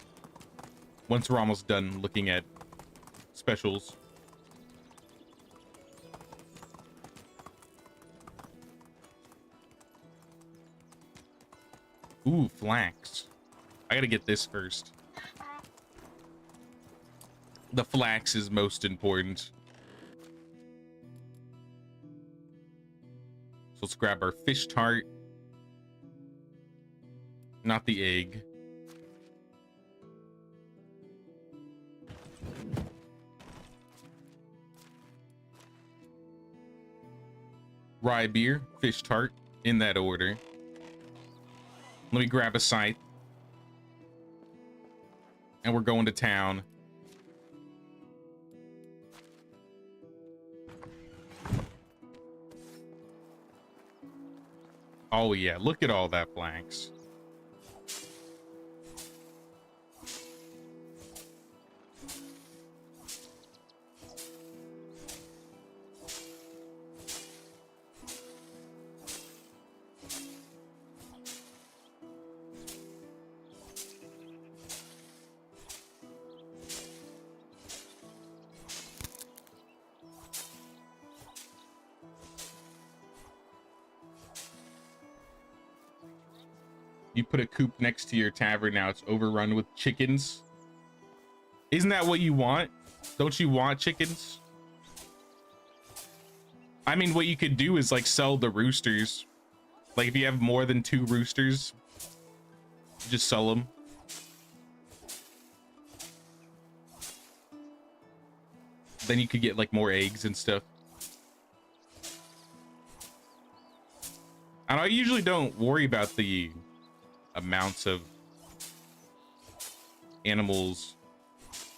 once we're almost done looking at specials. Ooh, flax. I gotta get this first. The flax is most important. So let's grab our fish tart. Not the egg. Rye beer, fish tart, in that order. Let me grab a scythe. And we're going to town. Oh yeah, look at all that flax. You put a coop next to your tavern, now it's overrun with chickens. Isn't that what you want? Don't you want chickens? I mean, what you could do is like sell the roosters. Like if you have more than 2 roosters, just sell them. Then you could get like more eggs and stuff. And I usually don't worry about the amounts of animals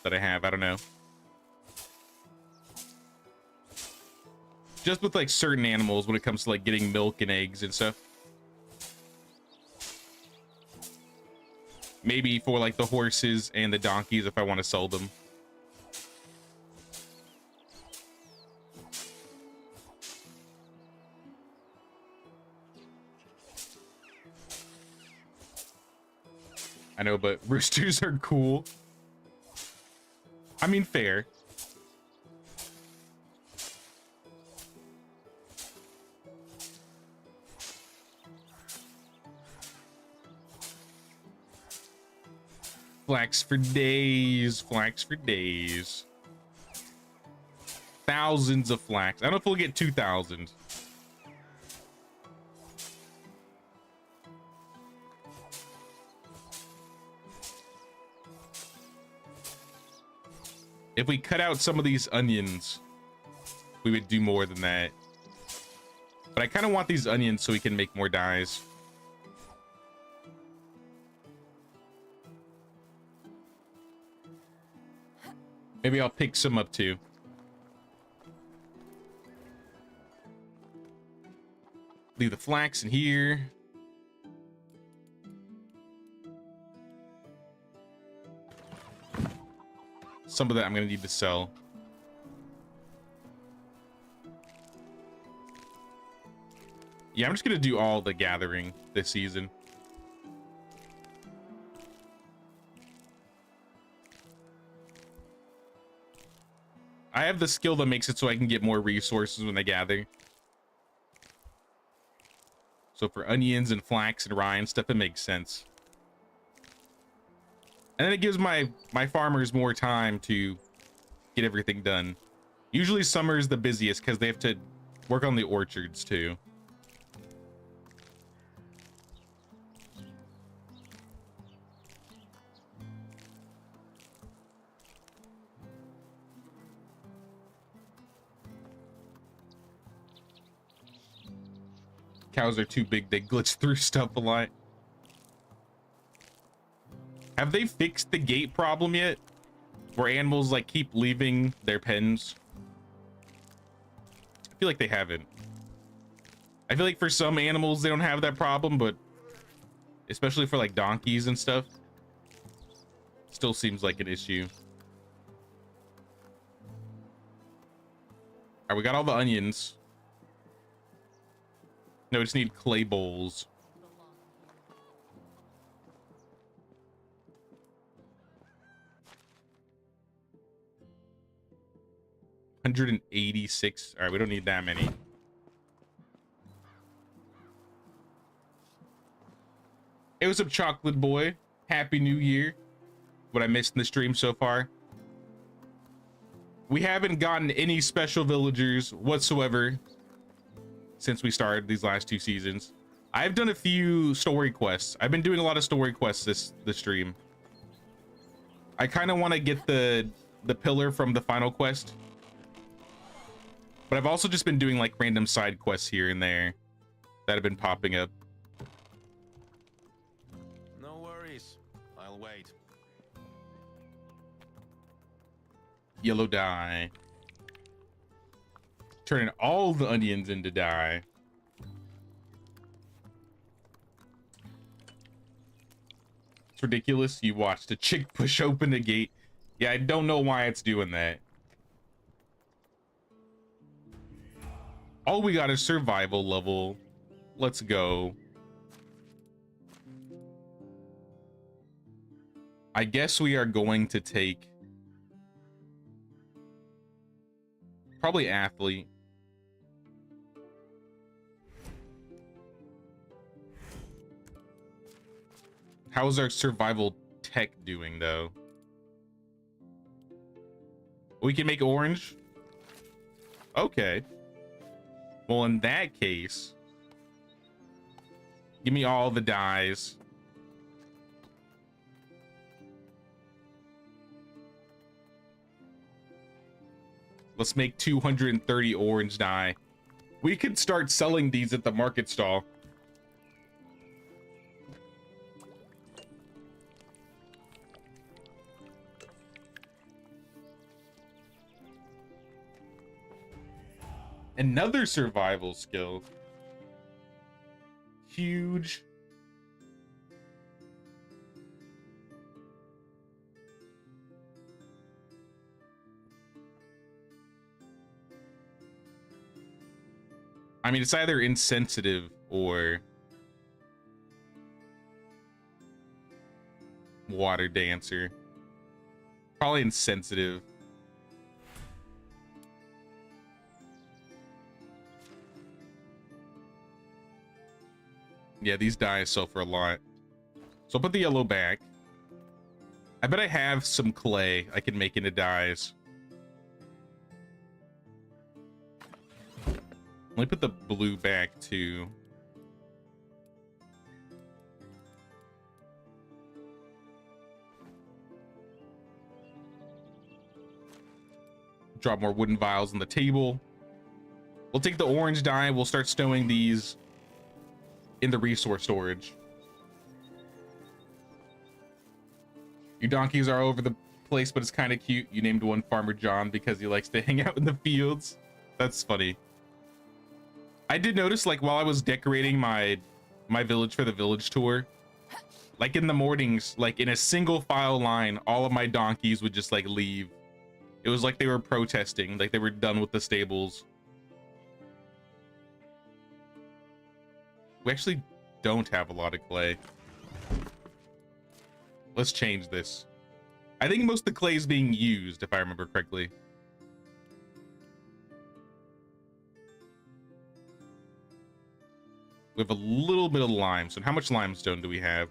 that I have. I don't know. Just with like certain animals when it comes to like getting milk and eggs and stuff. Maybe for like the horses and the donkeys if I want to sell them. I know, but roosters are cool. I mean, fair. Flax for days, flax for days. Thousands of flax. I don't know if we'll get 2,000. If we cut out some of these onions, we would do more than that. But I kind of want these onions so we can make more dyes. Maybe I'll pick some up too. Leave the flax in here. Some of that I'm gonna need to sell. Yeah, I'm just gonna do all the gathering this season. I have the skill that makes it so I can get more resources when I gather. So for onions and flax and rye and stuff, it makes sense. And then it gives my farmers more time to get everything done. Usually summer is the busiest because they have to work on the orchards too. Cows are too big, they glitch through stuff a lot. Have they fixed the gate problem yet? Where animals like keep leaving their pens? I feel like they haven't. I feel like for some animals they don't have that problem, but especially for like donkeys and stuff, still seems like an issue. All right, we got all the onions. No, we just need clay bowls. $186. All right, we don't need that many. Hey, what's up, Chocolate Boy? Happy New Year. What I missed in the stream so far. We haven't gotten any special villagers whatsoever since we started these last 2 seasons. I've done a few story quests. I've been doing a lot of story quests this stream. I kind of want to get the pillar from the final quest. But I've also just been doing like random side quests here and there that have been popping up. No worries. I'll wait. Yellow dye. Turning all the onions into dye. It's ridiculous. You watched a chick push open a gate. Yeah, I don't know why it's doing that. All we got is survival level. Let's go. I guess we are going to take probably athlete. How's our survival tech doing though? We can make orange. Okay. Well, in that case, give me all the dyes. Let's make 230 orange dye. We could start selling these at the market stall. Another survival skill. Huge. I mean, it's either insensitive or water dancer. Probably insensitive. Yeah, these dyes sell for a lot. So I'll put the yellow back. I bet I have some clay I can make into dyes. Let me put the blue back too. Drop more wooden vials on the table. We'll take the orange dye. We'll start stowing these in the resource storage. Your donkeys are all over the place, but it's kind of cute. You named one Farmer John because he likes to hang out in the fields. That's funny. I did notice, like, while I was decorating my village for the village tour, like in the mornings, like in a single file line, all of my donkeys would just like leave. It was like they were protesting, like they were done with the stables. We actually don't have a lot of clay. Let's change this. I think most of the clay is being used, if I remember correctly. We have a little bit of limestone. How much limestone do we have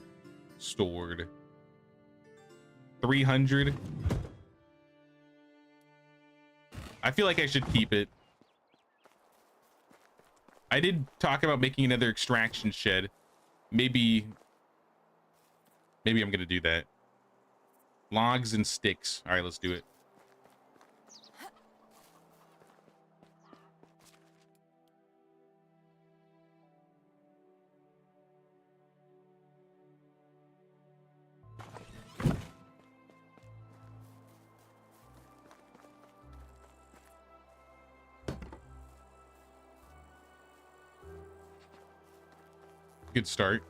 stored? 300. I feel like I should keep it. I did talk about making another extraction shed. Maybe I'm gonna do that. Logs and sticks. All right, let's do it. Good start.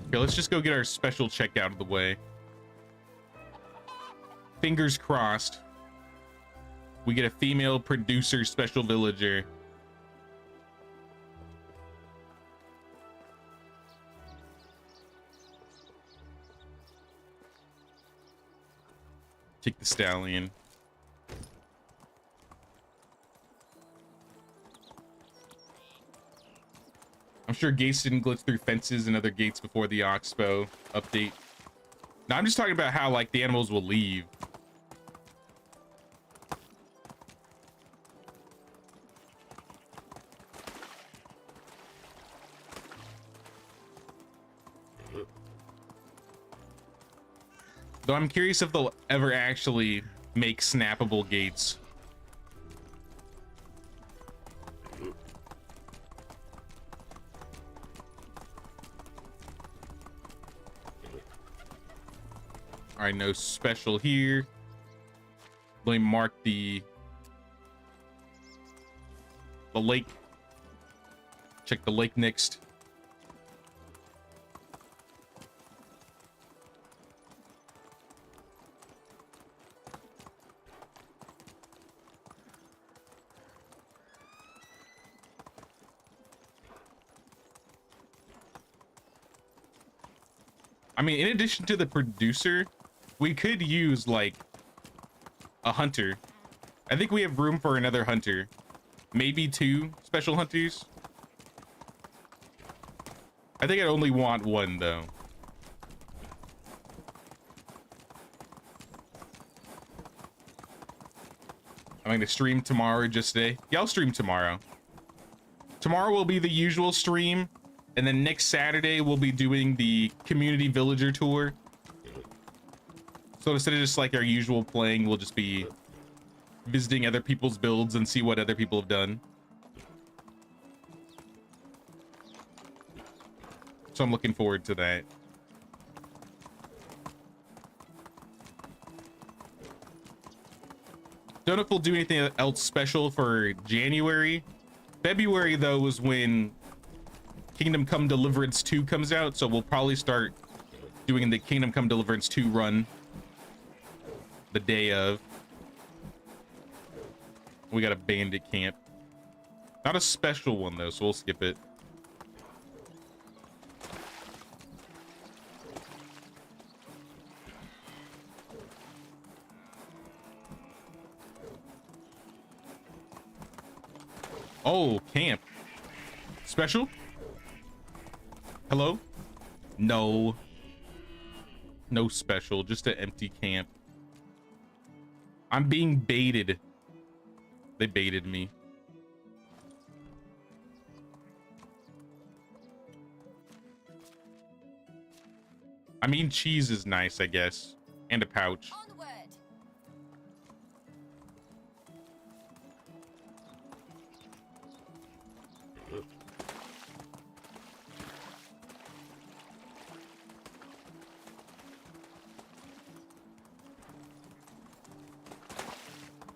Okay, let's just go get our special check out of the way. Fingers crossed. We get a female producer special villager. Take the stallion. I'm sure gates didn't glitch through fences and other gates before the Oxbow update. Now I'm just talking about how like the animals will leave. Though I'm curious if they'll ever actually make snappable gates. All right, no special here. Let me mark the lake. Check the lake next. I mean, in addition to the producer, we could use like a hunter. I think we have room for another hunter. maybe 2 special hunters. I think I'd only want 1 though. I'm gonna stream tomorrow just today. Yeah, I'll stream tomorrow. Tomorrow will be the usual stream, and then next Saturday we'll be doing the community villager tour. So instead of just like our usual playing, we'll just be visiting other people's builds and see what other people have done. So I'm looking forward to that. Don't know if we'll do anything else special for January. February though is when Kingdom Come Deliverance 2 comes out, so we'll probably start doing the Kingdom Come Deliverance 2 run the day of. We got a bandit camp. Not a special one though, so we'll skip it. Oh, camp. Special? Hello? No. No special, just an empty camp. I'm being baited. They baited me. I mean, cheese is nice, I guess. And a pouch. Onward.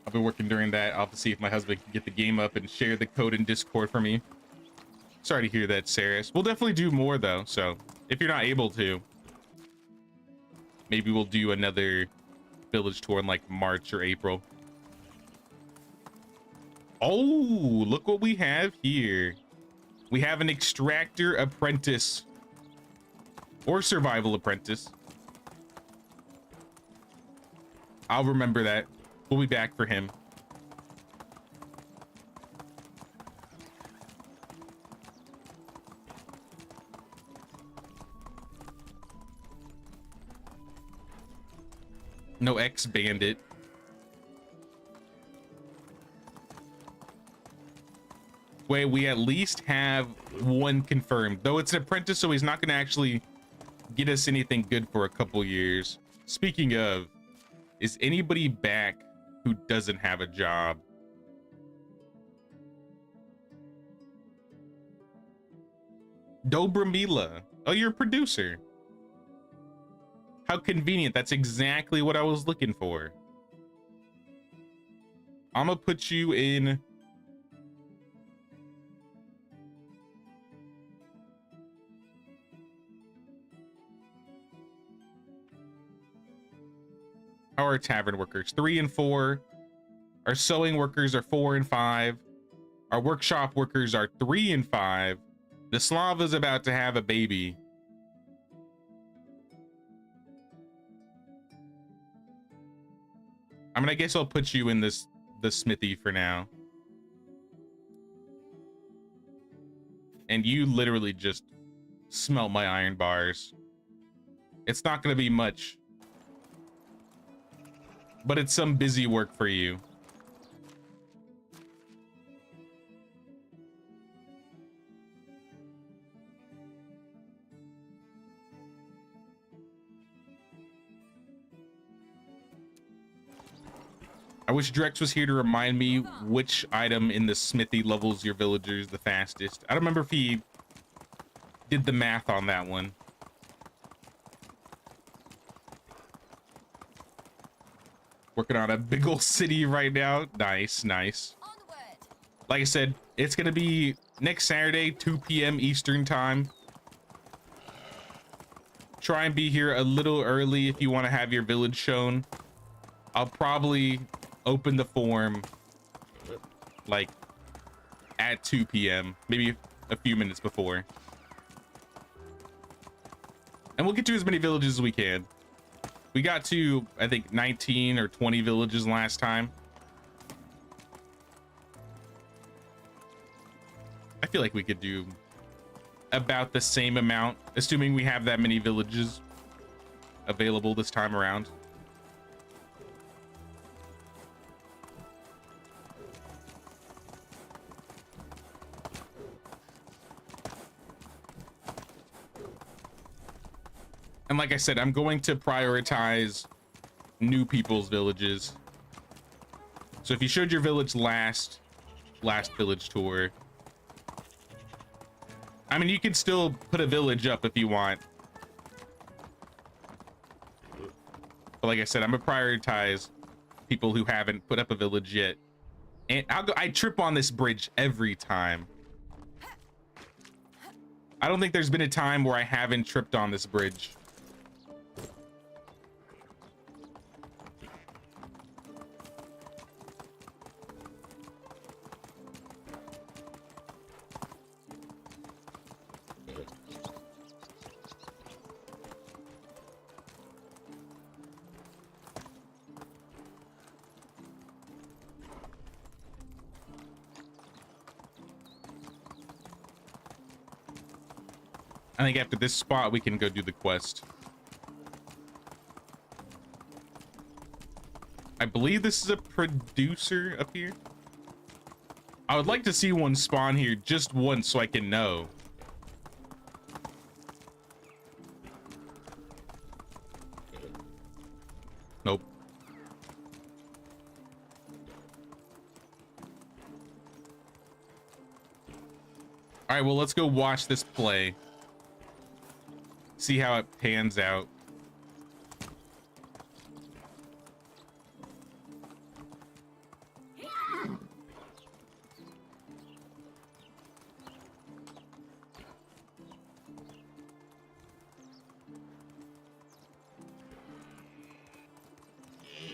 I've been working during that. I'll have to see if my husband can get the game up and share the code in Discord for me. Sorry to hear that, Saris. We'll definitely do more though, so if you're not able to, maybe we'll do another village tour in like March or April. Oh, look what we have here. We have an extractor apprentice or survival apprentice. I'll remember that. We'll be back for him. No ex-bandit. Wait, we at least have 1 confirmed. Though it's an apprentice, so he's not going to actually get us anything good for a couple years. Speaking of, is anybody back who doesn't have a job? Dobramila. Oh, you're a producer. How convenient. That's exactly what I was looking for. I'm gonna put you in. How are tavern workers? 3 and 4. Our sewing workers are 4 and 5. Our workshop workers are 3 and 5. The Slava's about to have a baby. I mean, I guess I'll put you in the smithy for now. And you literally just smelt my iron bars. It's not going to be much, but it's some busy work for you. I wish Drex was here to remind me which item in the smithy levels your villagers the fastest. I don't remember if he did the math on that one. Working on a big old city right now. Nice, nice. Onward. Like I said, it's gonna be next Saturday, 2 p.m. Eastern time. Try and be here a little early if you want to have your village shown. I'll probably open the form like at 2 p.m. maybe a few minutes before, and we'll get to as many villages as we can. We got to, I think, 19 or 20 villages last time. feel like we could do about the same amount, assuming we have that many villages available this time around. And like I said, I'm going to prioritize new people's villages. So if you showed your village last village tour, I mean, you can still put a village up if you want. But like I said, I'm gonna prioritize people who haven't put up a village yet. And I trip on this bridge every time. I don't think there's been a time where I haven't tripped on this bridge. I think after this spot, we can go do the quest. I believe this is a producer up here. I would like to see one spawn here just once so I can know. Nope. All right, well, let's go watch this play. See how it pans out.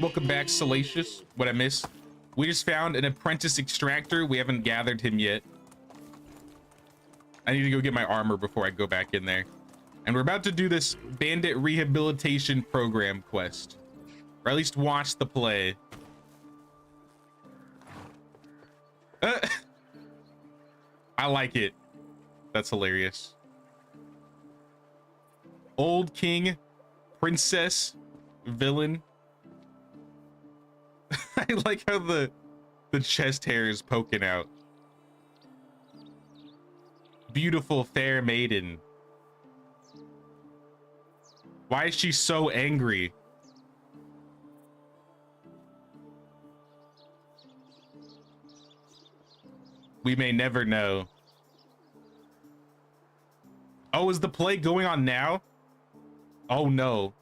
Welcome back, Salacious. What I missed? We just found an apprentice extractor. We haven't gathered him yet. I need to go get my armor before I go back in there. And we're about to do this Bandit rehabilitation program quest, or at least watch the play. I like it. That's hilarious. Old king, princess, villain. I like how the chest hair is poking out. Beautiful fair maiden. Why is she so angry? We may never know. Oh, is the play going on now? Oh no.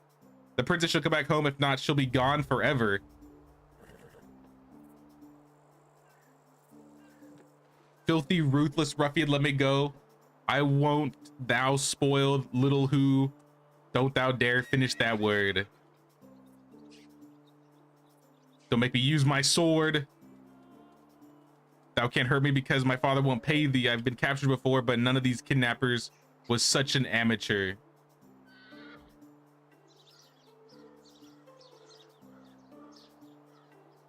The princess shall come back home. If not, she'll be gone forever. Filthy, ruthless ruffian, let me go. I won't, thou spoiled little who. Don't thou dare finish that word. Don't make me use my sword. Thou can't hurt me because my father won't pay thee. I've been captured before, but none of these kidnappers was such an amateur.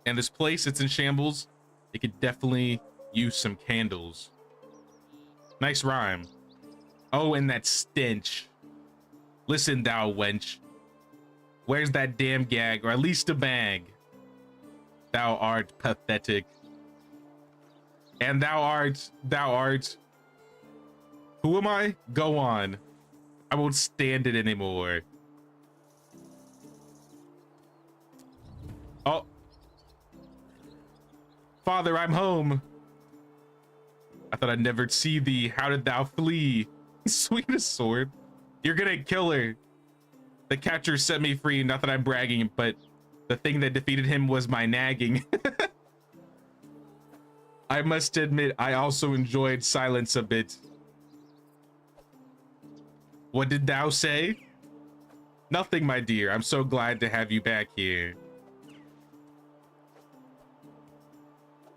And this place, it's in shambles. It could definitely use some candles. Nice rhyme. Oh, and that stench. Listen, thou wench. Where's that damn gag, or at least a bag? Thou art pathetic. And thou art. Who am I? Go on. I won't stand it anymore. Oh. Father, I'm home. I thought I'd never see thee. How did thou flee? Sweetest sword. You're gonna kill her. The catcher set me free. Not that I'm bragging, but the thing that defeated him was my nagging. I must admit, I also enjoyed silence a bit. What did thou say? Nothing, my dear. I'm so glad to have you back here.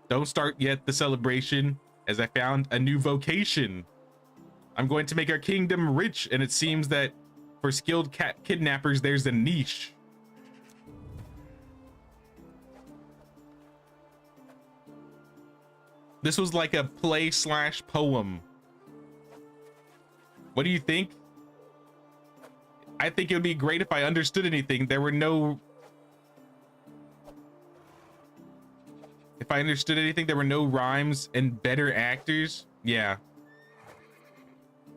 Don't start yet the celebration, as I found a new vocation. I'm going to make our kingdom rich, and it seems that for skilled kidnappers, there's a niche. This was like a play slash poem. What do you think? I think it would be great if I understood anything. There were no... If I understood anything, there were no rhymes and better actors. Yeah.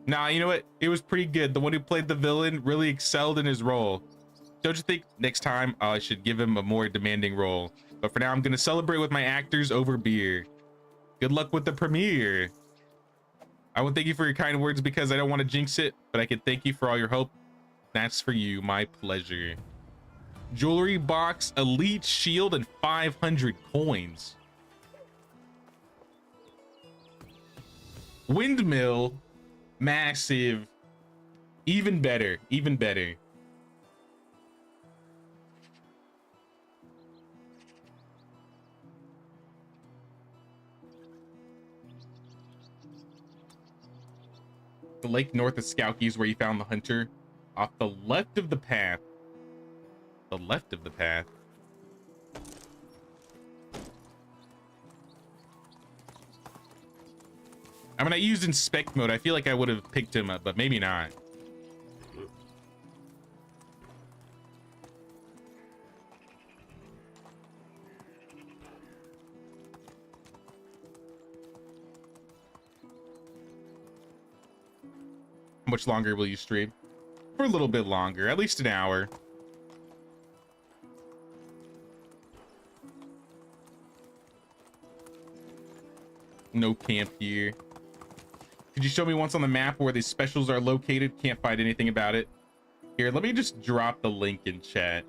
Nah, you know what? It was pretty good. The one who played the villain really excelled in his role. Don't you think next time I should give him a more demanding role? But for now, I'm going to celebrate with my actors over beer. Good luck with the premiere. I won't thank you for your kind words because I don't want to jinx it, but I can thank you for all your help. That's for you. My pleasure. Jewelry box, elite shield, and 500 coins. Windmill, massive, even better, even better. The lake north of Skowkie is where you found the hunter. Off the left of the path. The left of the path. I mean, I used inspect mode. I feel like I would have picked him up, but maybe not. How much longer will you stream? For a little bit longer, at least an hour. No camp here. Could you show me once on the map where these specials are located? Can't find anything about it. Here, let me just drop the link in chat.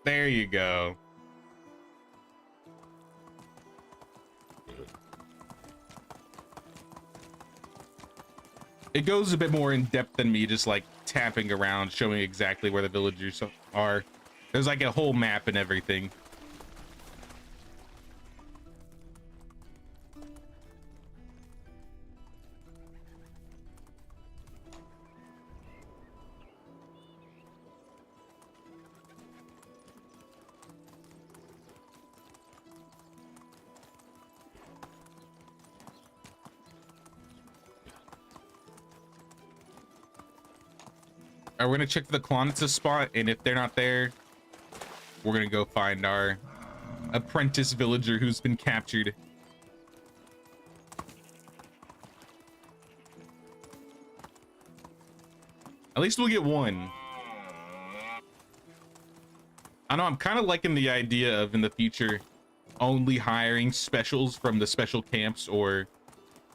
There you go. It goes a bit more in depth than me just like tapping around, showing exactly where the villagers are. There's like a whole map and everything. We're gonna check the Klonitsa spot, and if they're not there, we're gonna go find our apprentice villager who's been captured. At least we'll get one. I know, I'm kind of liking the idea of in the future only hiring specials from the special camps or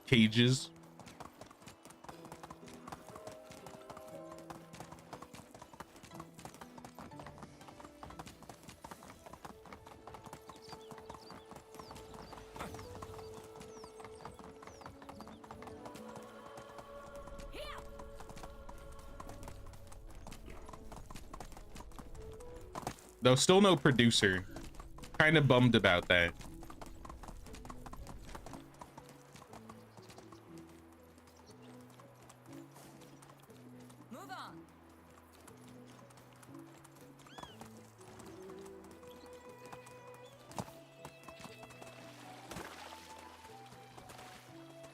cages. Though still no producer. Kind of bummed about that. Move on.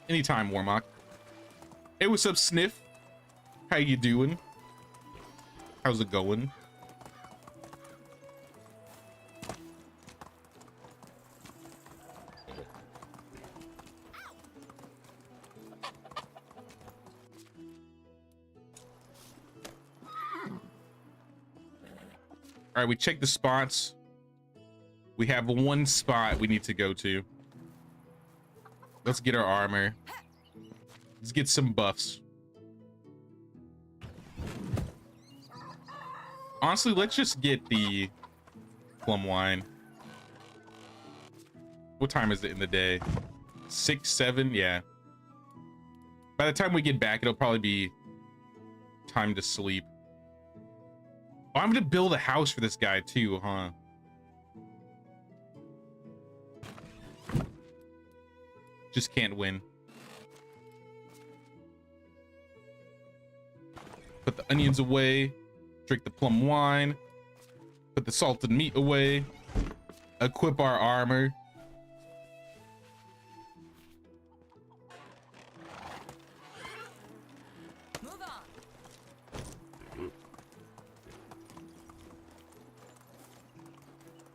Anytime, Warmock. Hey, what's up, Sniff? How you doing? How's it going? All right, we checked the spots. We have one spot we need to go to. Let's get our armor. Let's get some buffs. Honestly, let's just get the plum wine. What time is it in the day? 6, 7? Yeah. By the time we get back, it'll probably be time to sleep. Oh, I'm gonna build a house for this guy too, huh? Just can't win. Put the onions away. Drink the plum wine. Put the salted meat away. Equip our armor. Move on.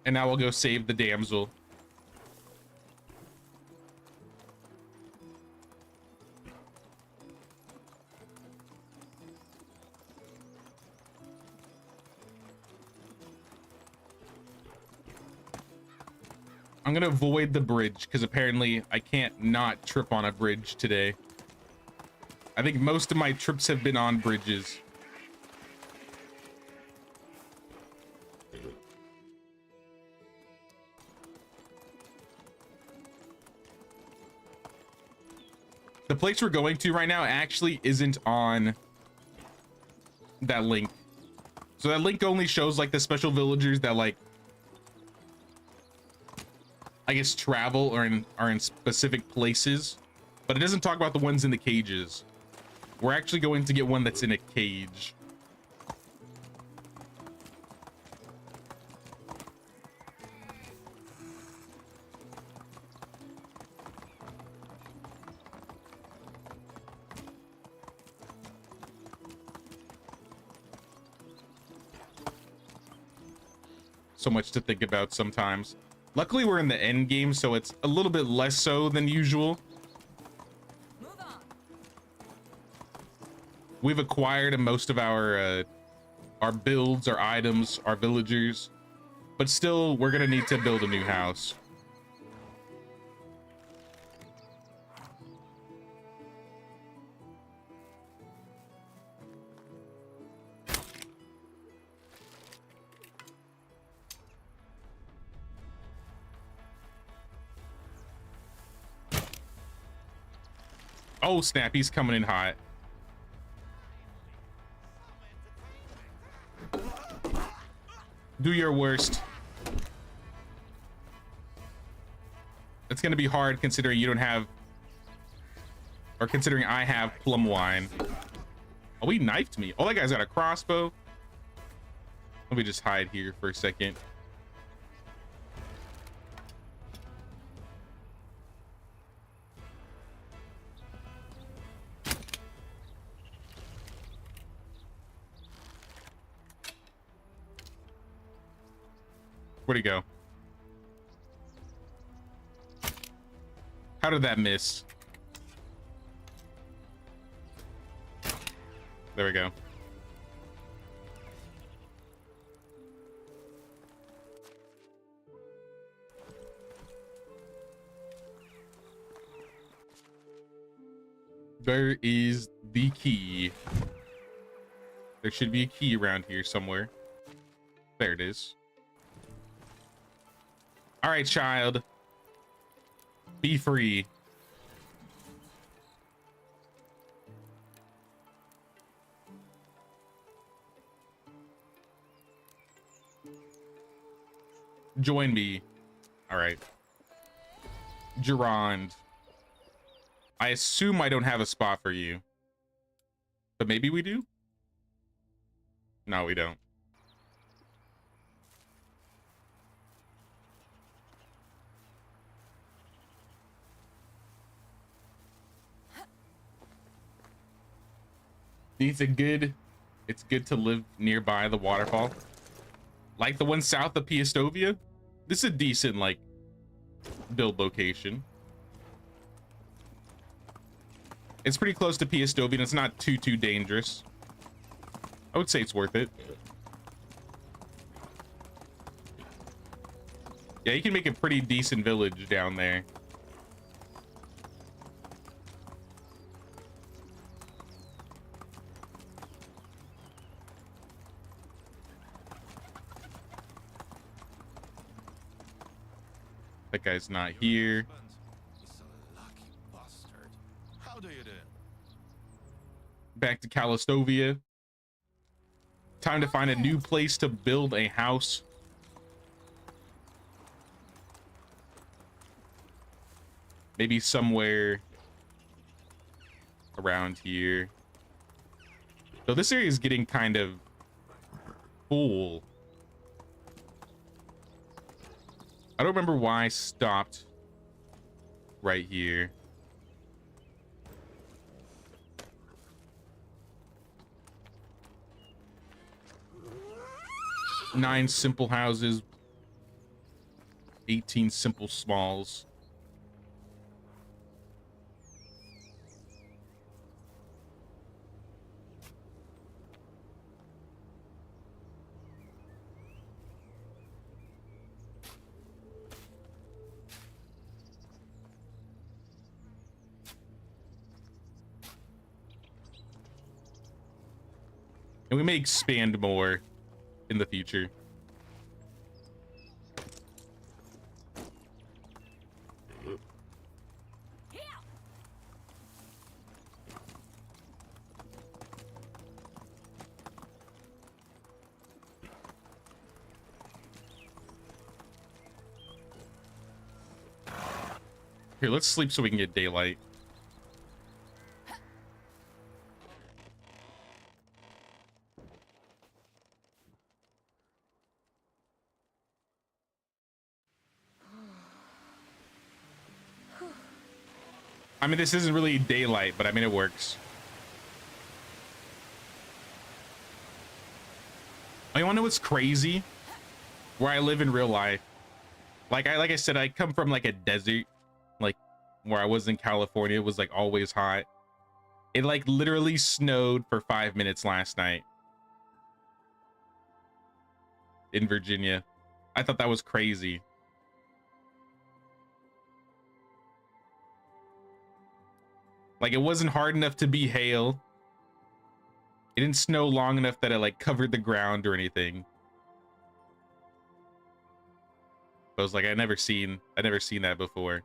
And now we'll go save the damsel. I'm gonna avoid the bridge because apparently I can't not trip on a bridge today. I think most of my trips have been on bridges. The place we're going to right now actually isn't on that link. So that link only shows like the special villagers that like, I guess, travel or are in specific places, but it doesn't talk about the ones in the cages. We're actually going to get one that's in a cage. So much to think about sometimes. Luckily, we're in the end game, so it's a little bit less so than usual. Move on. We've acquired most of our builds, our items, our villagers, but still, we're gonna need to build a new house. Oh snap, he's coming in hot. Do your worst. It's gonna be hard considering you don't have, or considering I have plum wine. Oh, he knifed me. Oh, that guy's got a crossbow. Let me just hide here for a second. Where'd he go? How did that miss? There we go. Where is the key? There should be a key around here somewhere. There it is. All right, child. Be free. Join me. All right. Gerard. I assume I don't have a spot for you. But maybe we do? No, we don't. It's good to live nearby the waterfall. Like the one south of Piastovia. This is a decent, like, build location. It's pretty close to Piastovia and it's not too dangerous. I would say it's worth it. Yeah, you can make a pretty decent village down there. That guy's not here. He's a lucky bastard. How do you do? Back to Calastovia. Time to find a new place to build a house. Maybe somewhere around here. So this area is getting kind of full. I don't remember why I stopped right here. Nine simple houses, 18 simple smalls. And we may expand more in the future. Here, let's sleep so we can get daylight. I mean, this isn't really daylight, but I mean, it works. Oh, you wanna know what's crazy? Where I live in real life. Like I said, I come from like a desert, like where I was in California. It was like always hot. It like literally snowed for 5 minutes last night in Virginia. I thought that was crazy. Like it wasn't hard enough to be hail. It didn't snow long enough that it like covered the ground or anything. I was like, I never seen that before.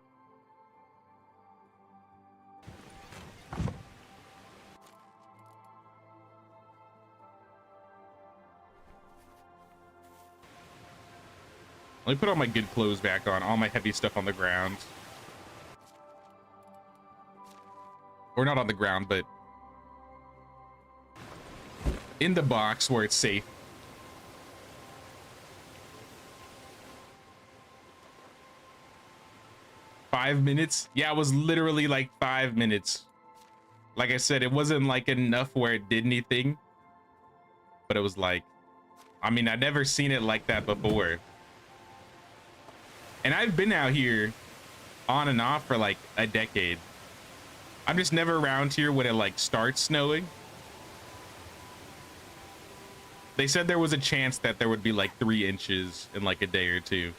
Let me put all my good clothes back on, all my heavy stuff on the ground. Or not on the ground, but in the box where it's safe. Five minutes? Yeah, it was literally like 5 minutes. Like I said, it wasn't like enough where it did anything. But it was like, I mean, I'd never seen it like that before. And I've been out here on and off for like a decade. I'm just never around here when it like starts snowing. They said there was a chance that there would be like 3 inches in like a day or two.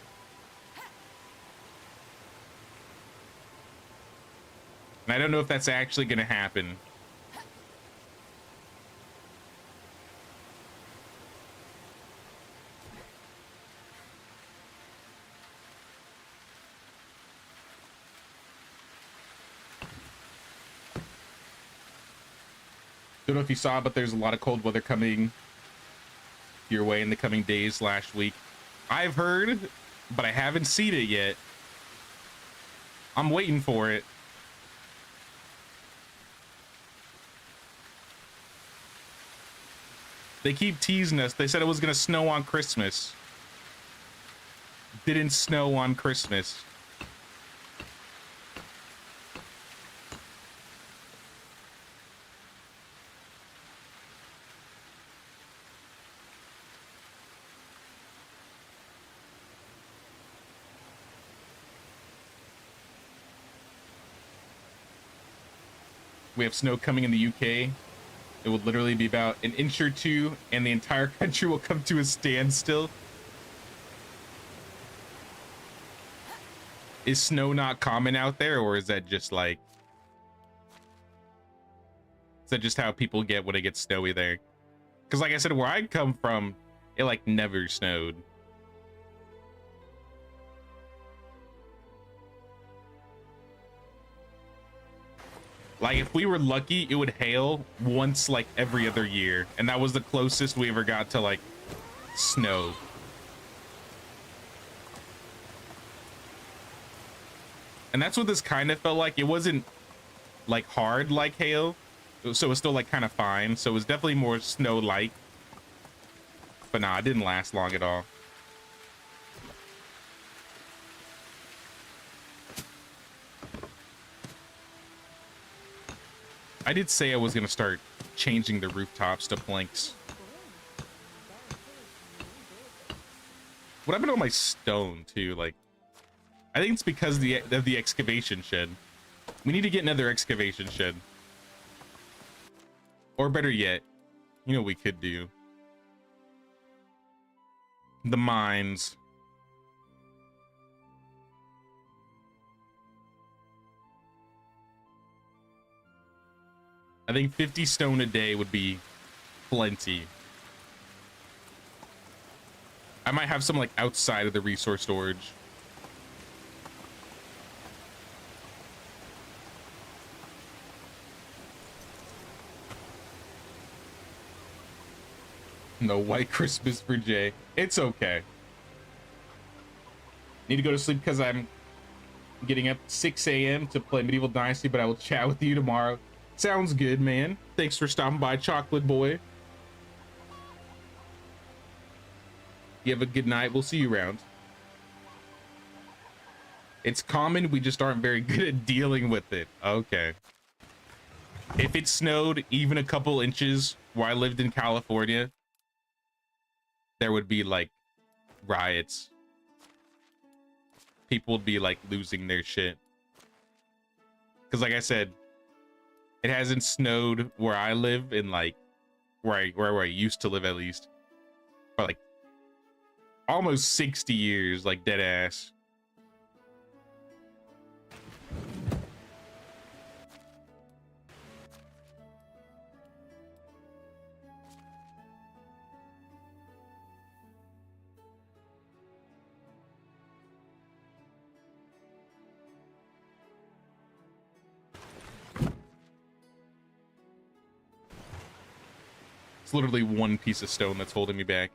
And I don't know if that's actually going to happen. Don't know if you saw, but there's a lot of cold weather coming your way in the coming days / week. I've heard, but I haven't seen it yet. I'm waiting for it. They keep teasing us. They said it was gonna snow on Christmas. Didn't snow on Christmas. We have snow coming in the UK. It will literally be about an inch or two, and the entire country will come to a standstill. Is snow not common out there, or is that just like... Is that just how people get when it gets snowy there? Because like I said, where I come from, it like never snowed. Like, if we were lucky, it would hail once, like, every other year. And that was the closest we ever got to, like, snow. And that's what this kind of felt like. It wasn't, like, hard like hail. So it was still like kind of fine. So it was definitely more snow-like. But nah, it didn't last long at all. I did say I was gonna start changing the rooftops to planks. What happened to all my stone too? Like, I think it's because of the excavation shed. We need to get another excavation shed. Or better yet, you know what we could do? The mines. I think 50 stone a day would be plenty. I might have some like outside of the resource storage. No white Christmas for Jay. It's okay. Need to go to sleep because I'm getting up 6 a.m. to play Medieval Dynasty, but I will chat with you tomorrow. Sounds good, man. Thanks for stopping by, Chocolate Boy. You have a good night. We'll see you around. It's common. We just aren't very good at dealing with it. Okay. If it snowed even a couple inches where I lived in California, there would be like riots. People would be like losing their shit. Because like I said, it hasn't snowed where I live in like where I used to live at least. For like almost 60 years, like dead ass. It's literally one piece of stone that's holding me back.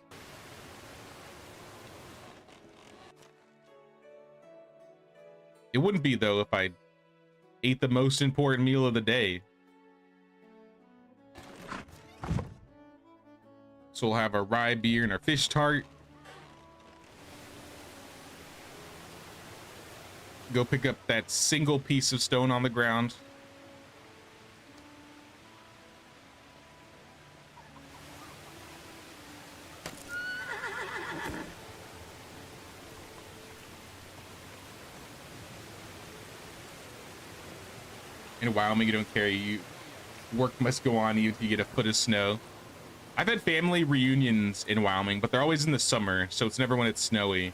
It wouldn't be though if I ate the most important meal of the day. So we'll have our rye beer and our fish tart. Go pick up that single piece of stone on the ground. In Wyoming, you don't carry. You work must go on even if you get a foot of snow. I've had family reunions in Wyoming, but they're always in the summer, so it's never when it's snowy.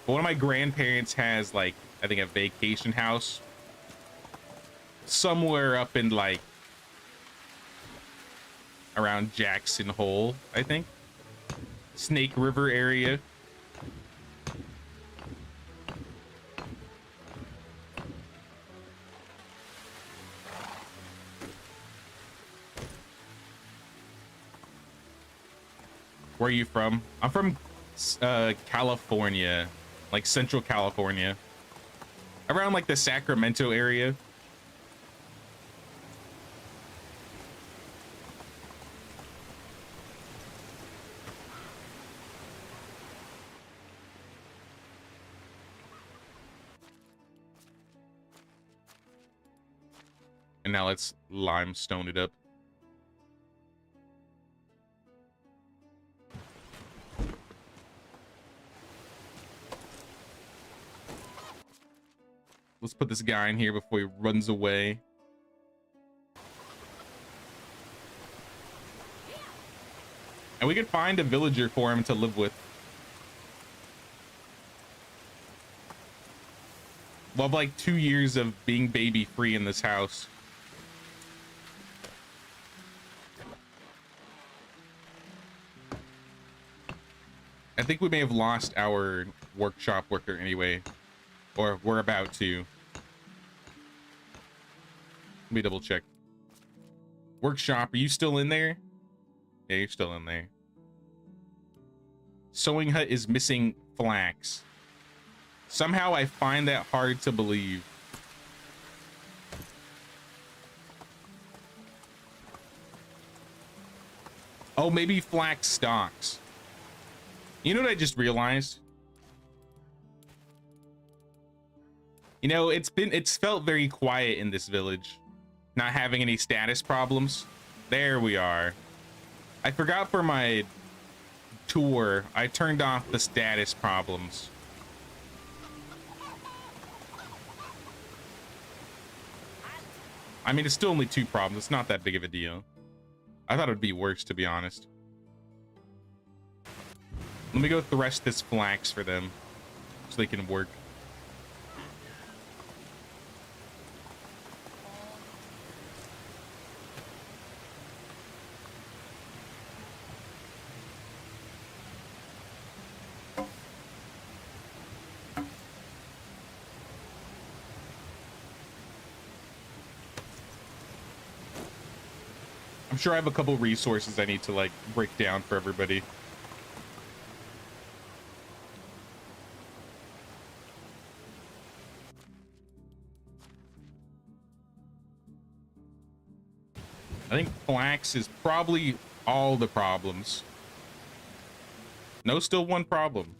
But one of my grandparents has like, I think a vacation house somewhere up in like around Jackson Hole, I think. Snake River area. Where are you from? I'm from California, like Central California, around like the Sacramento area. And now let's limestone it up. Let's put this guy in here before he runs away. And we could find a villager for him to live with. We'll have like 2 years of being baby free in this house. I think we may have lost our workshop worker anyway. Or we're about to. Let me double check. Workshop, are you still in there? Yeah, you're still in there. Sewing hut is missing flax. Somehow I find that hard to believe. Oh, maybe flax stocks. You know what I just realized? You know, it's felt very quiet in this village. Not having any status problems. There we are. I forgot for my tour, I turned off the status problems. I mean, it's still only 2 problems. It's not that big of a deal. I thought it would be worse, to be honest. Let me go thresh this flax for them so they can work. I'm sure I have a couple resources I need to like break down for everybody. I think flax is probably all the problems. No, still 1 problem.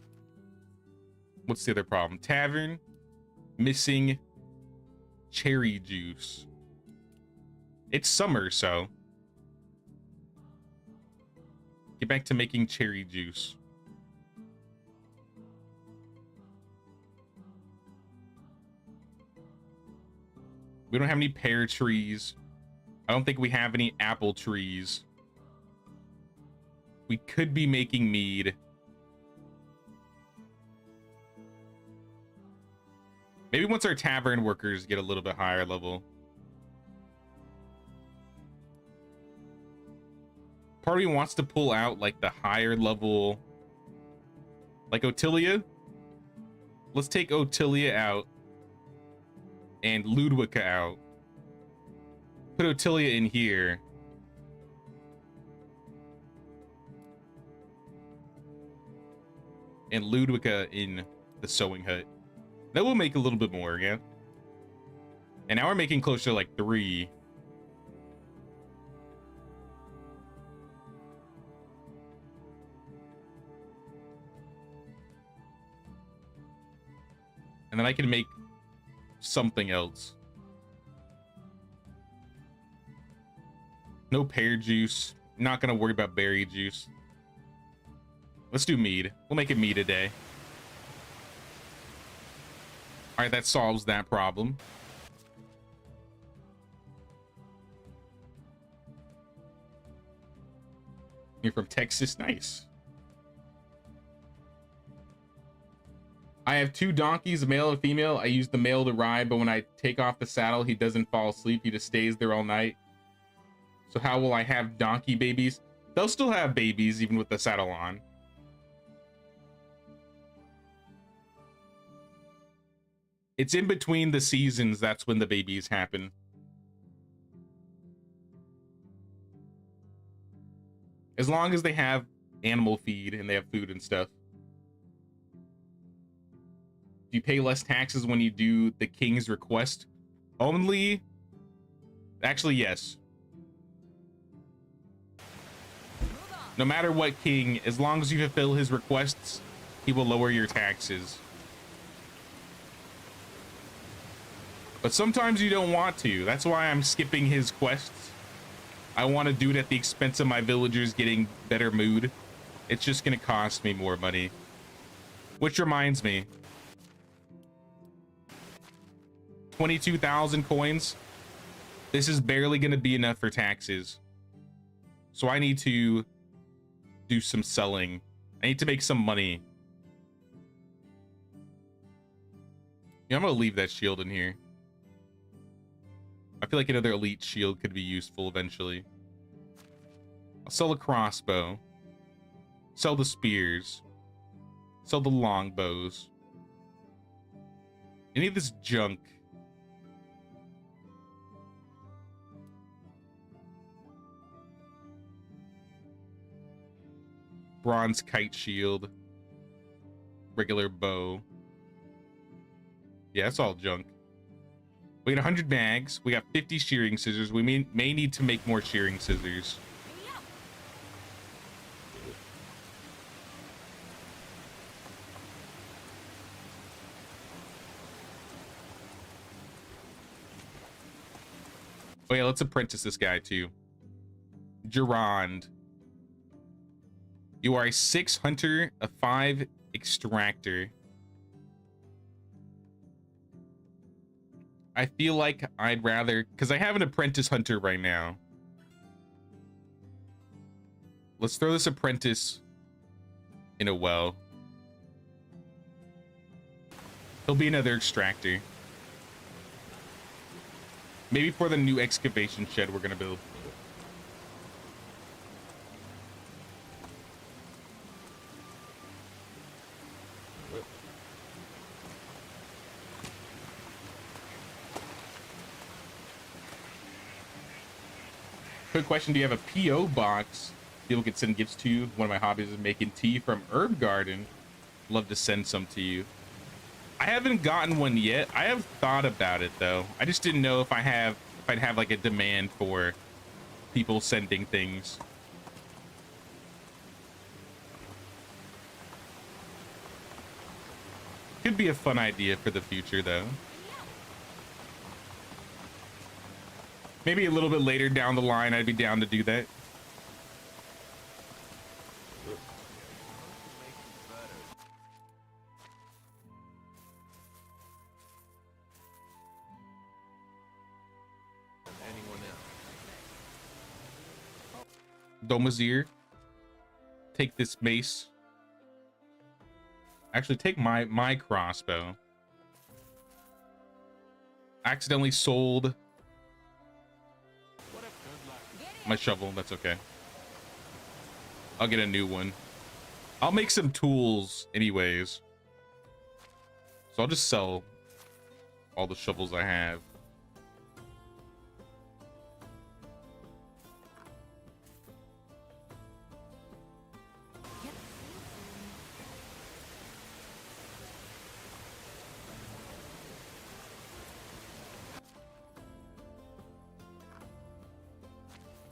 What's the other problem? Tavern, missing cherry juice. It's summer, so get back to making cherry juice. We don't have any pear trees. I don't think we have any apple trees. We could be making mead. Maybe once our tavern workers get a little bit higher level. Part of me wants to pull out like the higher level, like Otilia. Let's take Otilia out and Ludwika out. Put Otilia in here. And Ludwika in the sewing hut. That will make a little bit more again. And now we're making closer to like 3. And then I can make something else. No pear juice. Not gonna worry about berry juice. Let's do mead. We'll make it mead a day. All right, that solves that problem. You're from Texas, nice. I have 2 donkeys, a male and a female. I use the male to ride, but when I take off the saddle, he doesn't fall asleep. He just stays there all night. So how will I have donkey babies? They'll still have babies even with the saddle on. It's in between the seasons. That's when the babies happen. As long as they have animal feed and they have food and stuff. Do you pay less taxes when you do the king's request only? Actually, yes. No matter what king, as long as you fulfill his requests, he will lower your taxes. But sometimes you don't want to. That's why I'm skipping his quests. I want to do it at the expense of my villagers getting better mood. It's just going to cost me more money. Which reminds me. 22,000 coins. This is barely going to be enough for taxes. So I need to do some selling. I need to make some money. Yeah, I'm going to leave that shield in here. I feel like another elite shield could be useful eventually. I'll sell the crossbow. Sell the spears. Sell the longbows. Any of this junk. Bronze kite shield. Regular bow. Yeah, it's all junk. We got 100 bags. We got 50 shearing scissors. We may need to make more shearing scissors. Oh yeah, let's apprentice this guy too. Gerard. You are a 6 hunter, a 5 extractor. I feel like I'd rather, because I have an apprentice hunter right now. Let's throw this apprentice in a well. He'll be another extractor. Maybe for the new excavation shed we're gonna build. Quick question, do you have a P.O. box people can send gifts to you? One of my hobbies is making tea from Herb Garden. Love to send some to you. I haven't gotten one yet. I have thought about it though. I just didn't know if I'd have like a demand for people sending things. Could be a fun idea for the future though. Maybe a little bit later down the line, I'd be down to do that. Domazir, take this mace. Actually, take my crossbow. Accidentally sold my shovel. That's okay. I'll get a new one. I'll make some tools anyways. So I'll just sell all the shovels I have.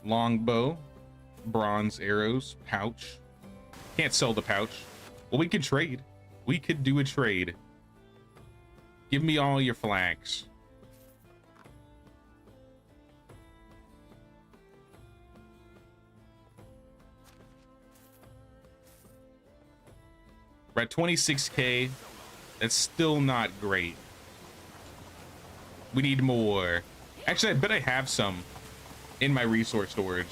Longbow, bronze arrows, pouch. Can't sell the pouch. Well, we could trade. We could do a trade. Give me all your flax. We're at 26K. That's still not great. We need more. Actually, I bet I have some in my resource storage.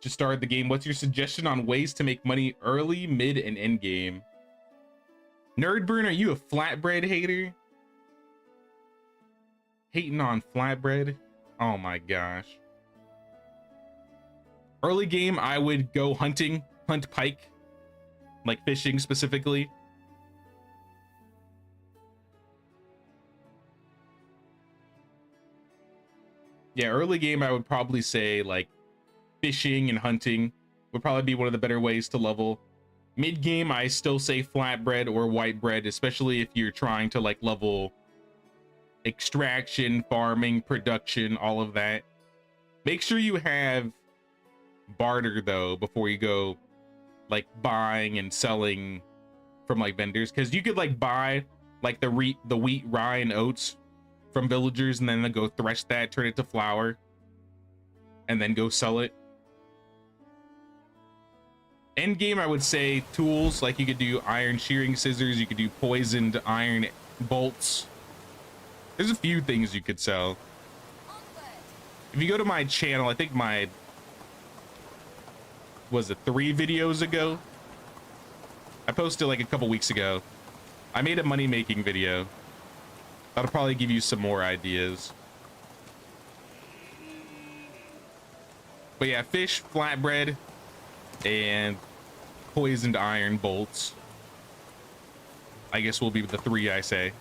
Just started the game. What's your suggestion on ways to make money early, mid, and end game? Nerdburn, are you a flatbread hater? Hating on flatbread? Oh my gosh. Early game, I would go hunting, hunt pike, like fishing specifically. Yeah, early game, I would probably say like fishing and hunting would probably be one of the better ways to level. Mid game, I still say flatbread or white bread, especially if you're trying to like level extraction, farming, production, all of that. Make sure you have barter though before you go like buying and selling from like vendors, because you could like buy like the wheat, rye, and oats from villagers and then go thresh that, turn it to flour, and then go sell it. End game, I would say tools, like you could do iron shearing scissors, you could do poisoned iron bolts. There's a few things you could sell. If you go to my channel, I think was it 3 videos ago? I posted like a couple weeks ago. I made a money-making video. That'll probably give you some more ideas. But yeah, fish, flatbread, and poisoned iron bolts, I guess, will be the 3 I say.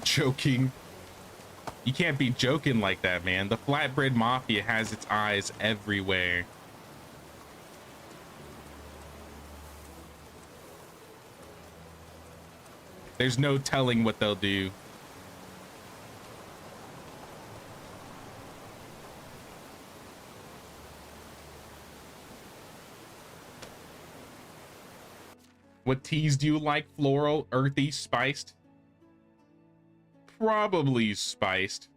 Joking. You can't be joking like that, man. The flatbread mafia has its eyes everywhere. There's no telling what they'll do. What teas do you like? Floral, earthy, spiced? Probably spiced.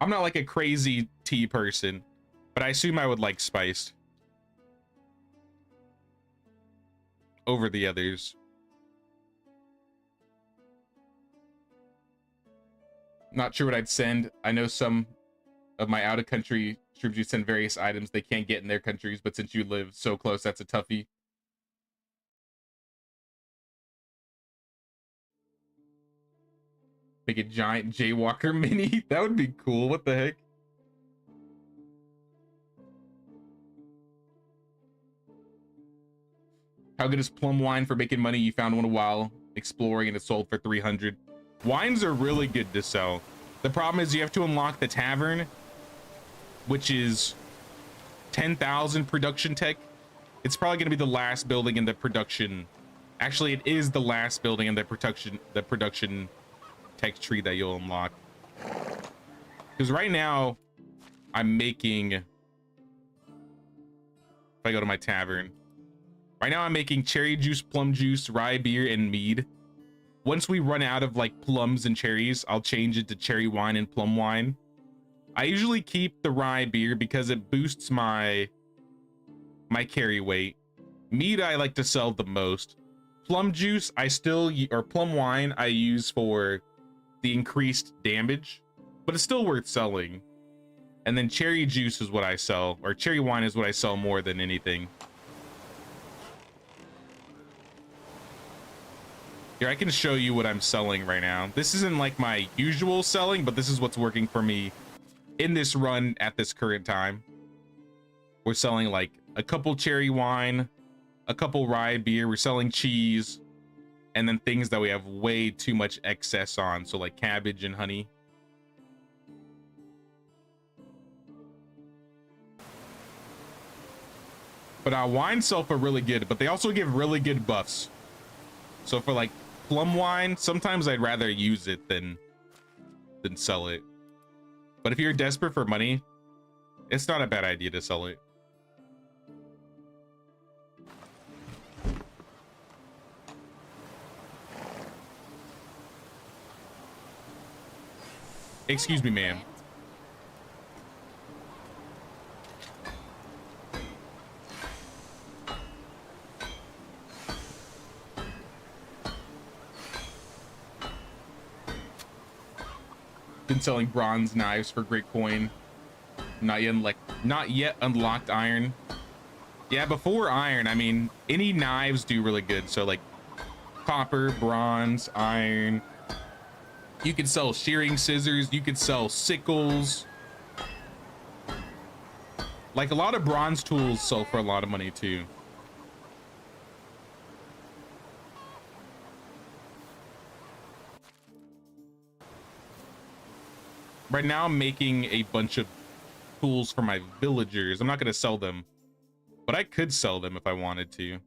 I'm not like a crazy tea person, but I assume I would like spiced over the others. Not sure what I'd send. I know some of my out-of-country troops you send various items they can't get in their countries, but since you live so close, that's a toughie. Make a giant Jaywalker mini. That would be cool. What the heck? How good is plum wine for making money? You found one while exploring and it sold for 300. Wines are really good to sell. The problem is you have to unlock the tavern, which is 10,000 production tech. It's probably going to be the last building in the production. Actually, it is the last building in the production tech tree that you'll unlock. Because right now, I'm making... If I go to my tavern. Right now, I'm making cherry juice, plum juice, rye beer, and mead. Once we run out of like plums and cherries, I'll change it to cherry wine and plum wine. I usually keep the rye beer because it boosts my carry weight. Mead I like to sell the most. Plum juice or plum wine I use for the increased damage, but it's still worth selling. And then cherry juice is what I sell, or cherry wine is what I sell more than anything. Here, I can show you what I'm selling right now. This isn't like my usual selling, but this is what's working for me in this run at this current time. We're selling like a couple cherry wine, a couple rye beer, we're selling cheese, and then things that we have way too much excess on. So like cabbage and honey. But wines sell for really good, but they also give really good buffs. So for like plum wine, sometimes I'd rather use it than sell it. But if you're desperate for money, it's not a bad idea to sell it. Excuse me, ma'am. Been selling bronze knives for great coin. Not yet unlocked iron. Yeah, before iron, I mean, any knives do really good. So like copper, bronze, iron. You can sell shearing scissors. You can sell sickles. Like a lot of bronze tools sell for a lot of money too. Right now I'm making a bunch of tools for my villagers. I'm not going to sell them, but I could sell them if I wanted to.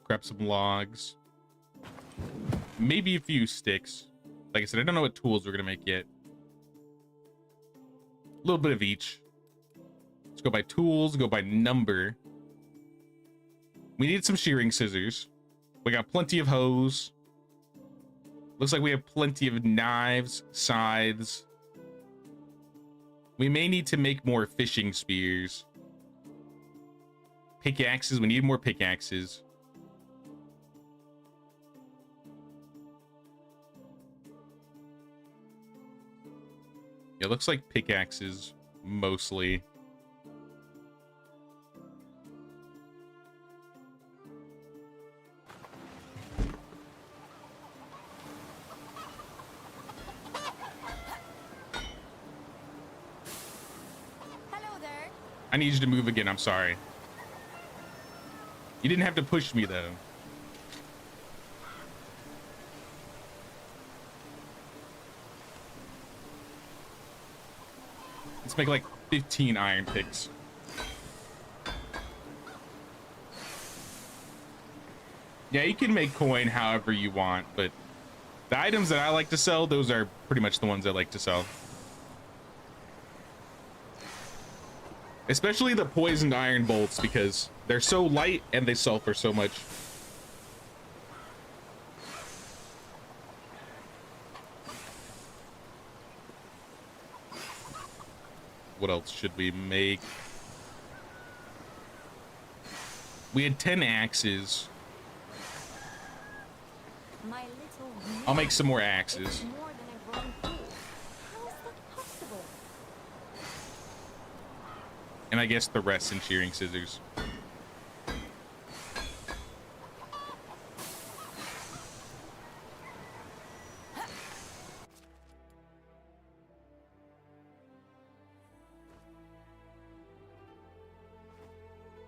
Grab some logs, maybe a few sticks. Like I said, I don't know what tools we're gonna make yet. A little bit of each. Let's go by tools, go by number. We need some shearing scissors. We got plenty of hoes. Looks like we have plenty of knives, scythes. We may need to make more fishing spears. Pickaxes, we need more pickaxes. It looks like pickaxes mostly. Hello there. I need you to move again. I'm sorry. You didn't have to push me though. Let's make like 15 iron picks. Yeah, you can make coin however you want, but the items that I like to sell, those are pretty much the ones I like to sell. Especially the poisoned iron bolts, because they're so light and they sell for so much. What else should we make? We had 10 axes. My little I'll make some more axes. It's more than a growing pool. How is that possible? And I guess the rest in shearing scissors.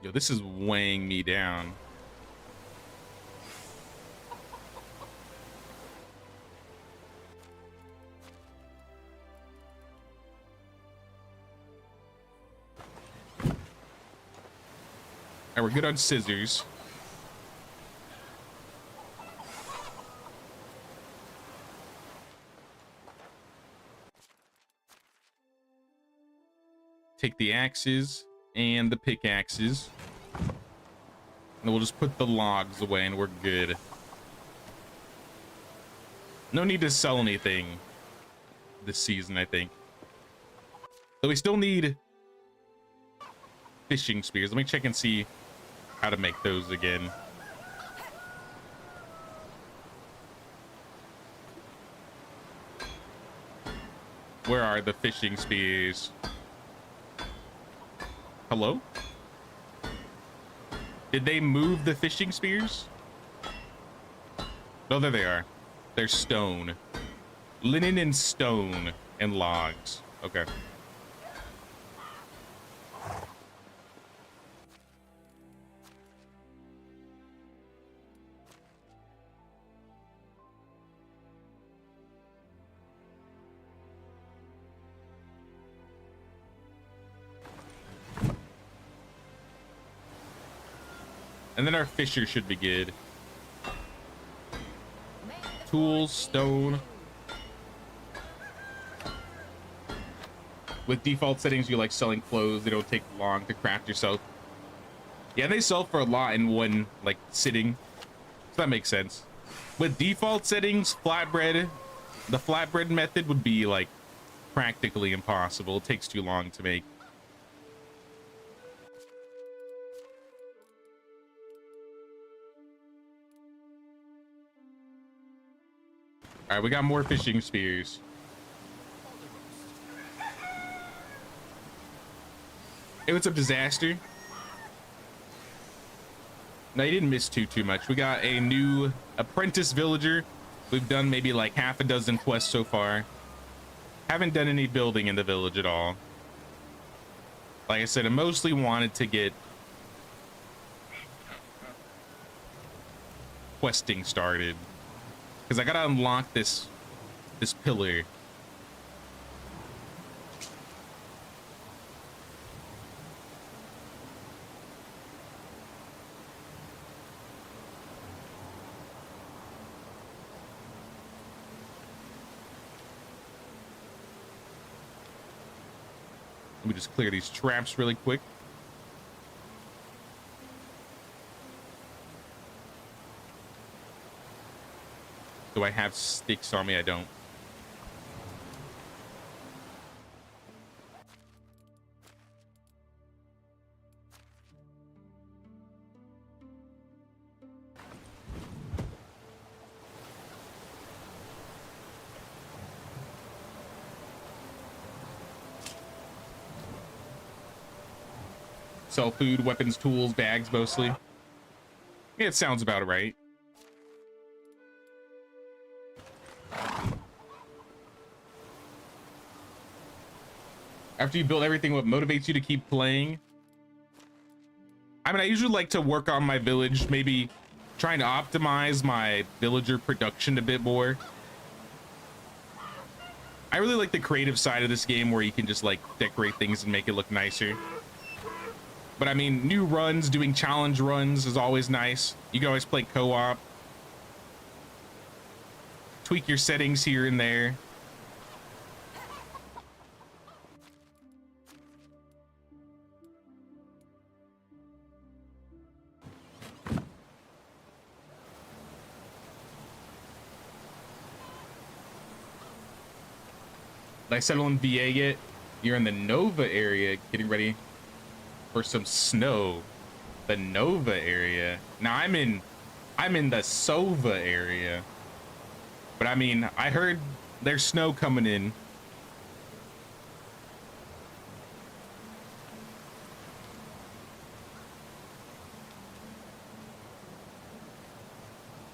Yo, this is weighing me down. All right, we're good on scissors. Take the axes and the pickaxes. And we'll just put the logs away and we're good. No need to sell anything this season, I think. Though we still need fishing spears. Let me check and see how to make those again. Where are the fishing spears? Hello? Did they move the fishing spears? Oh, there they are. They're stone. Linen and stone and logs. Okay. And then our fisher should be good. Tools, stone. With default settings, you like selling clothes. They don't take long to craft yourself. Yeah, they sell for a lot in one, like, sitting. So that makes sense. With default settings, flatbread, the flatbread method would be, like, practically impossible. It takes too long to make. All right, we got more fishing spears. Hey, what's up, Disaster? No, you didn't miss too much. We got a new apprentice villager. We've done maybe like half a dozen quests so far. Haven't done any building in the village at all. Like I said, I mostly wanted to get questing started. Because I gotta unlock this pillar. Let me just clear these traps really quick. Do I have sticks on me? I don't. Sell food, weapons, tools, bags, mostly. Yeah, it sounds about right. After you build everything, what motivates you to keep playing? I mean, I usually like to work on my village, maybe trying to optimize my villager production a bit more. I really like the creative side of this game where you can just like decorate things and make it look nicer. But I mean, new runs, doing challenge runs is always nice. You can always play co-op. Tweak your settings here and there. Did I settle in VA yet? You're in the Nova area getting ready for some snow. The Nova area. Now I'm in the Sova area. But I mean, I heard there's snow coming in.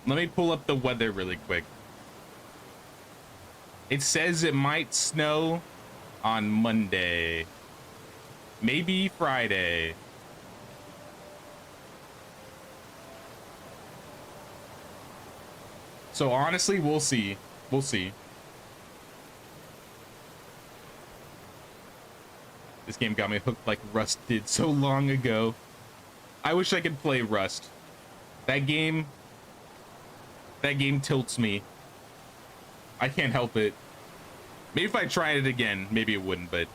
Let me pull up the weather really quick. It says it might snow on Monday. Maybe Friday. So honestly, we'll see. We'll see. This game got me hooked like Rust did so long ago. I wish I could play Rust. That game tilts me. I can't help it. Maybe if I tried it again, maybe it wouldn't, but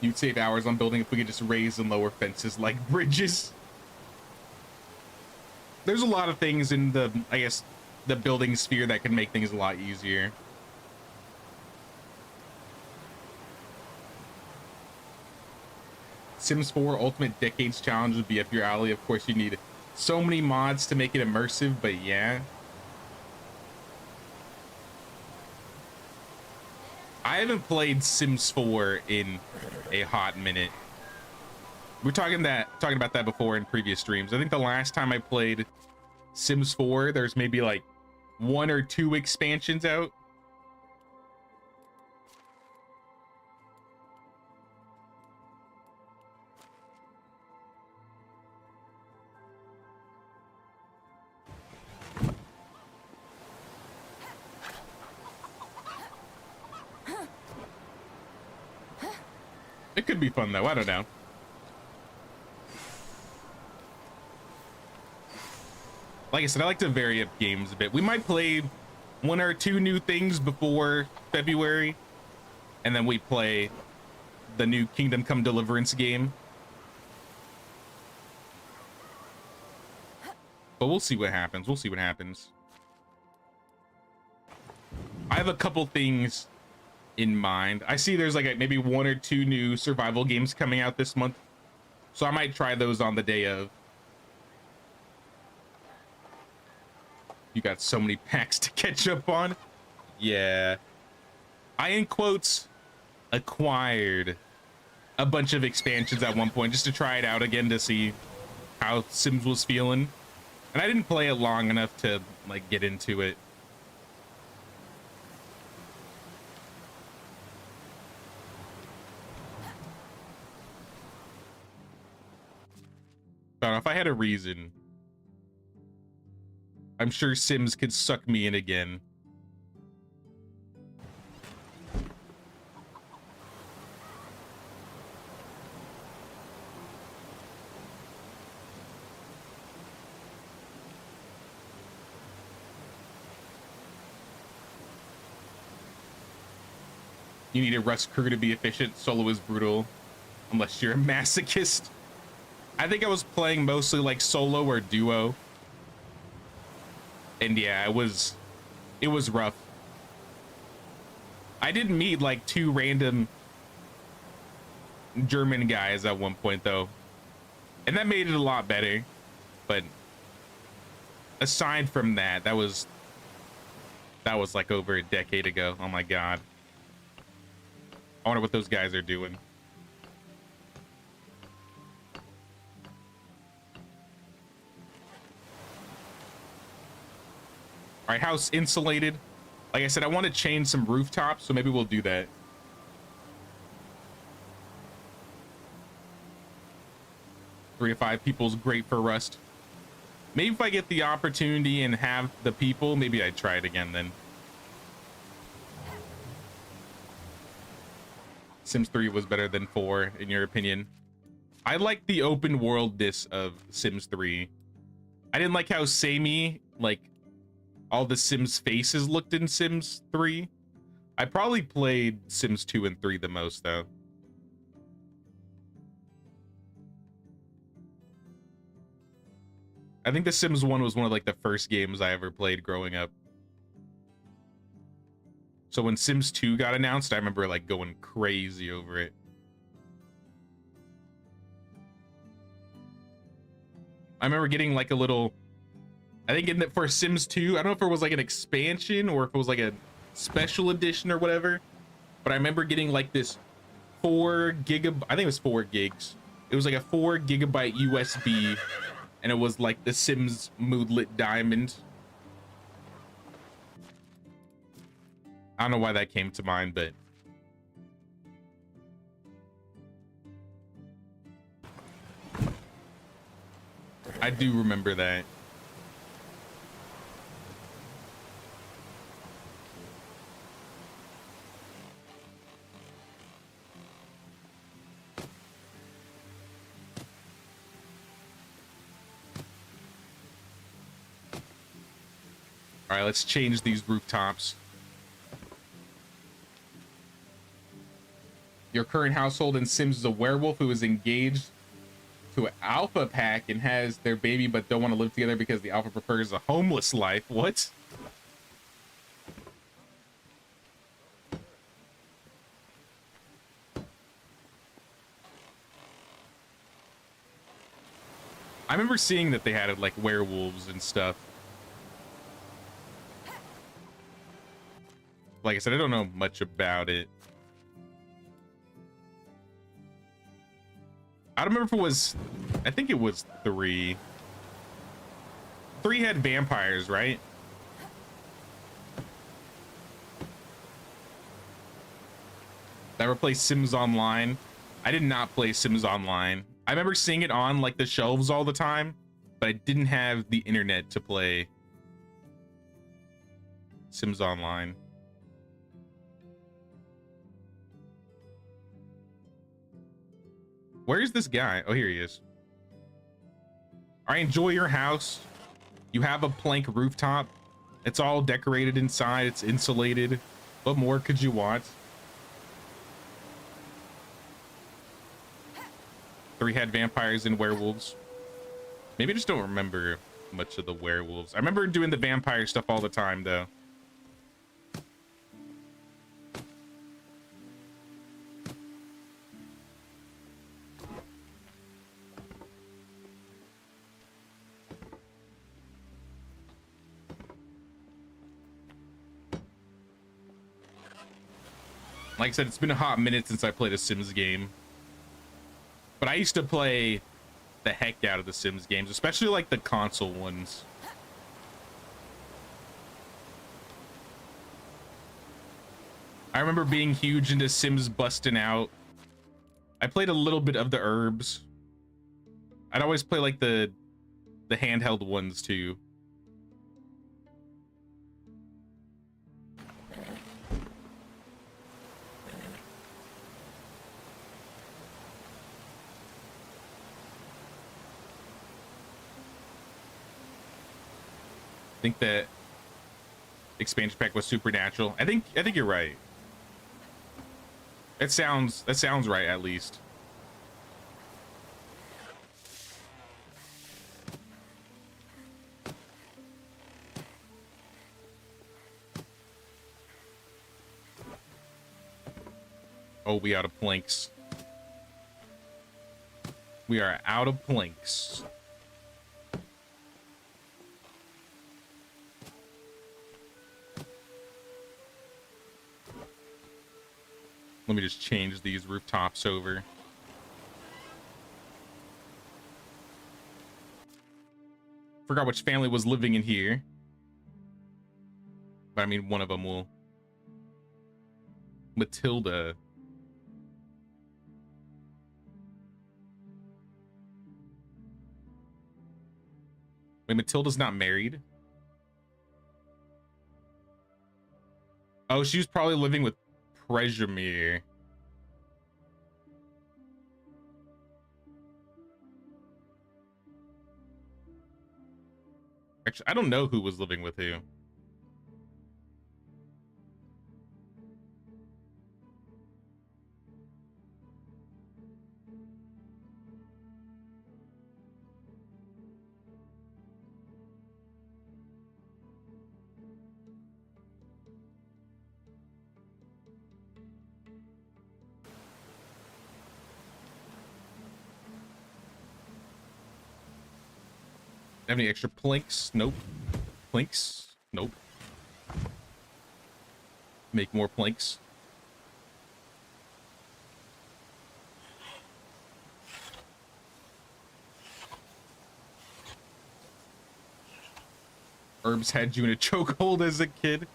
you'd save hours on building if we could just raise and lower fences like bridges. There's a lot of things in the, I guess, the building sphere that can make things a lot easier. Sims 4 Ultimate Decades Challenge would be up your alley. Of course, you need so many mods to make it immersive, but yeah. I haven't played Sims 4 in a hot minute. We're talking about that before in previous streams. I think the last time I played Sims 4, there's maybe like 1 or 2 expansions out. It could be fun though, I don't know. Like I said, I like to vary up games a bit. We might play 1 or 2 new things before February, and then we play the new Kingdom Come Deliverance game. But we'll see what happens. We'll see what happens. I have a couple things in mind. I see there's like maybe 1 or 2 new survival games coming out this month, so I might try those on the day of. You got so many packs to catch up on. Yeah, I in quotes acquired a bunch of expansions at one point just to try it out again to see how Sims was feeling, and I didn't play it long enough to like get into it. But if I had a reason, I'm sure Sims could suck me in again. You need a Rust crew to be efficient. Solo is brutal, unless you're a masochist. I think I was playing mostly like solo or duo. And yeah, it was rough. I did meet like 2 random German guys at one point though, and that made it a lot better. But aside from that, that was like over a decade ago. Oh my god. I wonder what those guys are doing. All right, house insulated. Like I said, I want to change some rooftops, so maybe we'll do that. Three to five people is great for Rust. Maybe if I get the opportunity and have the people, maybe I'd try it again then. Sims 3 was better than 4, in your opinion. I like the open worldness of Sims 3. I didn't like how samey, like, all the Sims faces looked in Sims 3. I probably played Sims 2 and 3 the most, though. I think The Sims 1 was one of like the first games I ever played growing up. So when Sims 2 got announced, I remember like going crazy over it. I remember getting like a little, I think in the, for Sims 2, I don't know if it was like an expansion or if it was like a special edition or whatever, but I remember getting like this 4 gigabyte, I think it was 4 gigs. It was like a 4 gigabyte USB, and it was like the Sims Moodlet Diamond. I don't know why that came to mind, but I do remember that. All right, let's change these rooftops. Your current household in Sims is a werewolf who is engaged to an alpha pack and has their baby but don't want to live together because the alpha prefers a homeless life. What? I remember seeing that they had like werewolves and stuff. Like I said, I don't know much about it. I don't remember if it was, I think it was 3. 3 had vampires, right? That replaced Sims Online. I did not play Sims Online. I remember seeing it on like the shelves all the time, but I didn't have the internet to play Sims Online. Where's this guy? Oh, here he is. All right, enjoy your house. You have a plank rooftop. It's all decorated inside. It's insulated. What more could you want? 3 had vampires and werewolves. Maybe I just don't remember much of the werewolves. I remember doing the vampire stuff all the time, though. Like I said, it's been a hot minute since I played a Sims game. But I used to play the heck out of the Sims games, especially like the console ones. I remember being huge into Sims busting out. I played a little bit of the herbs. I'd always play like the handheld ones too. I think that expansion pack was supernatural. I think you're right. That sounds right, at least. Oh, we out of planks. We are out of planks. Let me just change these rooftops over. Forgot which family was living in here. But I mean, one of them will. Matilda. Wait, Matilda's not married? Oh, she was probably living with Presimir. Actually, I don't know who was living with who. Have any extra planks? Nope. Planks? Nope. Make more planks. Herbs had you in a chokehold as a kid.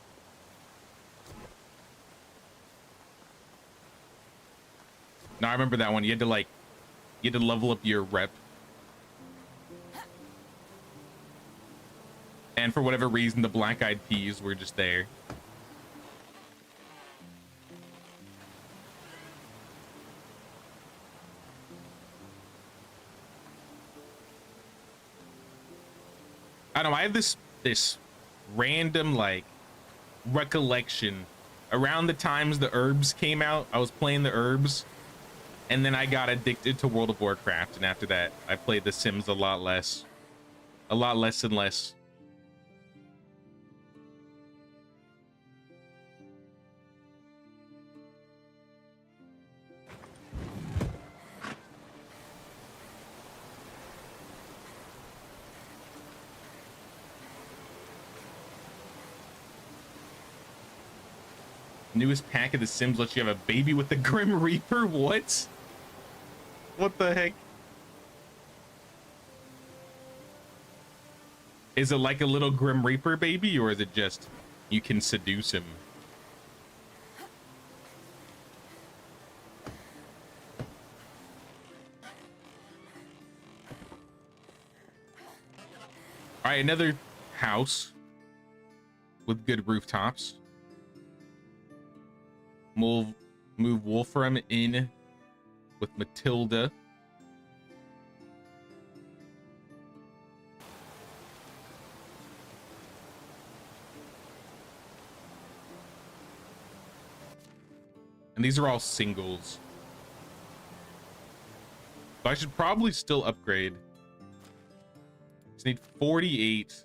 No, I remember that one. You had to level up your rep. And for whatever reason, the black-eyed peas were just there. I don't know, I have this random, like, recollection. Around the times the herbs came out, I was playing the herbs, and then I got addicted to World of Warcraft, and after that, I played The Sims a lot less. A lot less and less. Newest pack of The Sims lets you have a baby with the Grim Reaper? What? What the heck? Is it like a little Grim Reaper baby, or is it just you can seduce him? All right, another house with good rooftops. Move Wolfram in with Matilda. And these are all singles. So I should probably still upgrade. Just need 48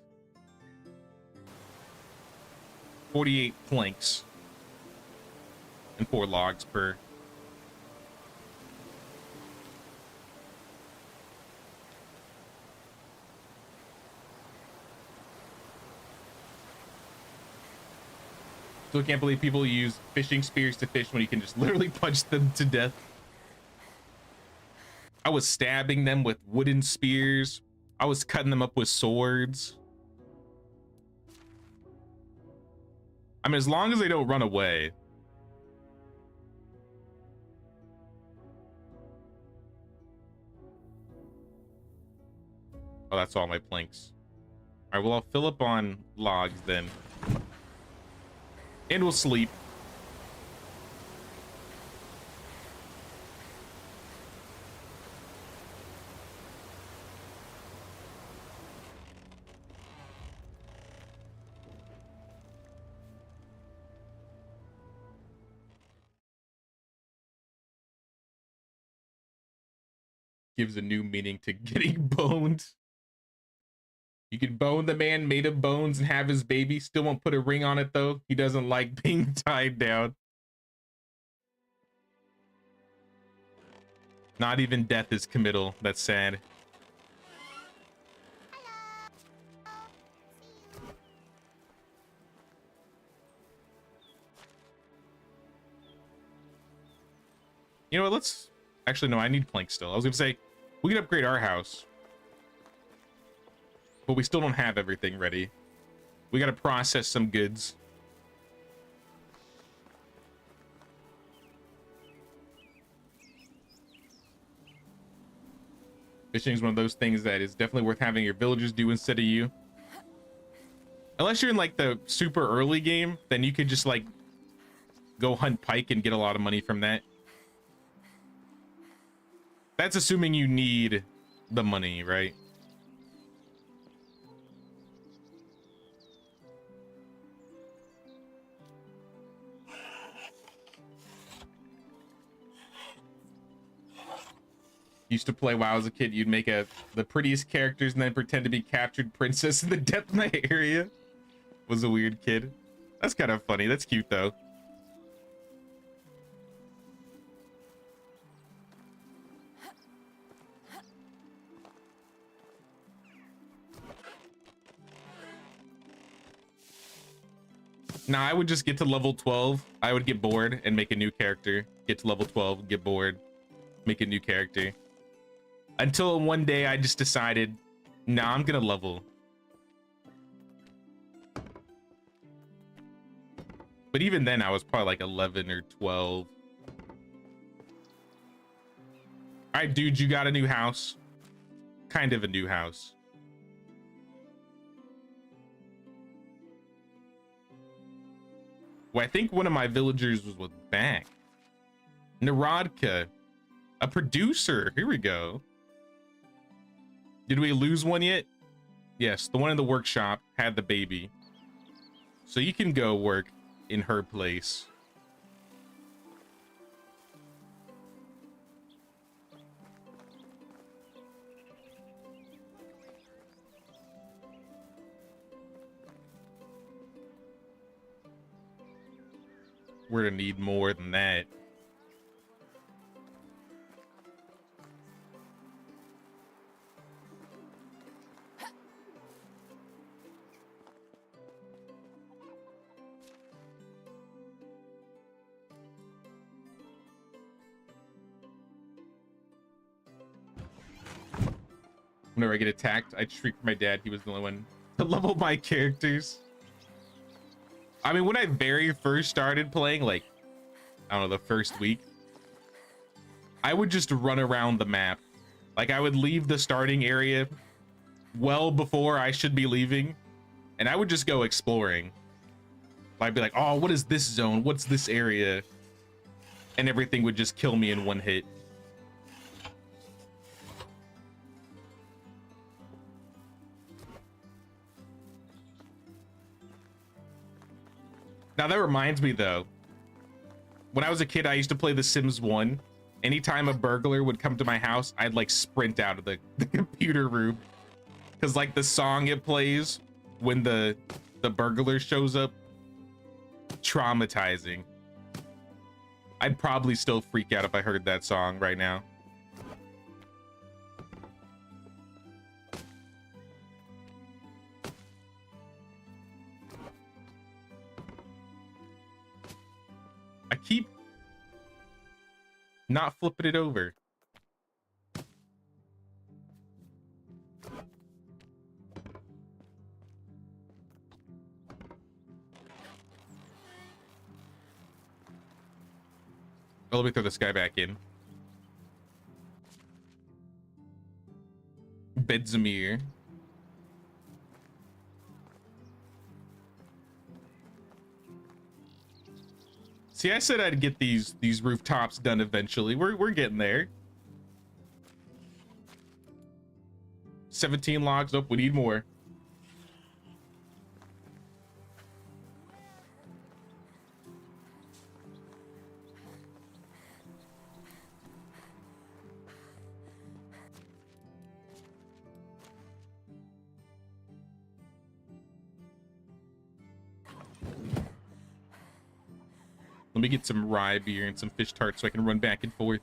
planks. And 4 logs per. Still can't believe people use fishing spears to fish when you can just literally punch them to death. I was stabbing them with wooden spears. I was cutting them up with swords. I mean, as long as they don't run away. Oh, that's all my planks. All right, well, I'll fill up on logs then. And we'll sleep. Gives a new meaning to getting boned. You could bone the man made of bones and have his baby. Still won't put a ring on it, though. He doesn't like being tied down. Not even death is committal. That's sad. You know what? Let's actually, no, I need plank still. I was gonna say we can upgrade our house, but we still don't have everything ready. We got to process some goods. Fishing is one of those things that is definitely worth having your villagers do instead of you. Unless you're in like the super early game, then you could just like go hunt pike and get a lot of money from that. That's assuming you need the money, right? Used to play WoW as a kid. You'd make the prettiest characters and then pretend to be captured princess in the Death Knight area. Was a weird kid. That's kind of funny. That's cute though. Nah, I would just get to level 12. I would get bored and make a new character. Get to level 12, get bored, make a new character. Until one day I just decided, nah, I'm gonna level. But even then I was probably like 11 or 12. All right, dude, you got a new house. Kind of a new house. Well, I think one of my villagers was back. Narodka, a producer. Here we go. Did we lose one yet? Yes, the one in the workshop had the baby. So you can go work in her place. We're gonna need more than that. Whenever I get attacked, I shriek for my dad. He was the only one to level my characters. I mean, when I very first started playing, like, I don't know, the first week, I would just run around the map. Like, I would leave the starting area well before I should be leaving, and I would just go exploring. I'd be like, oh, what is this zone? What's this area? And everything would just kill me in one hit. Now that reminds me though, when I was a kid, I used to play The Sims 1. Anytime a burglar would come to my house, I'd like sprint out of the computer room. Cause like the song it plays when the burglar shows up, traumatizing. I'd probably still freak out if I heard that song right now. I keep not flipping it over. Oh, let me throw this guy back in. Bedzamir. See, I said I'd get these rooftops done eventually. We're getting there. 17 logs. Nope, we need more. Let me get some rye beer and some fish tarts so I can run back and forth.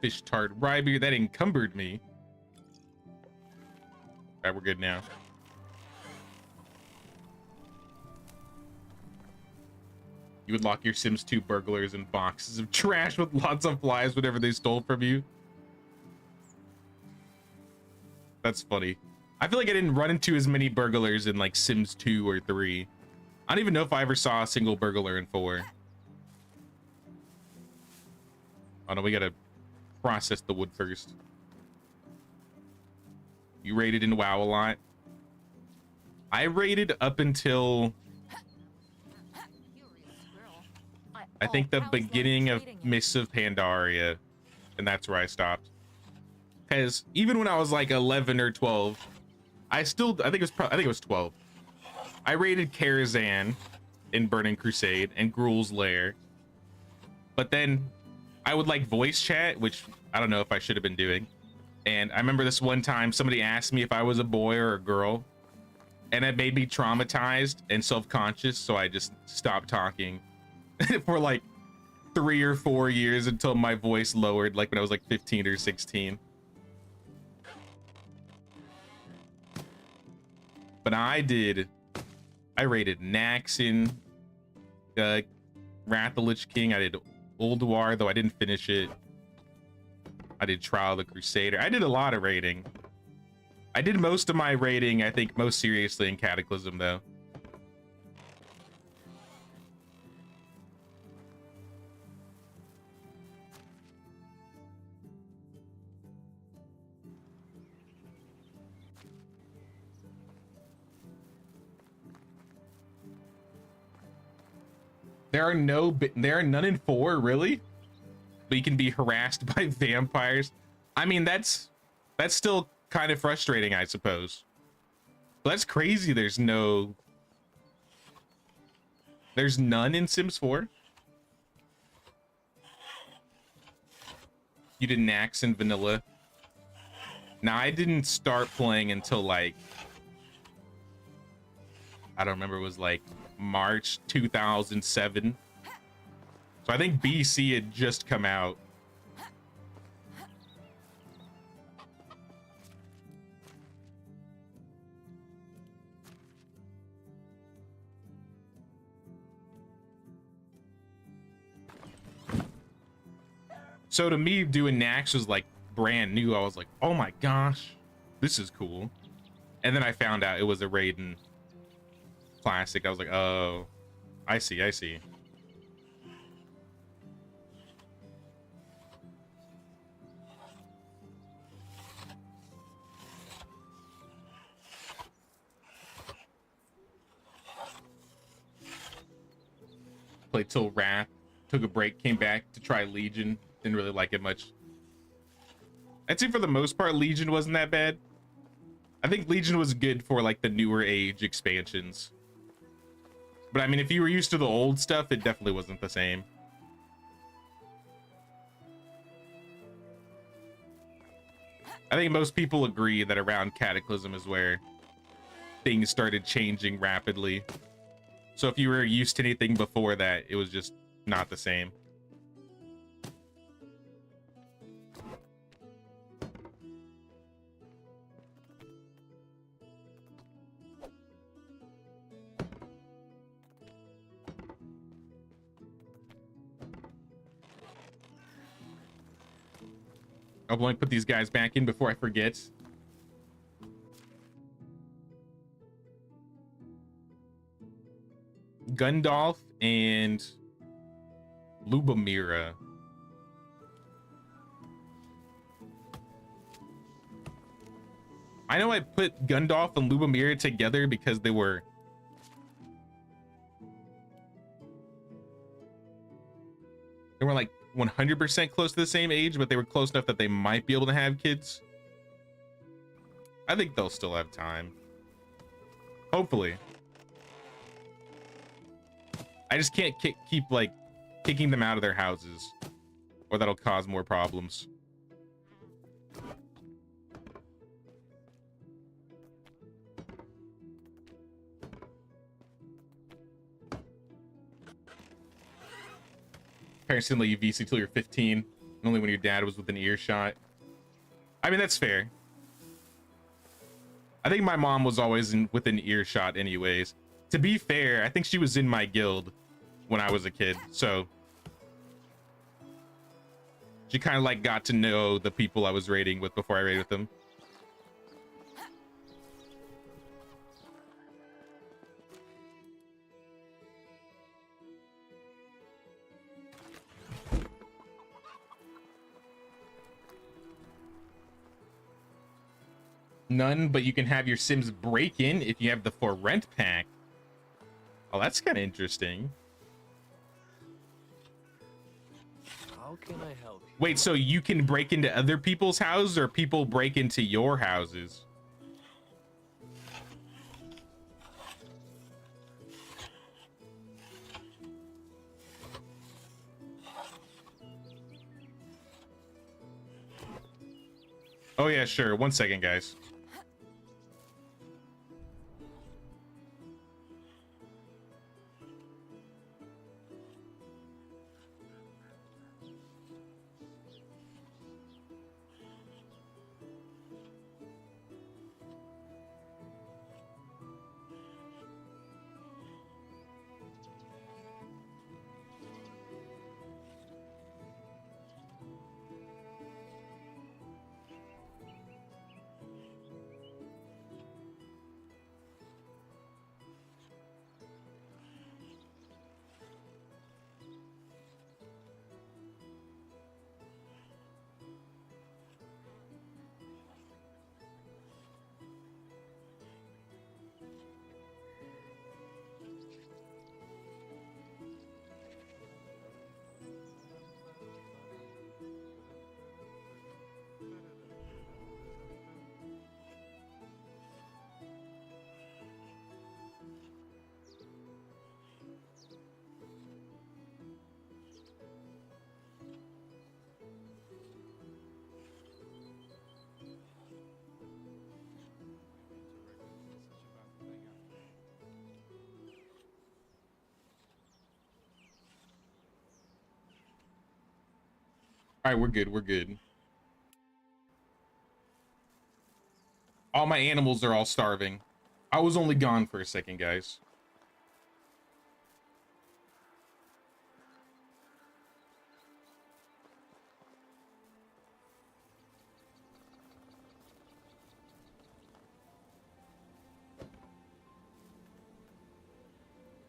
Fish tart rye beer. That encumbered me. All right, we're good now. You would lock your Sims 2 burglars in boxes of trash with lots of flies whenever they stole from you. That's funny. I feel like I didn't run into as many burglars in like Sims 2 or 3. I don't even know if I ever saw a single burglar in 4. Oh no, we gotta process the wood first. You raided in WoW a lot? I raided up until I think the beginning of Mists of Pandaria, and that's where I stopped. Because even when I was like 11 or 12, I think it was 12. I raided Karazhan in Burning Crusade and Gruul's Lair. But then I would like voice chat, which I don't know if I should have been doing. And I remember this one time somebody asked me if I was a boy or a girl, and it made me traumatized and self-conscious, so I just stopped talking for like 3 or 4 years until my voice lowered, like when I was like 15 or 16. But I raided Naxxon, Wrath of the Lich King. I did Ulduar, though I didn't finish it. I did Trial of the Crusader. I did a lot of raiding. I did most of my raiding, I think, most seriously in Cataclysm, though. There are none in 4, really? But you can be harassed by vampires. I mean, that's still kind of frustrating, I suppose. But that's crazy. There's none in Sims 4. You did Nax and Vanilla. Now, I didn't start playing until like, I don't remember, it was like March 2007. So I think BC had just come out. So to me, doing Nax was like brand new. I was like, oh my gosh, this is cool. And then I found out it was a Raiden classic. I was like, oh, I see. Played till Wrath, took a break, came back to try Legion. Didn't really like it much. I'd say for the most part, Legion wasn't that bad. I think Legion was good for like the newer age expansions. But I mean, if you were used to the old stuff, it definitely wasn't the same. I think most people agree that around Cataclysm is where things started changing rapidly. So if you were used to anything before that, it was just not the same. I'll only put these guys back in before I forget. Gundalf and Lubomira. I know I put Gundalf and Lubomira together because they were like 100% close to the same age, but they were close enough that they might be able to have kids. I think they'll still have time. Hopefully. I just can't keep like kicking them out of their houses, or that'll cause more problems. Parents didn't let you VC till you're 15. Only when your dad was within earshot. I mean, that's fair. I think my mom was always within earshot anyways. To be fair, I think she was in my guild when I was a kid, so she kind of like got to know the people I was raiding with before I raided with them. None, but you can have your Sims break in if you have the for rent pack. Oh, that's kind of interesting. How can I help you? Wait, so you can break into other people's houses or people break into your houses? Oh yeah, sure. 1 second, guys. All right, we're good. We're good. All my animals are all starving. I was only gone for a second, guys.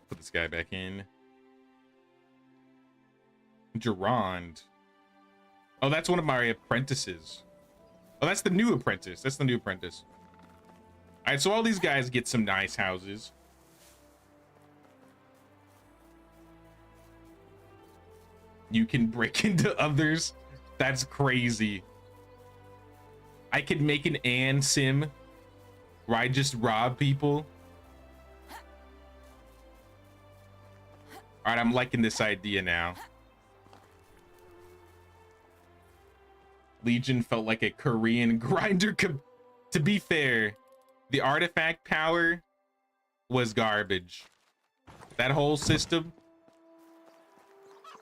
Put this guy back in. Gerard. Oh, that's one of my apprentices. Oh, that's the new apprentice. That's the new apprentice. All right, so all these guys get some nice houses. You can break into others. That's crazy. I could make an Ann sim where I just rob people. All right, I'm liking this idea now. Legion felt like a Korean grinder. To be fair, the artifact power was garbage. That whole system.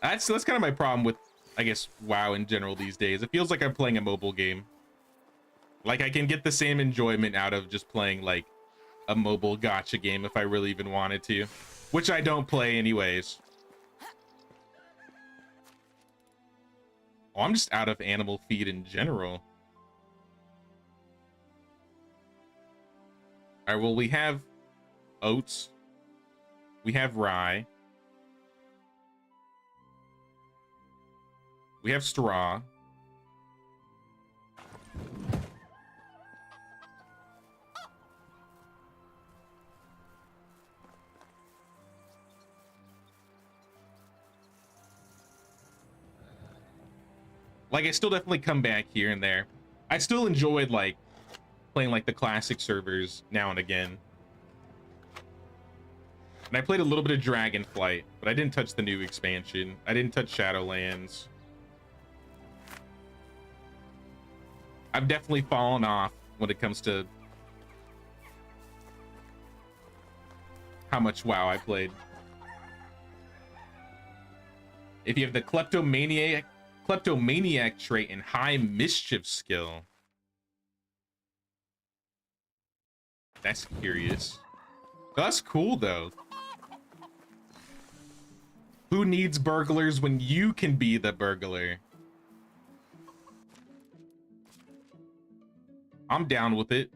That's kind of my problem with, I guess, WoW in general these days. It feels like I'm playing a mobile game. Like I can get the same enjoyment out of just playing like a mobile gacha game if I really even wanted to, which I don't play anyways. Oh, I'm just out of animal feed in general. All right, well, we have oats. We have rye. We have straw. Like, I still definitely come back here and there. I still enjoyed, like, playing, like, the classic servers now and again. And I played a little bit of Dragonflight, but I didn't touch the new expansion. I didn't touch Shadowlands. I've definitely fallen off when it comes to how much WoW I played. If you have the kleptomaniac trait and high mischief skill. That's curious. That's cool though. Who needs burglars when you can be the burglar? I'm down with it.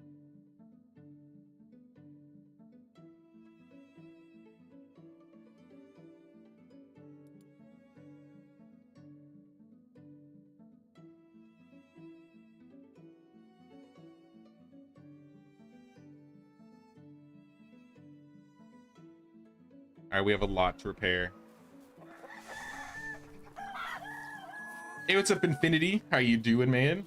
All right, we have a lot to repair. Hey, what's up, Infinity? How you doing, man?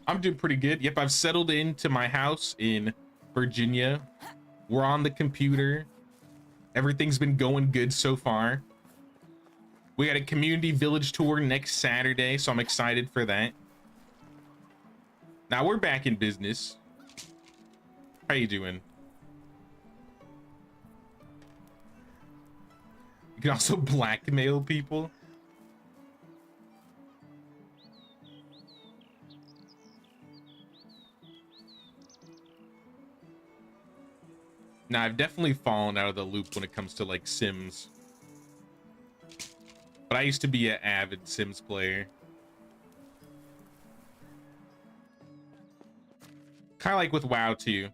I'm doing pretty good. Yep, I've settled into my house in Virginia. We're on the computer. Everything's been going good so far. We got a community village tour next Saturday, so I'm excited for that. Now we're back in business. How you doing? You can also blackmail people. Now, I've definitely fallen out of the loop when it comes to like Sims. But I used to be an avid Sims player. Kind of like with WoW too.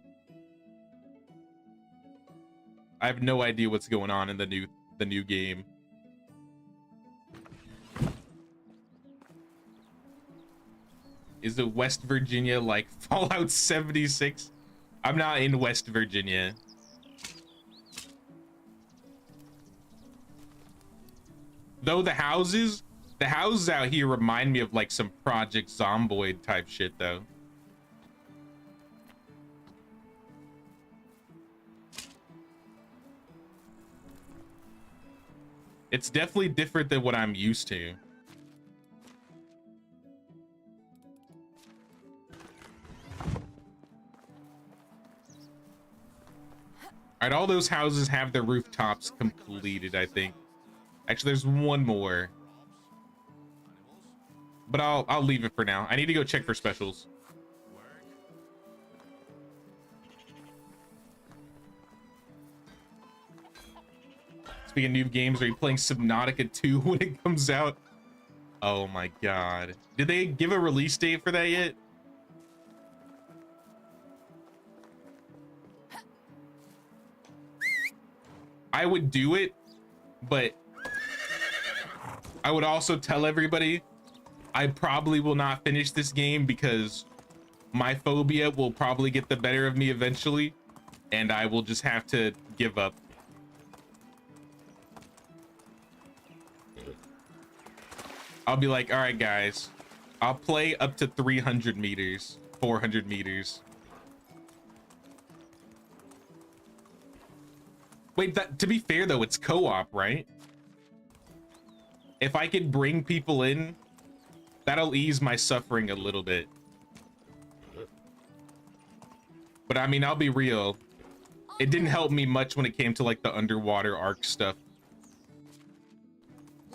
I have no idea what's going on in the new game. Is it West Virginia like Fallout 76? I'm not in West Virginia. Though the houses out here remind me of like some Project Zomboid type shit though. It's definitely different than what I'm used to. All right, all those houses have their rooftops completed, I think. Actually, there's one more. But I'll leave it for now. I need to go check for specials. Speaking of new games, are you playing Subnautica 2 when it comes out? Oh my god. Did they give a release date for that yet? I would do it, but I would also tell everybody I probably will not finish this game because my phobia will probably get the better of me eventually, and I will just have to give up. I'll be like, all right, guys, I'll play up to 300 meters, 400 meters. Wait, to be fair though, it's co-op, right? If I could bring people in, that'll ease my suffering a little bit. But I mean, I'll be real. It didn't help me much when it came to like the underwater arc stuff.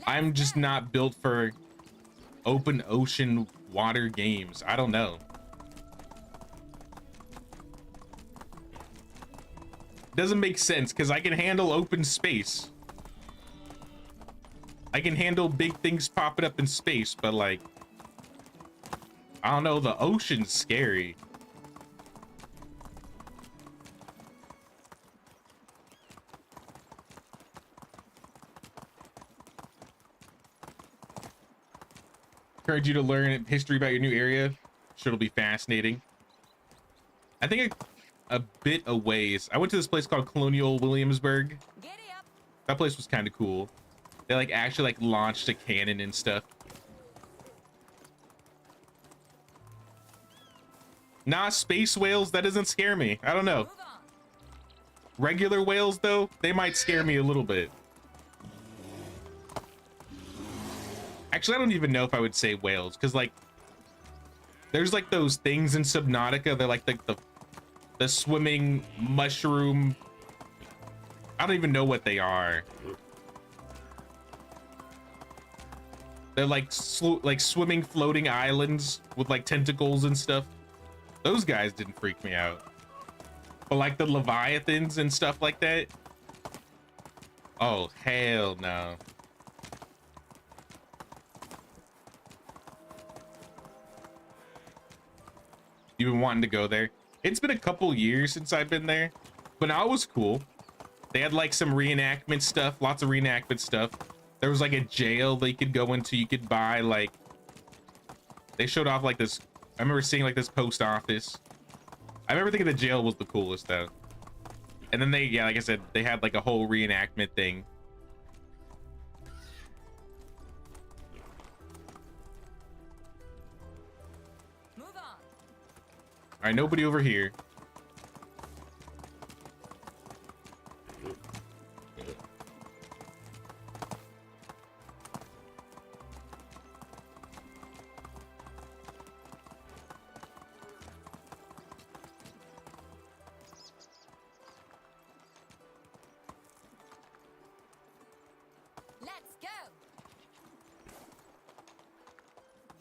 I'm just not built for open ocean water games. I don't know. Doesn't make sense because I can handle open space. I can handle big things popping up in space, but like, I don't know, the ocean's scary. Encourage you to learn history about your new area. Sure, it'll be fascinating. I think a bit a ways. I went to this place called Colonial Williamsburg. That place was kind of cool. They like actually like launched a cannon and stuff. Nah, space whales, that doesn't scare me. I don't know. Regular whales though, they might scare me a little bit. Actually, I don't even know if I would say whales, because like there's like those things in Subnautica. They're like the swimming mushroom. I don't even know what they are. They're like like swimming floating islands with like tentacles and stuff. Those guys didn't freak me out. But like the Leviathans and stuff like that. Oh, hell no. You've been wanting to go there? It's been a couple years since I've been there, but now it was cool. They had like some reenactment stuff, lots of reenactment stuff. There was like a jail they could go into. You could buy like, they showed off like this. I remember seeing like this post office. I remember thinking the jail was the coolest though. And then they, yeah, like I said, they had like a whole reenactment thing. Move on. All right, nobody over here. Let's go.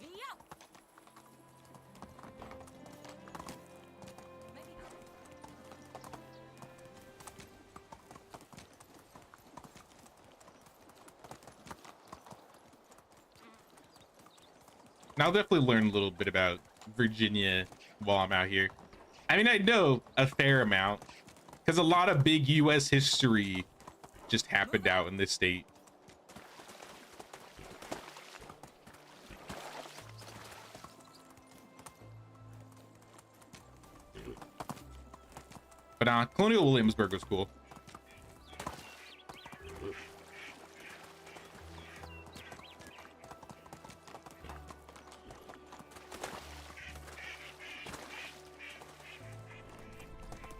Via. Maybe not. And I'll definitely learn a little bit about Virginia while I'm out here. I mean, I know a fair amount because a lot of big US history just happened out in this state. But Colonial Williamsburg was cool.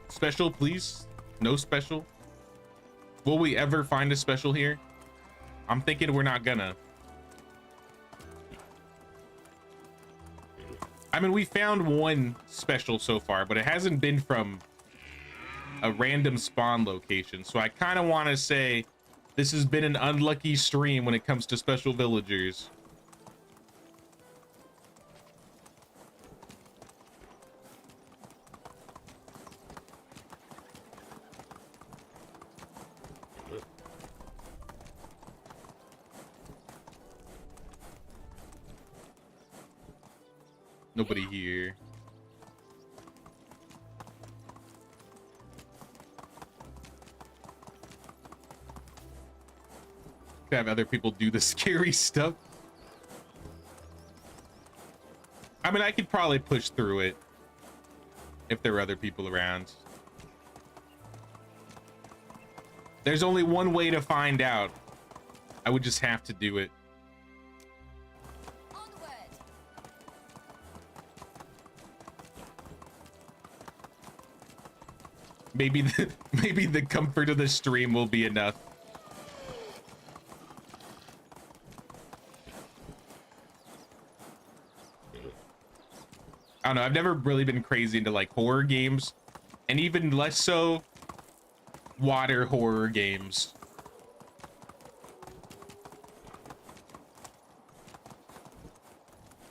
Special, please? No special? Will we ever find a special here? I'm thinking we're not gonna. I mean, we found one special so far, but it hasn't been from a random spawn location. So I kind of want to say this has been an unlucky stream when it comes to special villagers. Nobody here. Could have other people do the scary stuff. I mean, I could probably push through it if there were other people around. There's only one way to find out. I would just have to do it. Onward. Maybe the comfort of the stream will be enough. I don't know, I've never really been crazy into like horror games, and even less so water horror games.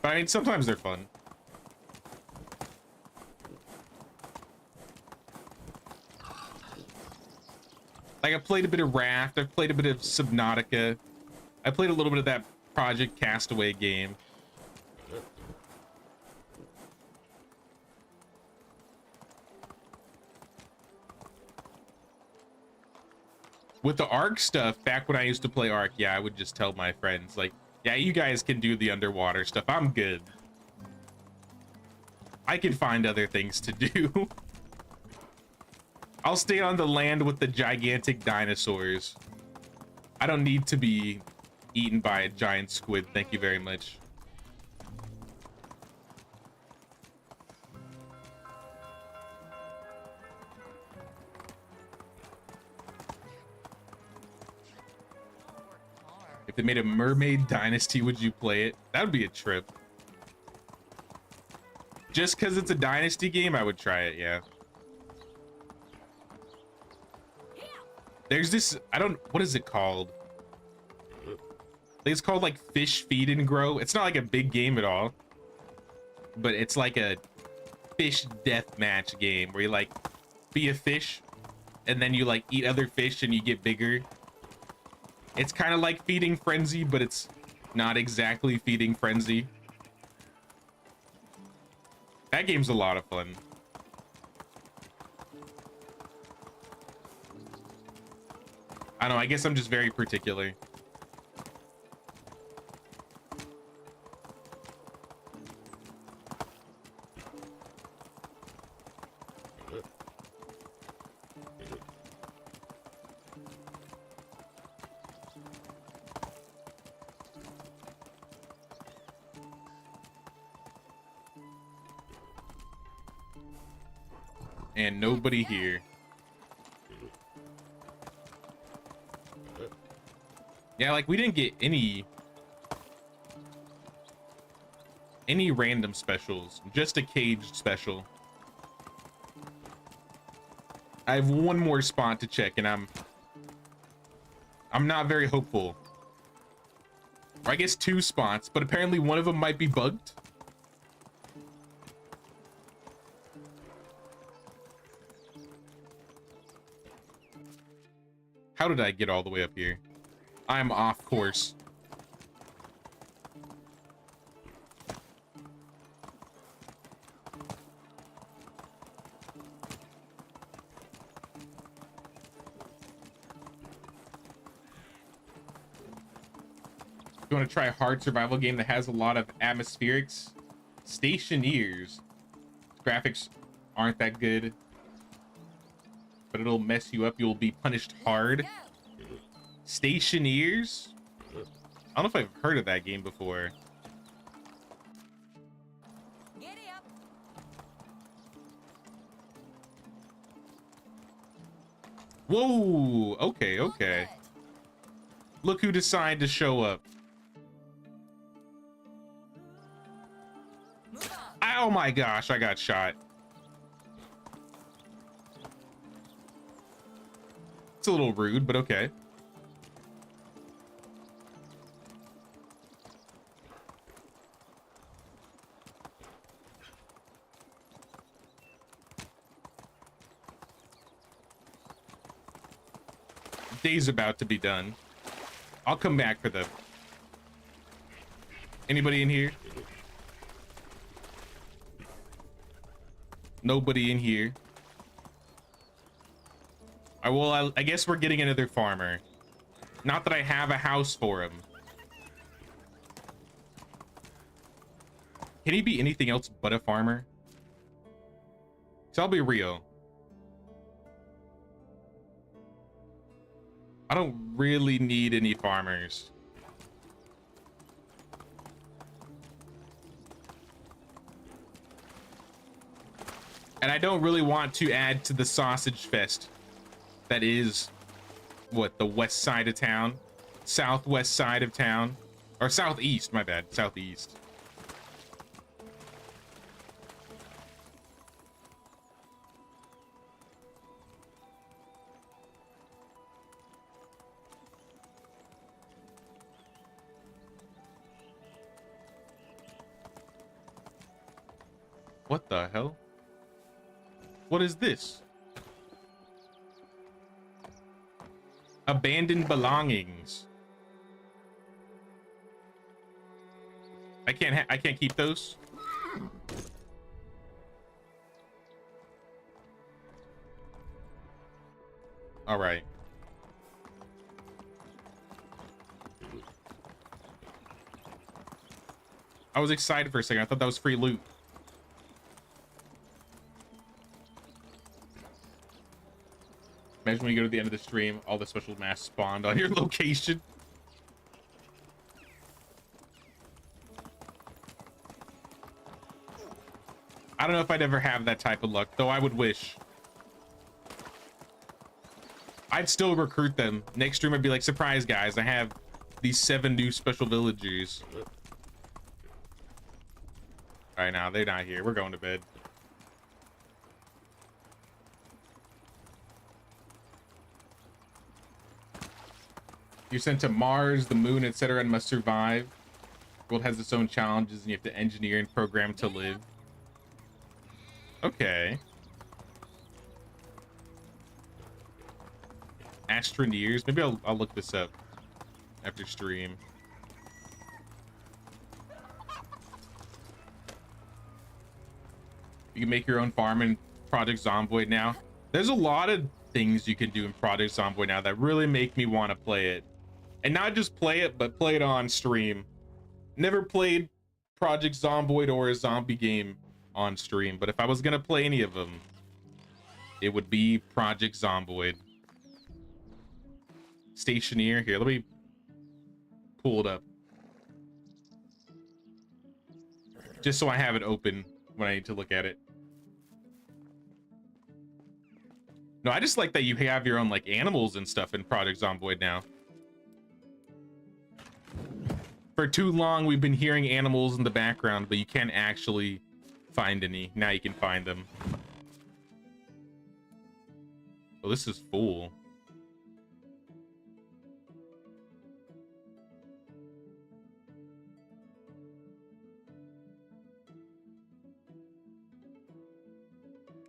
But I mean, sometimes they're fun. Like, I played a bit of Raft, I've played a bit of Subnautica, I played a little bit of that Project Castaway game. With the Ark stuff, back when I used to play Ark, yeah, I would just tell my friends, like, yeah, you guys can do the underwater stuff. I'm good. I can find other things to do. I'll stay on the land with the gigantic dinosaurs. I don't need to be eaten by a giant squid. Thank you very much. If they made a mermaid dynasty, would you play it? That would be a trip. Just because it's a dynasty game, I would try it, yeah. There's this, what is it called? It's called like Fish Feed and Grow. It's not like a big game at all, but it's like a fish death match game where you like be a fish and then you like eat other fish and you get bigger. It's kind of like Feeding Frenzy, but it's not exactly Feeding Frenzy. That game's a lot of fun. I don't know, I guess I'm just very particular. And nobody here. Yeah, like we didn't get any random specials, just a caged special. I have one more spot to check and I'm not very hopeful. Or I guess 2 spots, but apparently one of them might be bugged. How did I get all the way up here? I'm off course. You want to try a hard survival game that has a lot of atmospherics? Stationeers. Graphics aren't that good, but it'll mess you up. You'll be punished hard. Stationeers? I don't know if I've heard of that game before. Giddy up. Whoa, okay, okay. Look who decided to show up. Move on. Oh my gosh, I got shot. It's a little rude, but okay. Day's about to be done. I'll come back for them. Anybody in here? Nobody in here. I guess we're getting another farmer. Not that I have a house for him. Can he be anything else but a farmer? So I'll be real. I don't really need any farmers. And I don't really want to add to the sausage fest that is, what, the west side of town? Southwest side of town? Or southeast, my bad, southeast. What the hell? What is this? Abandoned belongings. I can't keep those. All right. I was excited for a second. I thought that was free loot. Imagine when you go to the end of the stream, all the special masks spawned on your location. I don't know if I'd ever have that type of luck, though I would wish. I'd still recruit them. Next stream I'd be like, surprise guys, I have these 7 new special villagers. All right, now they're not here. We're going to bed. You're sent to Mars, the moon, etc., and must survive. The world has its own challenges, and you have to engineer and program to live. Okay. Astroneers. Maybe I'll look this up after stream. You can make your own farm in Project Zomboid now. There's a lot of things you can do in Project Zomboid now that really make me want to play it. And not just play it, but play it on stream. Never played Project Zomboid or a zombie game on stream, but if I was gonna play any of them, it would be Project Zomboid. Stationeer. Here, let me pull it up. Just so I have it open when I need to look at it. No, I just like that you have your own like animals and stuff in Project Zomboid now. For too long, we've been hearing animals in the background, but you can't actually find any. Now you can find them. Oh, this is full.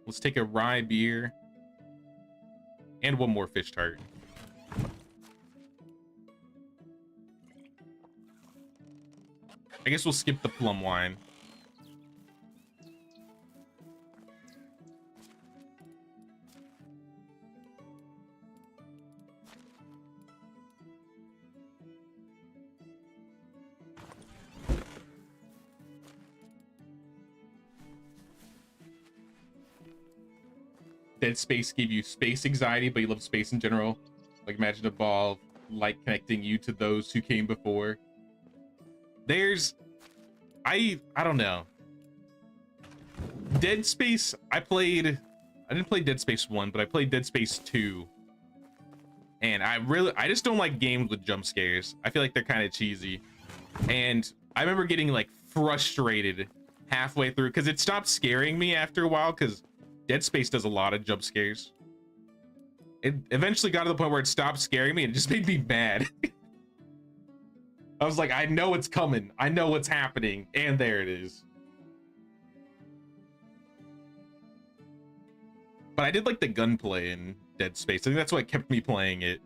Let's take a rye beer. And one more fish tart. I guess we'll skip the plum wine. Dead Space gave you space anxiety, but you love space in general. Like, imagine a ball of light connecting you to those who came before. There's... I don't know. Dead Space, I didn't play Dead Space 1, but I played Dead Space 2. And I just don't like games with jump scares. I feel like they're kind of cheesy. And I remember getting, like, frustrated halfway through, because it stopped scaring me after a while, because Dead Space does a lot of jump scares. It eventually got to the point where it stopped scaring me and it just made me mad. I was like, I know it's coming. I know what's happening. And there it is. But I did like the gunplay in Dead Space. I think that's what kept me playing it.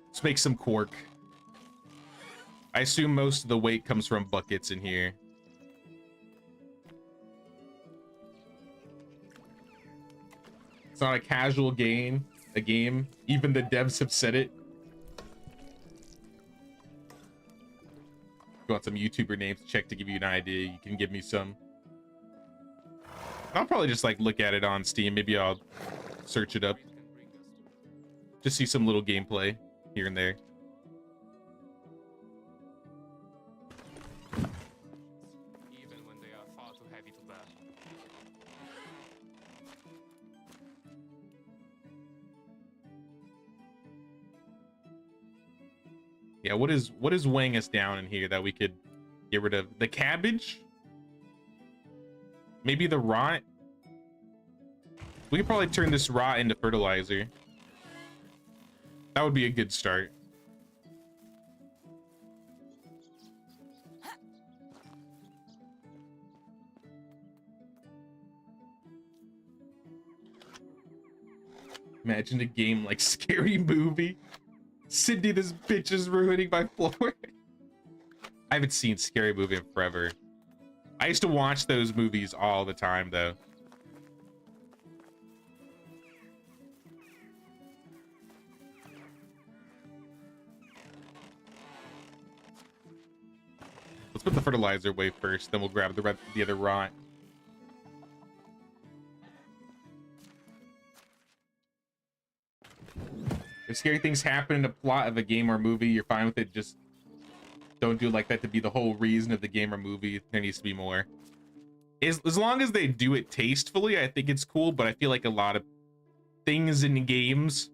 Let's make some cork. I assume most of the weight comes from buckets in here. It's not a casual game. Even the devs have said it. If you want some YouTuber names to check to give you an idea, you can give me some. I'll probably just like look at it on Steam. Maybe I'll search it up. Just see some little gameplay here and there. Even when they are far too heavy to bear. Yeah, what is weighing us down in here that we could get rid of? The cabbage? Maybe the rot? We could probably turn this rot into fertilizer. That would be a good start. Imagine a game like Scary Movie. Sydney, this bitch is ruining my floor. I haven't seen Scary Movie in forever. I used to watch those movies all the time, though. Let's put the fertilizer away first, then we'll grab the other rot. If scary things happen in a plot of a game or movie, you're fine with it. Just don't do like that to be the whole reason of the game or movie. There needs to be more. As long as they do it tastefully, I think it's cool, but I feel like a lot of things in games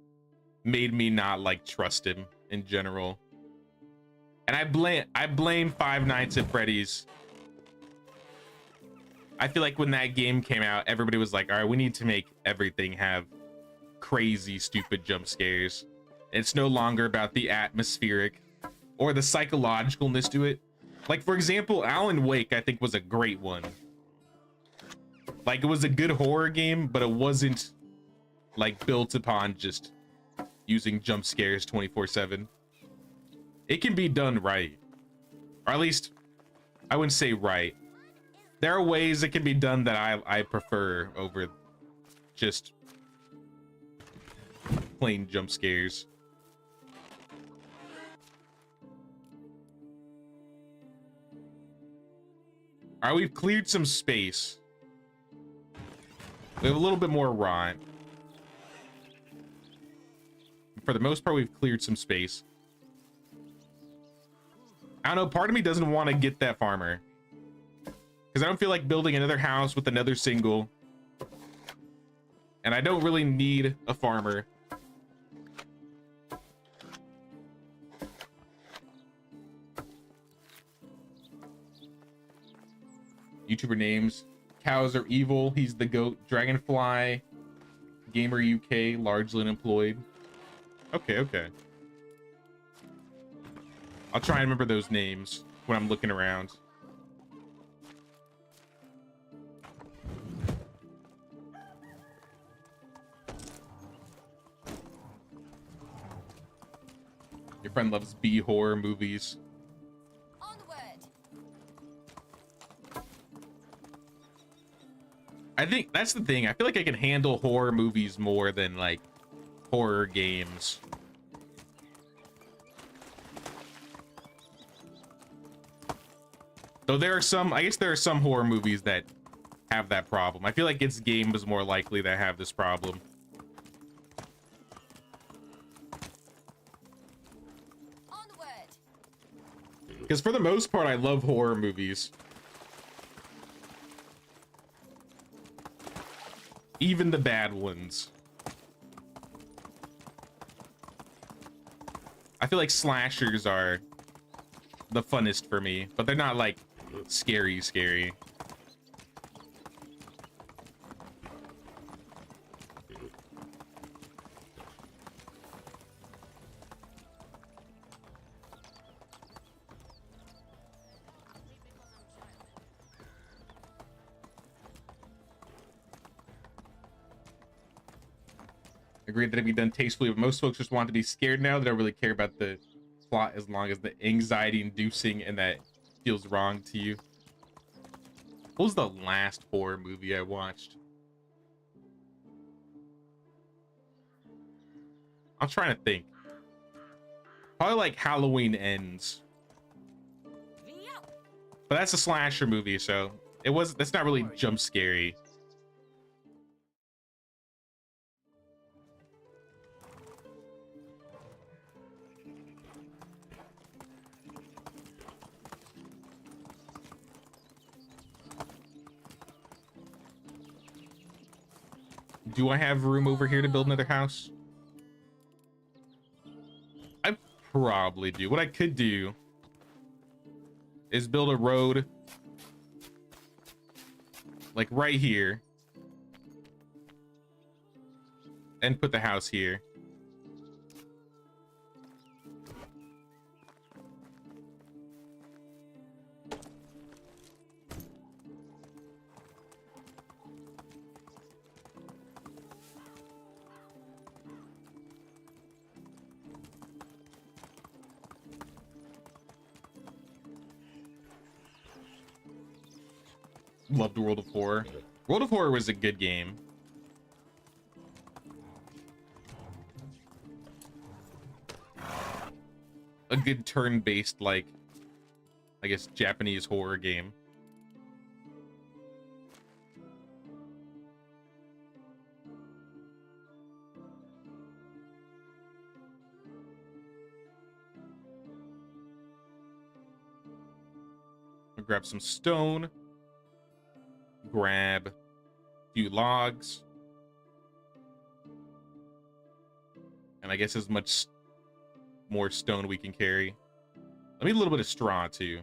made me not like trust him in general. And I blame Five Nights at Freddy's. I feel like when that game came out, everybody was like, all right, we need to make everything have crazy, stupid jump scares. It's no longer about the atmospheric or the psychologicalness to it. Like, for example, Alan Wake, I think, was a great one. Like, it was a good horror game, but it wasn't, like, built upon just using jump scares 24/7. It can be done right. Or at least, I wouldn't say right. There are ways it can be done that I prefer over just plain jump scares. All right, we've cleared some space. We have a little bit more rot. For the most part, we've cleared some space. I don't know, part of me doesn't want to get that farmer. Because I don't feel like building another house with another single. And I don't really need a farmer. YouTuber names. Cows are evil. He's the goat. Dragonfly. Gamer UK. Largely unemployed. Okay. I'll try and remember those names when I'm looking around. Your friend loves B horror movies. Onward. I think that's the thing. I feel like I can handle horror movies more than like horror games. Though there are some, I guess there are some horror movies that have that problem. I feel like it's games more likely that have this problem. Onward. Because for the most part, I love horror movies. Even the bad ones. I feel like slashers are the funnest for me, but they're not like scary. Agreed that it'd be done tastefully, but most folks just want to be scared now. They don't really care about the plot as long as the anxiety inducing and that feels wrong to you. What was the last horror movie I watched? I'm trying to think. Probably like Halloween Ends. But that's a slasher movie, so that's not really jump scary. Do I have room over here to build another house? I probably do. What I could do is build a road like right here and put the house here. Loved World of Horror. World of Horror was a good game. A good turn-based, like, I guess, Japanese horror game. I'll grab some stone. Grab a few logs. And I guess as much more stone we can carry. I need a little bit of straw too.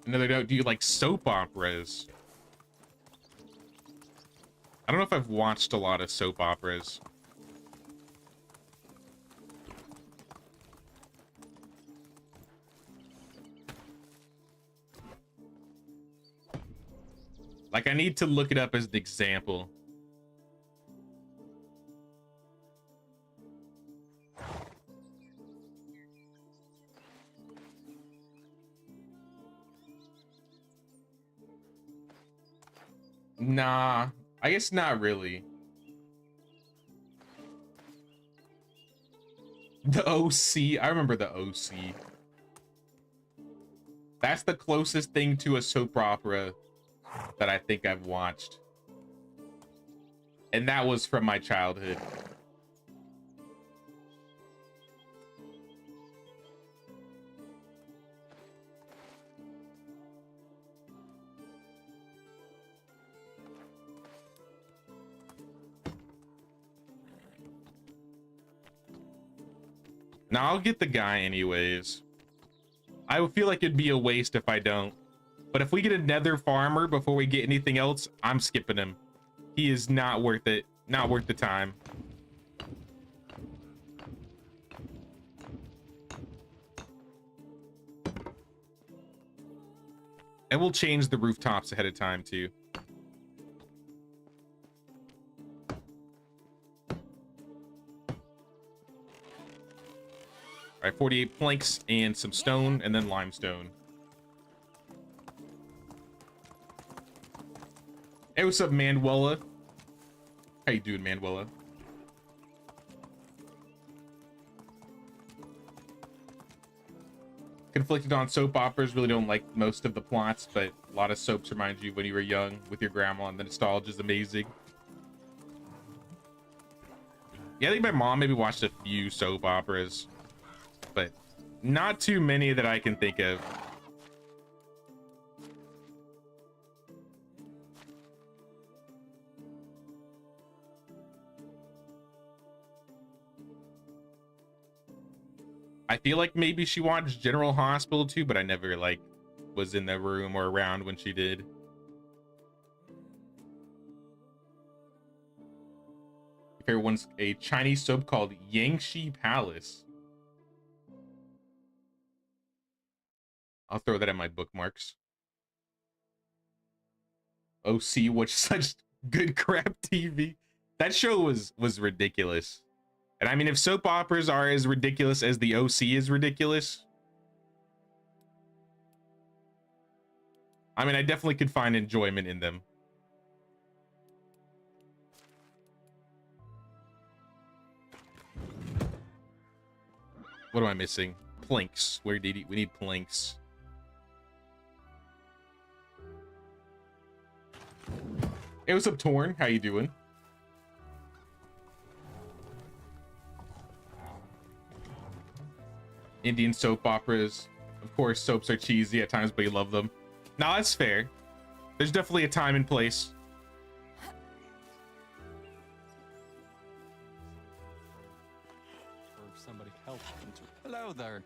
Another note, do you like soap operas? I don't know if I've watched a lot of soap operas. Like, I need to look it up as an example. Nah, I guess not really. The OC, I remember the OC. That's the closest thing to a soap opera that I think I've watched. And that was from my childhood. Now I'll get the guy anyways. I would feel like it'd be a waste if I don't. But if we get a nether farmer before we get anything else, I'm skipping him. He is not worth it. Not worth the time. And we'll change the rooftops ahead of time too. All right, 48 planks and some stone and then limestone. Hey, what's up, Manuela? How you doing, Manuela? Conflicted on soap operas. Really don't like most of the plots, but a lot of soaps remind you when you were young with your grandma, and the nostalgia is amazing. Yeah, I think my mom maybe watched a few soap operas, but not too many that I can think of. I feel like maybe she watched General Hospital too, but I never like was in the room or around when she did. If everyone's a Chinese soap called Yangshi Palace. I'll throw that in my bookmarks. OC, which such good crap TV. That show was ridiculous. And I mean, if soap operas are as ridiculous as the OC is ridiculous, I mean, I definitely could find enjoyment in them. What am I missing? Planks. We need planks. Hey, what's up, Torn? How you doing? Indian soap operas. Of course, soaps are cheesy at times, but you love them. Now that's fair. There's definitely a time and place. Or if somebody helped them to. Hello there.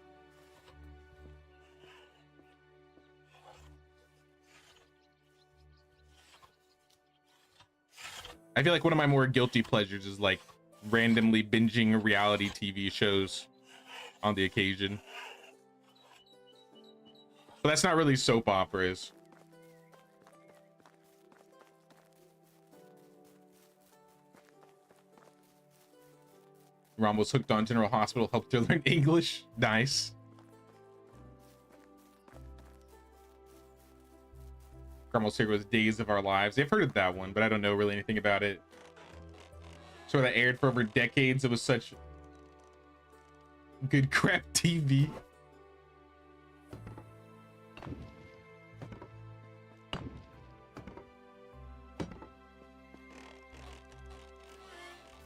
I feel like one of my more guilty pleasures is like randomly binging reality TV shows on the occasion. But that's not really soap operas. Ron was hooked on General Hospital, helped her learn English. Nice. Grandma's Here was Days of Our Lives. I've heard of that one, but I don't know really anything about it. So that aired for over decades. It was such good crap TV.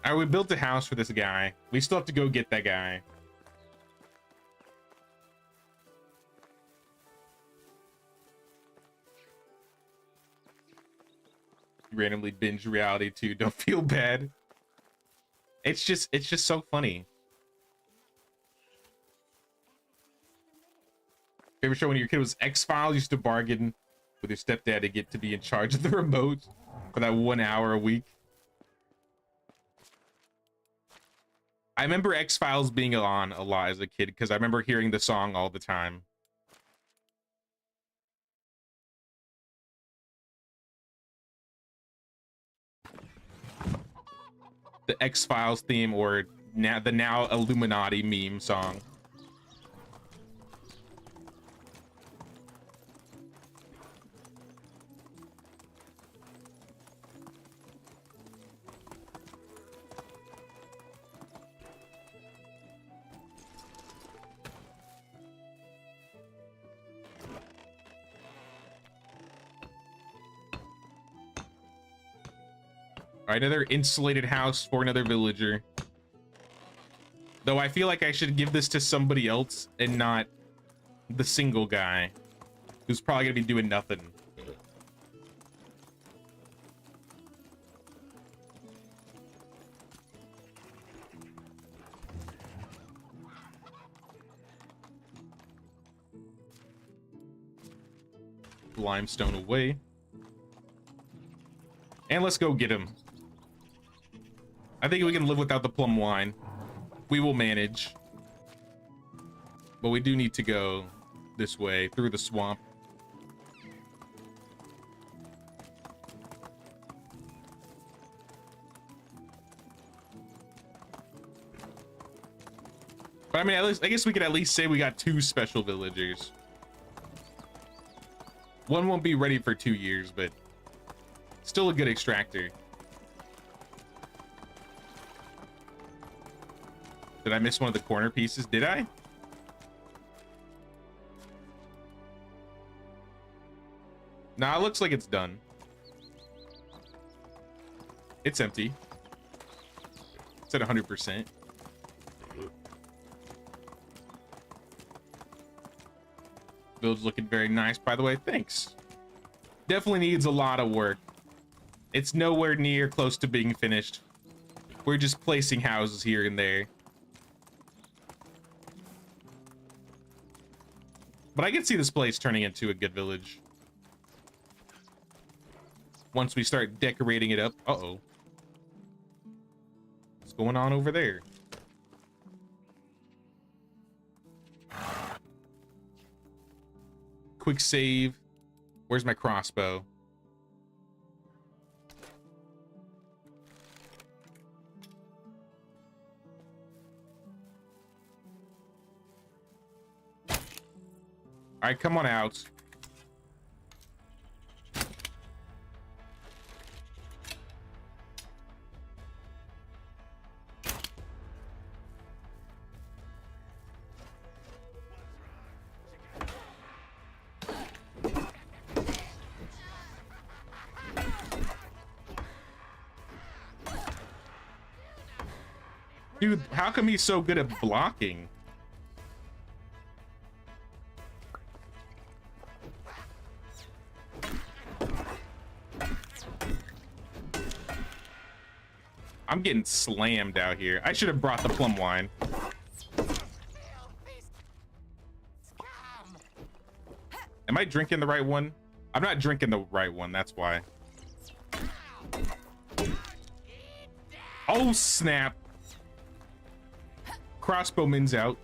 I All right, we built a house for this guy. We still have to go get that guy. Randomly binge reality too. Don't feel bad. It's just so funny. Favorite show when your kid was X-Files? Used to bargain with your stepdad to get to be in charge of the remote for that 1 hour a week. I remember X-Files being on a lot as a kid because I remember hearing the song all the time. The X-Files theme, or the now Illuminati meme song. All right, another insulated house for another villager. Though I feel like I should give this to somebody else and not the single guy who's probably gonna be doing nothing. Limestone away. And let's go get him. I think we can live without the plum wine. We will manage. But we do need to go this way through the swamp. But I mean, at least, I guess we could at least say we got 2 special villagers. One won't be ready for 2 years, but still a good extractor. Did I miss one of the corner pieces? Did I? Nah, it looks like it's done. It's empty. It's at 100%. Build's looking very nice, by the way. Thanks. Definitely needs a lot of work. It's nowhere near close to being finished. We're just placing houses here and there. But I can see this place turning into a good village. Once we start decorating it up. Uh-oh. What's going on over there? Quick save. Where's my crossbow? All right, come on out. Dude, how come he's so good at blocking? I'm getting slammed out here. I should have brought the plum wine. Am I drinking the right one? I'm not drinking the right one, that's why. Oh, snap. Crossbowman's out.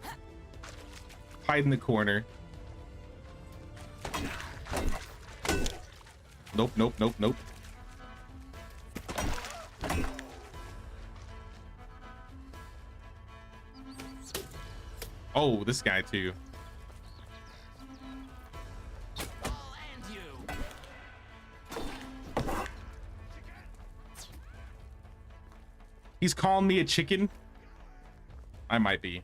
Hide in the corner. Nope, nope, nope, nope. Oh, this guy too. He's calling me a chicken? I might be.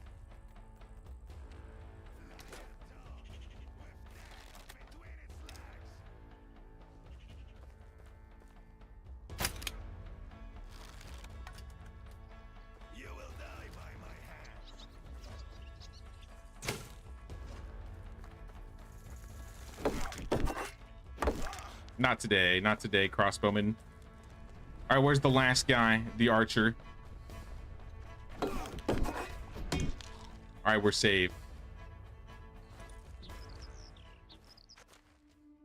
Not today. Not today, crossbowman. All right, where's the last guy? The archer. All right, we're saved.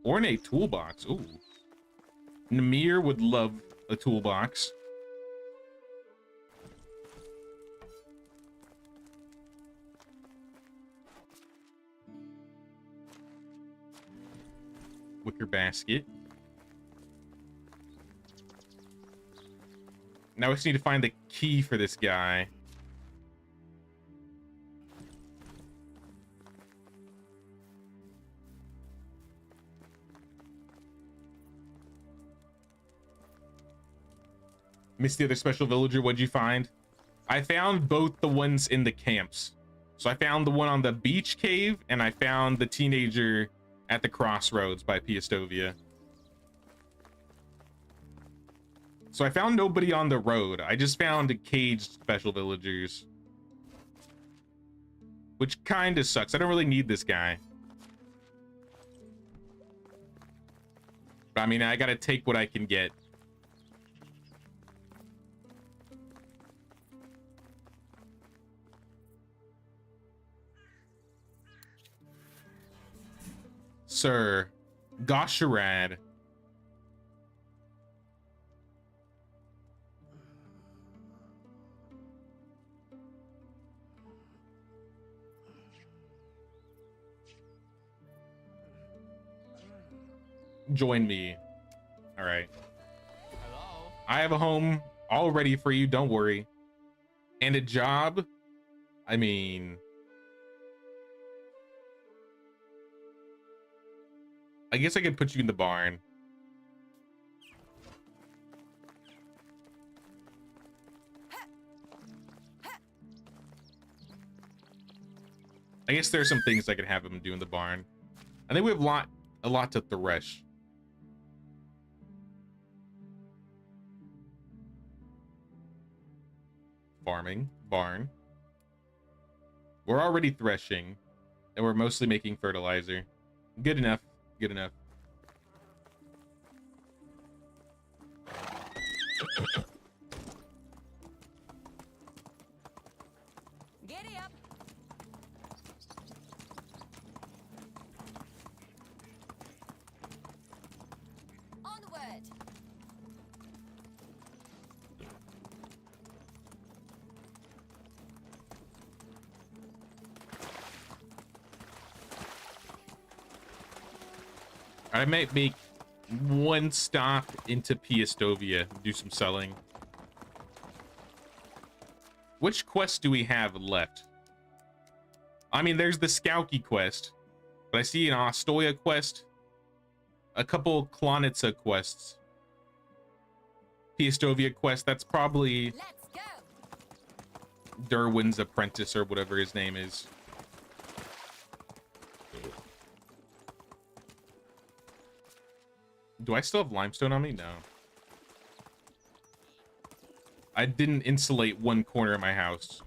Ornate toolbox. Ooh. Namir would love a toolbox. Wicker basket. Now we just need to find the key for this guy. Missed the other special villager. What'd you find? I found both the ones in the camps. So I found the one on the beach cave, and I found the teenager at the crossroads by Piastovia. So I found nobody on the road. I just found caged special villagers. Which kind of sucks. I don't really need this guy. But I mean, I gotta take what I can get. Sir, Gosharad. Join me. All right. Hello? I have a home all ready for you. Don't worry. And a job. I mean, I guess I could put you in the barn. I guess there are some things I could have him do in the barn. I think we have a lot to thresh. Farming, barn. We're already threshing, and we're mostly making fertilizer. Good enough. Good enough. Giddy up. Onward. I might make one stop into Piastovia, do some selling. Which quest do we have left? I mean, there's the Skauki quest, but I see an Ostoya quest, a couple Klonitsa quests, Piastovia quest. That's probably Let's go. Derwin's apprentice or whatever his name is. Do I still have limestone on me? No. I didn't insulate one corner of my house.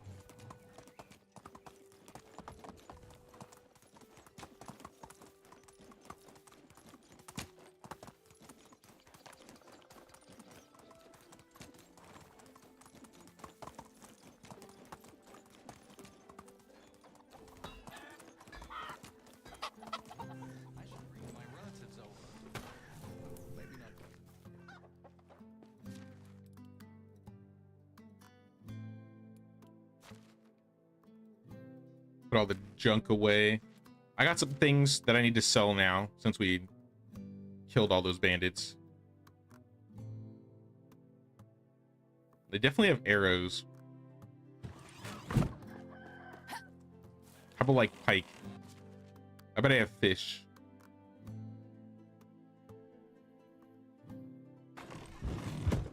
I should bring my relatives over. Maybe not. Put all the junk away. I got some things that I need to sell now since we killed all those bandits. They definitely have arrows. How about like pike? I bet I have fish.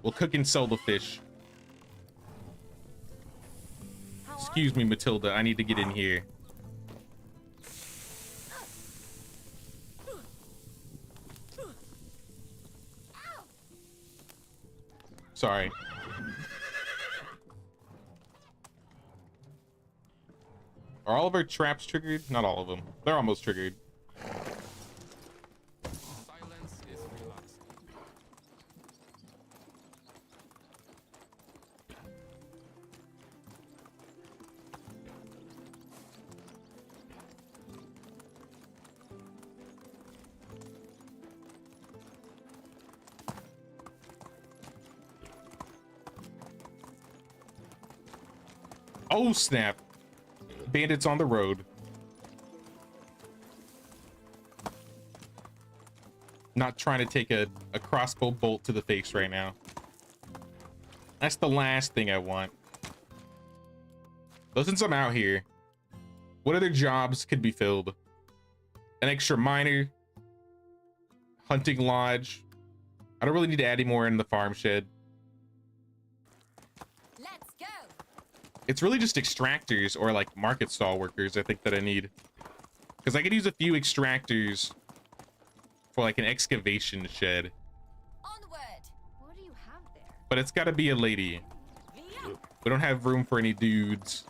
We'll cook and sell the fish. Excuse me, Matilda. I need to get in here. Sorry. Are all of our traps triggered? Not all of them. They're almost triggered. Silence is relaxing. Oh, snap. Bandits on the road. Not trying to take a crossbow bolt to the face right now. That's the last thing I want. Though since I'm out here, what other jobs could be filled? An extra miner, hunting lodge. I don't really need to add any more in the farm shed. Let's go. It's really just extractors or like market stall workers I think that I need. Because I could use a few extractors for like an excavation shed. Onward. What do you have there? But it's got to be a lady. We don't have room for any dudes.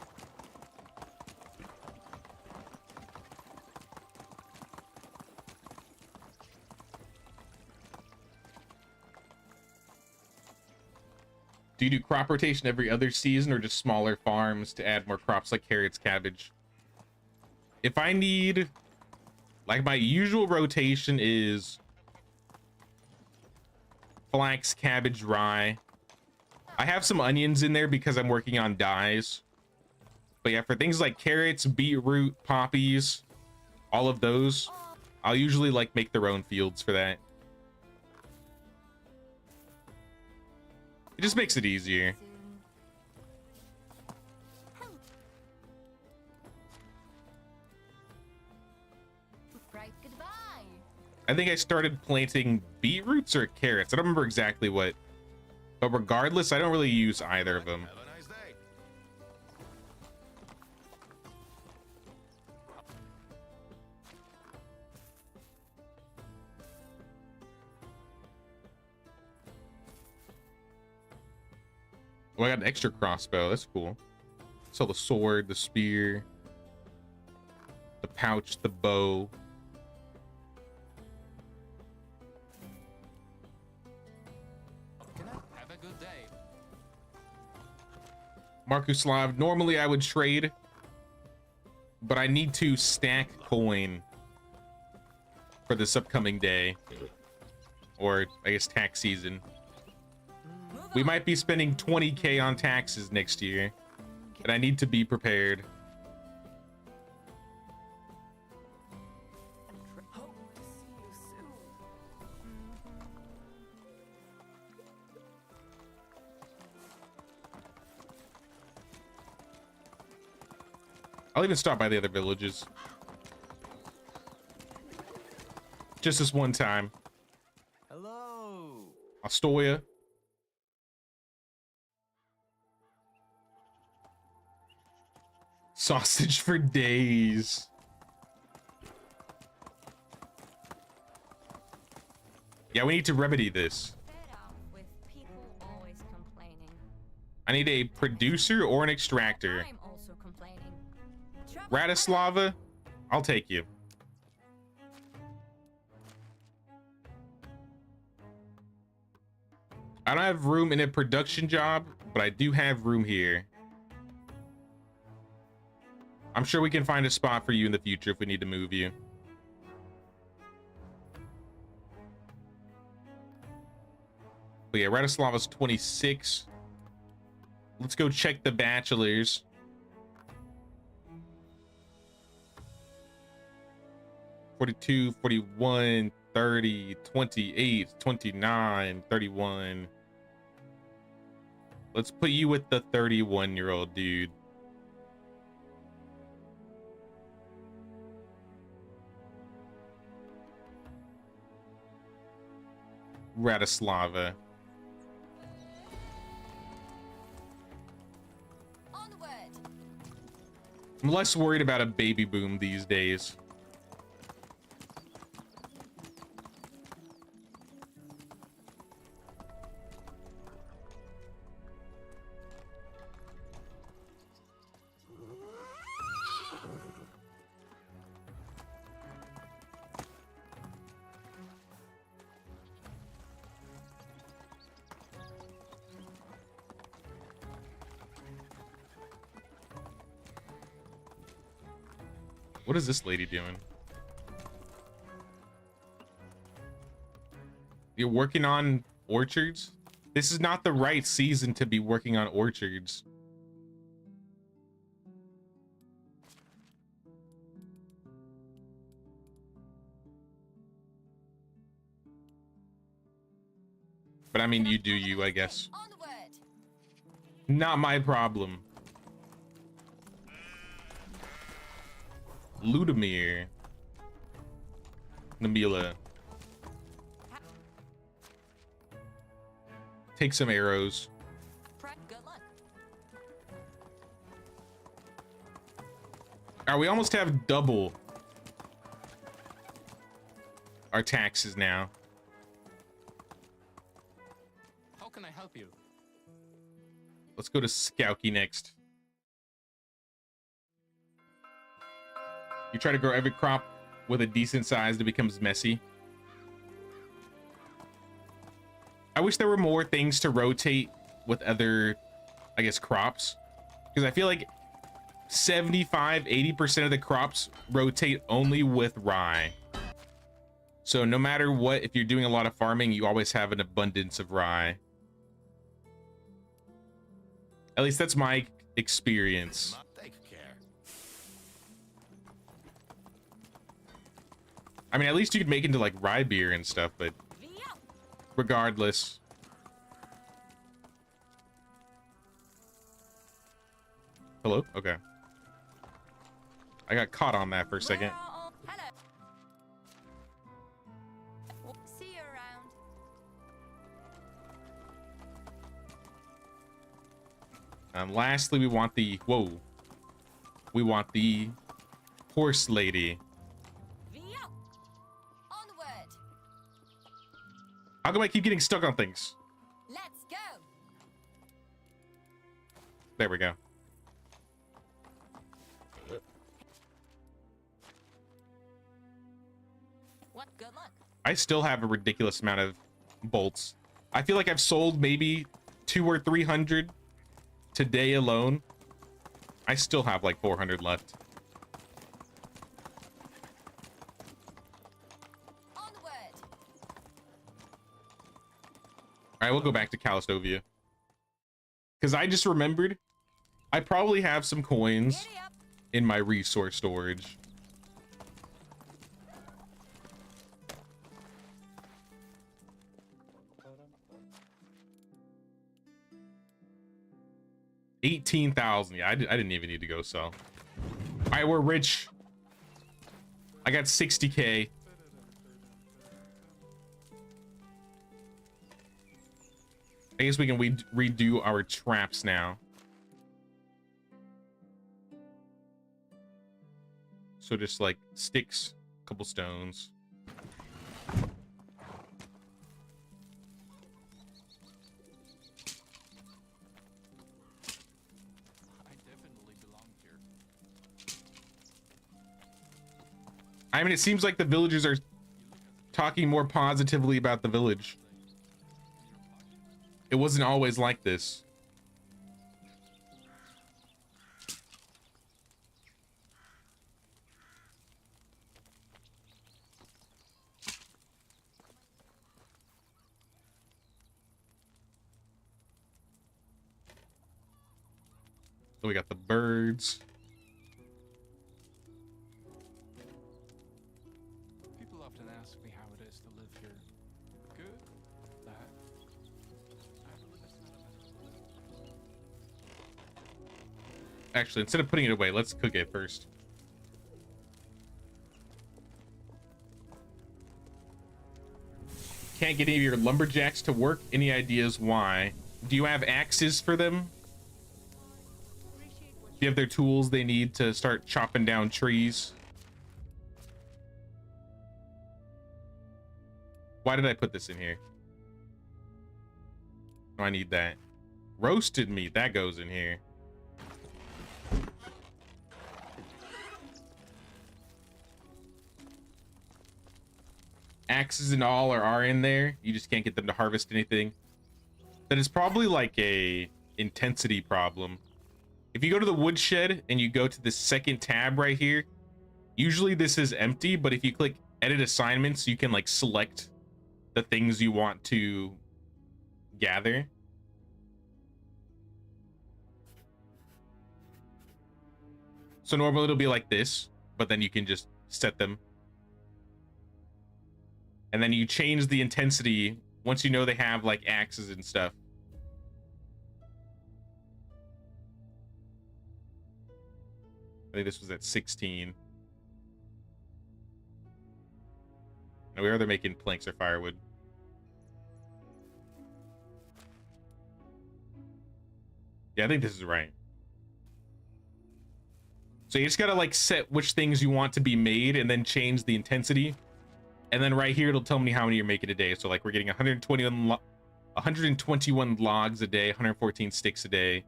Do you do crop rotation every other season or just smaller farms to add more crops like carrots, cabbage? If I need, like my usual rotation is flax, cabbage, rye. I have some onions in there because I'm working on dyes. But yeah, for things like carrots, beetroot, poppies, all of those, I'll usually like make their own fields for that. It just makes it easier. Right, goodbye. I think I started planting beetroots or carrots. I don't remember exactly what. But regardless, I don't really use either of them. Have a nice day. Oh, I got an extra crossbow. That's cool. So the sword, the spear, the pouch, the bow. Have a good day. Markuslav, normally I would trade, but I need to stack coin for this upcoming day. Or I guess tax season. We might be spending 20k on taxes next year, and I need to be prepared. Hope to see you soon. I'll even stop by the other villages. Just this one time. Hello. Astoria. Sausage for days. Yeah, we need to remedy this. Fed up with people always complaining. I need a producer or an extractor. I'm also complaining. Radislava, I'll take you. I don't have room in a production job, but I do have room here. I'm sure we can find a spot for you in the future if we need to move you. But yeah, Radislava's 26. Let's go check the bachelors. $42, $41, $30, $28, $29, $31. Let's put you with the 31-year-old dude. Radislava. Onward. I'm less worried about a baby boom these days. What is this lady doing? You're working on orchards? This is not the right season to be working on orchards. But I mean, you do you, I guess. Onward. Not my problem. Ludimir. Nabila. Take some arrows. Good luck. Alright, we almost have double our taxes now. How can I help you? Let's go to Skouki next. You try to grow every crop with a decent size that becomes messy. I wish there were more things to rotate with other, I guess, crops. Because I feel like 75-80% of the crops rotate only with rye. So no matter what, if you're doing a lot of farming, you always have an abundance of rye. At least that's my experience. Not take care. I mean, at least you could make into like rye beer and stuff, but regardless. Hello? Okay. I got caught on that for a second. Hello. See you around. Lastly, we want the horse lady. Onward. How come I keep getting stuck on things? Let's go. There we go. What? Good luck. I still have a ridiculous amount of bolts. I feel like I've sold maybe 200 or 300 today alone. I still have like 400 left. Onward. All right, we'll go back to Callistovia. Because I just remembered I probably have some coins Giddy up. in my resource storage. $18,000. Yeah, I didn't even need to go sell. All right, we're rich. I got 60K. I guess we can redo our traps now. So just like sticks, couple stones. I definitely belong here. I mean, it seems like the villagers are talking more positively about the village. It wasn't always like this. So we got the birds. People often ask me how it is to live here. Good? Bad? I believe it's not a matter of Actually, instead of putting it away, let's cook it first. Can't get any of your lumberjacks to work. Any ideas why? Do you have axes for them? Do you have their tools they need to start chopping down trees? Why did I put this in here? Oh, I need that. Roasted meat, that goes in here. Axes and all are in there. You just can't get them to harvest anything. Then it's probably like a intensity problem. If you go to the woodshed and you go to the second tab right here, usually this is empty, but if you click edit assignments, you can like select the things you want to gather. So normally it'll be like this, but then you can just set them. And then you change the intensity once you know they have like axes and stuff. I think this was at 16. Now where are they making planks or firewood? Yeah, I think this is right. So you just gotta like set which things you want to be made and then change the intensity. And then right here, it'll tell me how many you're making a day. So like we're getting 121 logs a day, 114 sticks a day,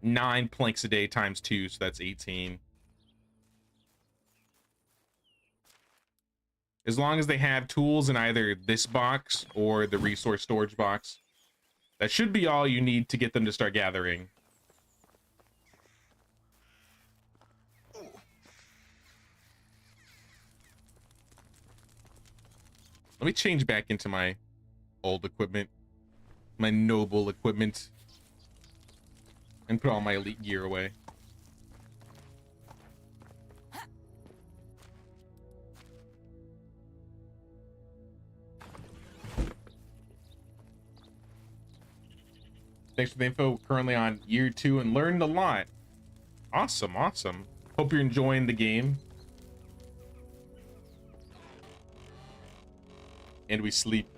9 planks a day times 2, so that's 18. As long as they have tools in either this box or the resource storage box, that should be all you need to get them to start gathering. Let me change back into my old equipment, my noble equipment, and put all my elite gear away. Thanks for the info. Currently on year 2 and learned a lot. Awesome, awesome. Hope you're enjoying the game. And we sleep.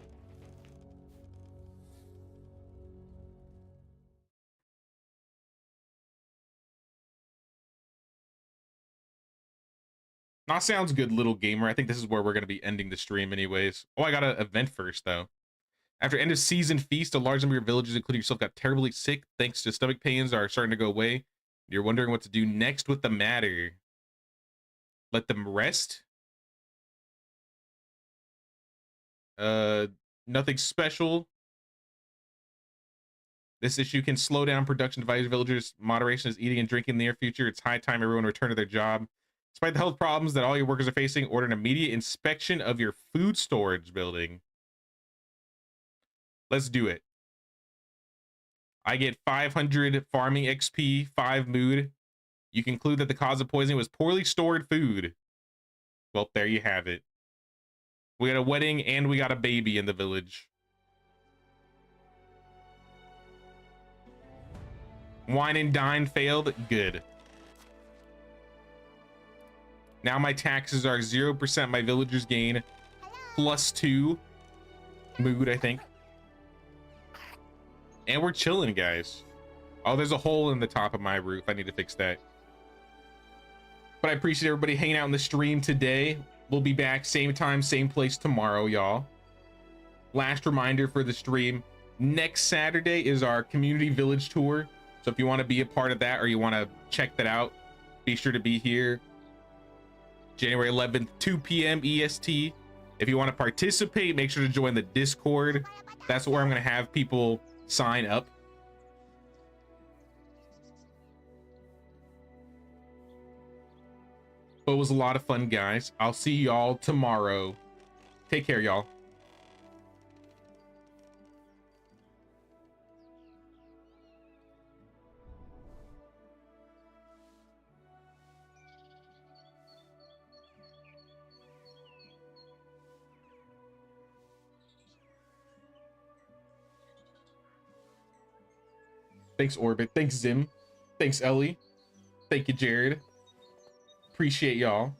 That sounds good, little gamer. I think this is where we're going to be ending the stream anyways. Oh, I got an event first, though. After end of season feast, a large number of your villagers, including yourself, got terribly sick. Thanks to stomach pains are starting to go away. You're wondering what to do next with the matter. Let them rest? Nothing special. This issue can slow down production of villagers. Moderation is eating and drinking in the near future. It's high time everyone return to their job. Despite the health problems that all your workers are facing, order an immediate inspection of your food storage building. Let's do it. I get 500 farming XP, 5 mood. You conclude that the cause of poisoning was poorly stored food. Well, there you have it. We got a wedding and we got a baby in the village. Wine and dine failed. Good. Now my taxes are 0%. My villagers gain +2 mood, I think. And we're chilling, guys. Oh, there's a hole in the top of my roof. I need to fix that. But I appreciate everybody hanging out in the stream today. We'll be back same time, same place tomorrow, y'all. Last reminder for the stream. Next Saturday is our community village tour. So if you want to be a part of that or you want to check that out, be sure to be here. January 11th, 2 p.m. EST. If you want to participate, make sure to join the Discord. That's where I'm going to have people sign up. But it was a lot of fun, guys. I'll see y'all tomorrow. Take care, y'all. Thanks, Orbit. Thanks, Zim. Thanks, Ellie. Thank you, Jared. Appreciate y'all.